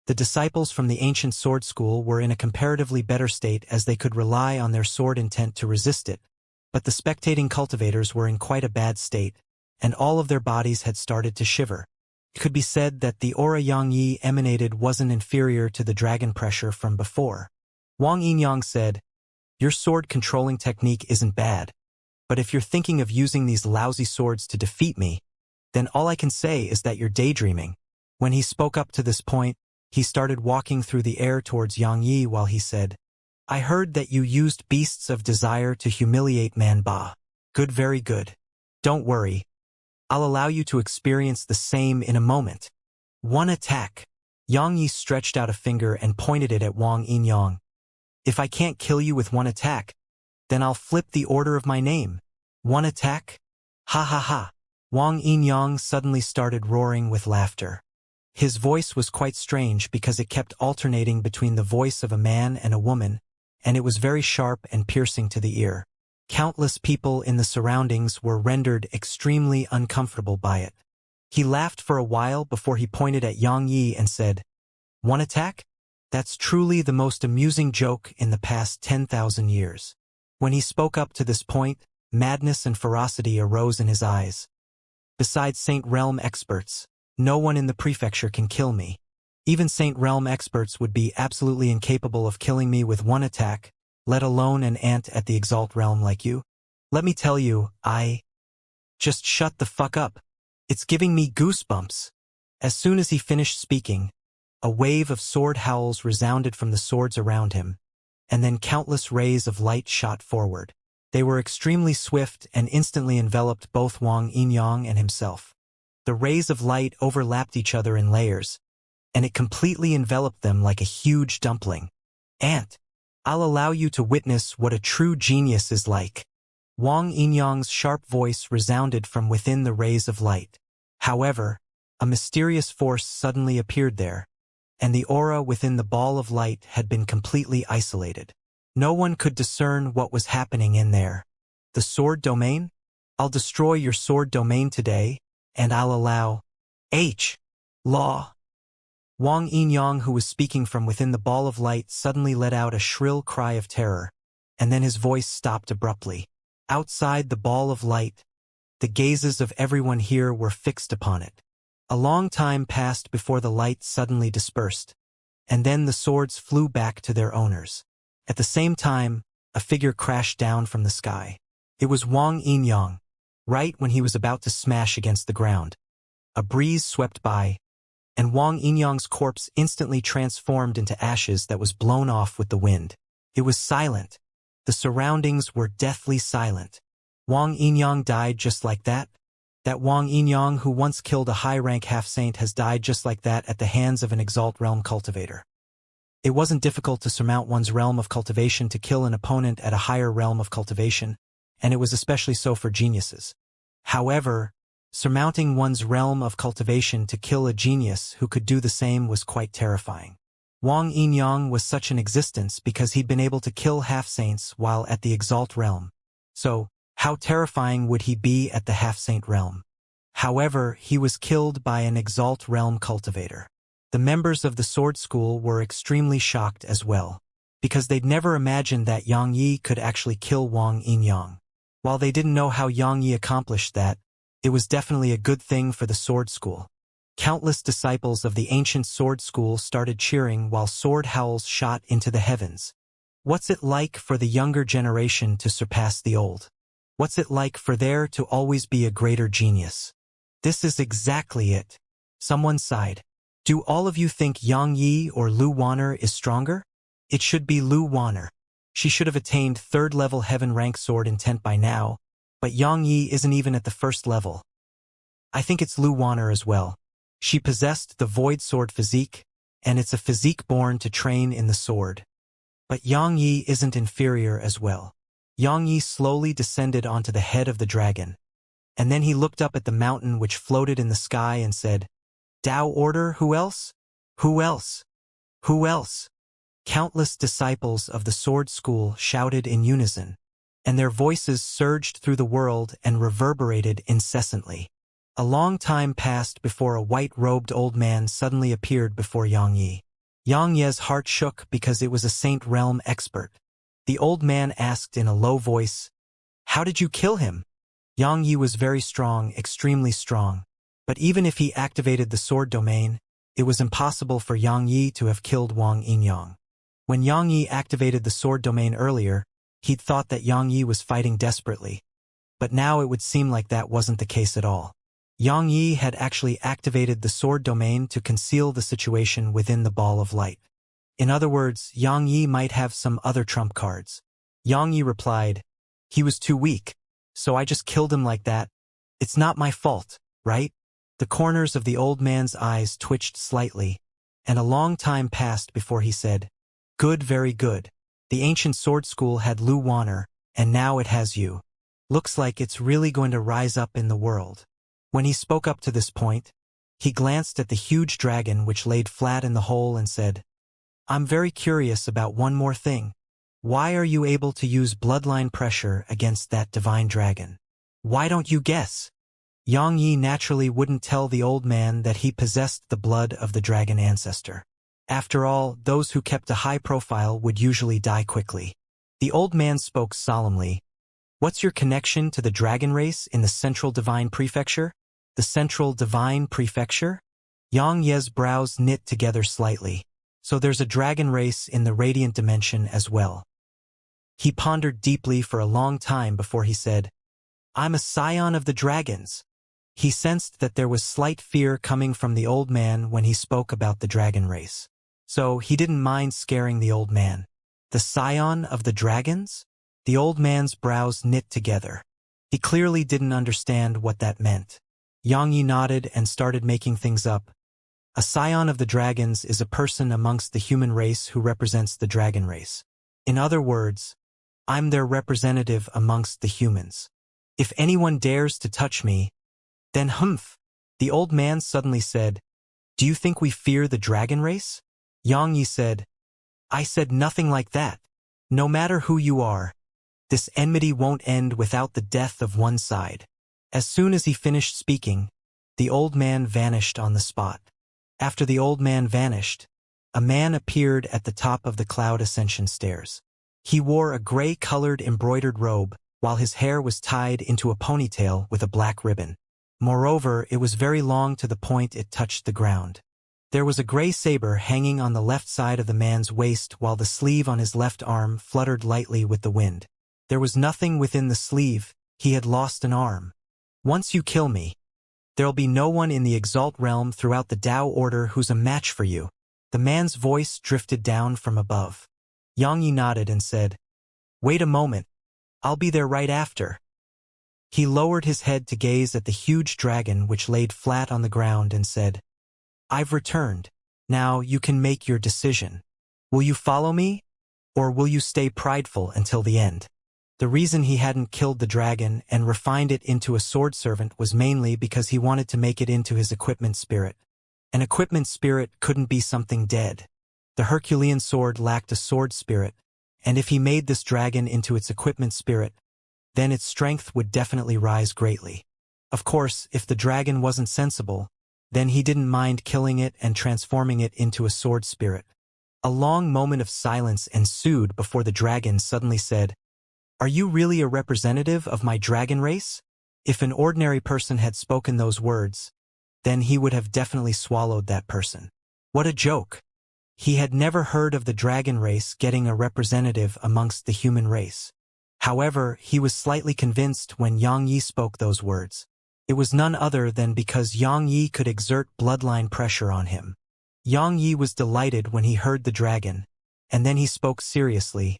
The disciples from the ancient sword school were in a comparatively better state as they could rely on their sword intent to resist it, but the spectating cultivators were in quite a bad state, and all of their bodies had started to shiver. It could be said that the aura Yang Yi emanated wasn't inferior to the dragon pressure from before. Wang Yinyang said, Your sword controlling technique isn't bad, but if you're thinking of using these lousy swords to defeat me, then all I can say is that you're daydreaming. When he spoke up to this point, he started walking through the air towards Yang Yi while he said, I heard that you used beasts of desire to humiliate Man Ba. Good, very good. Don't worry. I'll allow you to experience the same in a moment. One attack. Xianxia stretched out a finger and pointed it at Wang Yinyang. If I can't kill you with one attack, then I'll flip the order of my name. One attack? Ha ha ha. Wang Yinyang suddenly started roaring with laughter. His voice was quite strange because it kept alternating between the voice of a man and a woman, and it was very sharp and piercing to the ear. Countless people in the surroundings were rendered extremely uncomfortable by it. He laughed for a while before he pointed at Xianxia and said, "One attack? That's truly the most amusing joke in the past 10,000 years." When he spoke up to this point, madness and ferocity arose in his eyes. Besides Saint Realm experts, no one in the prefecture can kill me. Even Saint Realm experts would be absolutely incapable of killing me with one attack, let alone an ant at the Exalt Realm like you. Let me tell you, Just shut the fuck up. It's giving me goosebumps. As soon as he finished speaking, a wave of sword howls resounded from the swords around him, and then countless rays of light shot forward. They were extremely swift and instantly enveloped both Wang Yinyang and himself. The rays of light overlapped each other in layers, and it completely enveloped them like a huge dumpling. Ant, I'll allow you to witness what a true genius is like. Wang Yinyang's sharp voice resounded from within the rays of light. However, a mysterious force suddenly appeared there, and the aura within the ball of light had been completely isolated. No one could discern what was happening in there. The sword domain? I'll destroy your sword domain today, and I'll allow law. Wang Yinyang, who was speaking from within the ball of light, suddenly let out a shrill cry of terror, and then his voice stopped abruptly. Outside the ball of light, the gazes of everyone here were fixed upon it. A long time passed before the light suddenly dispersed, and then the swords flew back to their owners. At the same time, a figure crashed down from the sky. It was Wang Yinyang. Right when he was about to smash against the ground, a breeze swept by, and Wang Yinyang's corpse instantly transformed into ashes that was blown off with the wind. It was silent. The surroundings were deathly silent. Wang Yinyang died just like that? That Wang Yinyang who once killed a high-rank half-saint has died just like that at the hands of an Exalt Realm cultivator. It wasn't difficult to surmount one's realm of cultivation to kill an opponent at a higher realm of cultivation, and it was especially so for geniuses. However, surmounting one's realm of cultivation to kill a genius who could do the same was quite terrifying. Wang Yinyang was such an existence because he'd been able to kill half-saints while at the Exalt Realm. So, how terrifying would he be at the half-saint realm? However, he was killed by an Exalt Realm cultivator. The members of the sword school were extremely shocked as well, because they'd never imagined that Xianxia could actually kill Wang Yinyang. While they didn't know how Xianxia accomplished that, it was definitely a good thing for the sword school. Countless disciples of the ancient sword school started cheering while sword howls shot into the heavens. What's it like for the younger generation to surpass the old? What's it like for there to always be a greater genius? This is exactly it. Someone sighed. Do all of you think Xianxia or Lu Wanner is stronger? It should be Lu Wanner. She should have attained 3rd level heaven rank sword intent by now, but Xianxia isn't even at the 1st level. I think it's Lu Wanner as well. She possessed the void sword physique, and it's a physique born to train in the sword. But Xianxia isn't inferior as well. Xianxia slowly descended onto the head of the dragon, and then he looked up at the mountain which floated in the sky and said, Tao Order, who else? Who else? Who else? Countless disciples of the sword school shouted in unison, and their voices surged through the world and reverberated incessantly. A long time passed before a white-robed old man suddenly appeared before Xianxia. Xianxia's heart shook because it was a Saint Realm expert. The old man asked in a low voice, How did you kill him? Xianxia was very strong, extremely strong, but even if he activated the sword domain, it was impossible for Xianxia to have killed Wang Yinyang. When Xianxia activated the sword domain earlier, he'd thought that Xianxia was fighting desperately, but now it would seem like that wasn't the case at all. Xianxia had actually activated the sword domain to conceal the situation within the ball of light. In other words, Xianxia might have some other trump cards. Xianxia replied, He was too weak, so I just killed him like that. It's not my fault, right? The corners of the old man's eyes twitched slightly, and a long time passed before he said, "Good, very good. The ancient sword school had Lu Wanner, and now it has you. Looks like it's really going to rise up in the world." When he spoke up to this point, he glanced at the huge dragon which laid flat in the hole and said, "I'm very curious about one more thing. Why are you able to use bloodline pressure against that divine dragon? Why don't you guess?" Xianxia naturally wouldn't tell the old man that he possessed the blood of the dragon ancestor. After all, those who kept a high profile would usually die quickly. The old man spoke solemnly. "What's your connection to the dragon race in the Central Divine Prefecture?" "The Central Divine Prefecture?" Xianxia's brows knit together slightly. "So there's a dragon race in the radiant dimension as well." He pondered deeply for a long time before he said, "I'm a scion of the dragons." He sensed that there was slight fear coming from the old man when he spoke about the dragon race. So he didn't mind scaring the old man. The scion of the dragons? The old man's brows knit together. He clearly didn't understand what that meant. Xianxia nodded and started making things up. A scion of the dragons is a person amongst the human race who represents the dragon race. In other words, I'm their representative amongst the humans. If anyone dares to touch me, then humph. The old man suddenly said, "Do you think we fear the dragon race?" Xianxia said, "I said nothing like that. No matter who you are, this enmity won't end without the death of one side." As soon as he finished speaking, the old man vanished on the spot. After the old man vanished, a man appeared at the top of the cloud ascension stairs. He wore a gray-colored embroidered robe, while his hair was tied into a ponytail with a black ribbon. Moreover, it was very long to the point it touched the ground. There was a gray saber hanging on the left side of the man's waist while the sleeve on his left arm fluttered lightly with the wind. There was nothing within the sleeve. He had lost an arm. "Once you kill me, there'll be no one in the Exalt realm throughout the Tao Order who's a match for you." The man's voice drifted down from above. Xianxia nodded and said, "Wait a moment. I'll be there right after." He lowered his head to gaze at the huge dragon which laid flat on the ground and said, "I've returned. Now you can make your decision. Will you follow me, or will you stay prideful until the end?" The reason he hadn't killed the dragon and refined it into a sword servant was mainly because he wanted to make it into his equipment spirit. An equipment spirit couldn't be something dead. The Herculean sword lacked a sword spirit, and if he made this dragon into its equipment spirit, then its strength would definitely rise greatly. Of course, if the dragon wasn't sensible, then he didn't mind killing it and transforming it into a sword spirit. A long moment of silence ensued before the dragon suddenly said, "Are you really a representative of my dragon race?" If an ordinary person had spoken those words, then he would have definitely swallowed that person. What a joke! He had never heard of the dragon race getting a representative amongst the human race. However, he was slightly convinced when Xianxia spoke those words. It was none other than because Xianxia could exert bloodline pressure on him. Xianxia was delighted when he heard the dragon, and then he spoke seriously.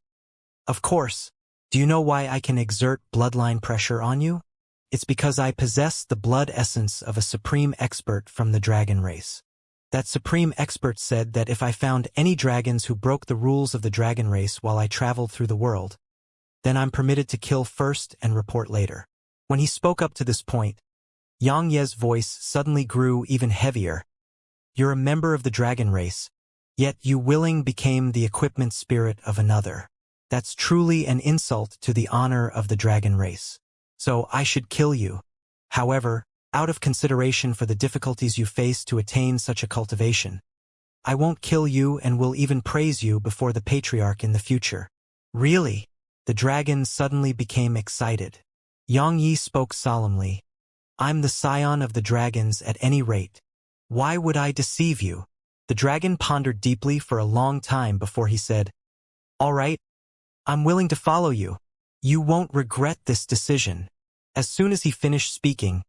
"Of course. Do you know why I can exert bloodline pressure on you? It's because I possess the blood essence of a supreme expert from the dragon race. That supreme expert said that if I found any dragons who broke the rules of the dragon race while I traveled through the world, then I'm permitted to kill first and report later." When he spoke up to this point, Xianxia's voice suddenly grew even heavier. "You're a member of the dragon race, yet you willing became the equipment spirit of another. That's truly an insult to the honor of the dragon race. So I should kill you. However, out of consideration for the difficulties you face to attain such a cultivation, I won't kill you and will even praise you before the patriarch in the future." "Really?" The dragon suddenly became excited. Xianxia spoke solemnly. "I'm the scion of the dragons at any rate. Why would I deceive you?" The dragon pondered deeply for a long time before he said, "All right, I'm willing to follow you. You won't regret this decision." As soon as he finished speaking,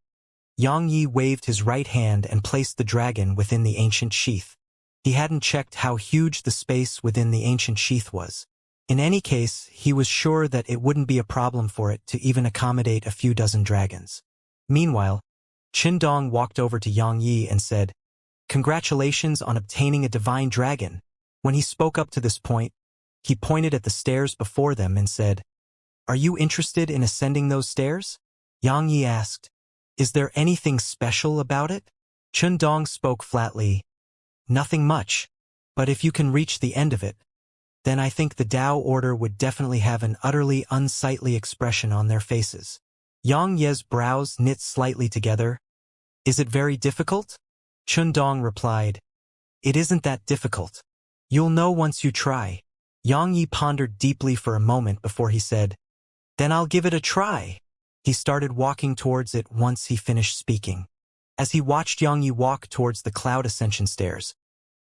Xianxia waved his right hand and placed the dragon within the ancient sheath. He hadn't checked how huge the space within the ancient sheath was. In any case, he was sure that it wouldn't be a problem for it to even accommodate a few dozen dragons. Meanwhile, Qindong walked over to Yang Yi and said, "Congratulations on obtaining a divine dragon." When he spoke up to this point, he pointed at the stairs before them and said, "Are you interested in ascending those stairs?" Yang Yi asked, "Is there anything special about it?" Qindong spoke flatly, "Nothing much, but if you can reach the end of it, then I think the Tao order would definitely have an utterly unsightly expression on their faces." Yang Ye's brows knit slightly together. "Is it very difficult?" Qindong replied, "It isn't that difficult. You'll know once you try." Yang Yi pondered deeply for a moment before he said, "Then I'll give it a try." He started walking towards it once he finished speaking. As he watched Yang Yi walk towards the cloud ascension stairs,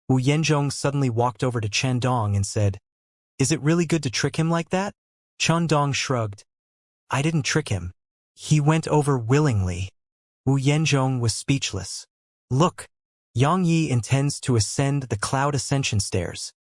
Wu Yanzhong suddenly walked over to Qindong and said, "Is it really good to trick him like that?" Qindong shrugged. "I didn't trick him. He went over willingly." Wu Yanzhong was speechless. "Look, Yang Yi intends to ascend the cloud ascension stairs."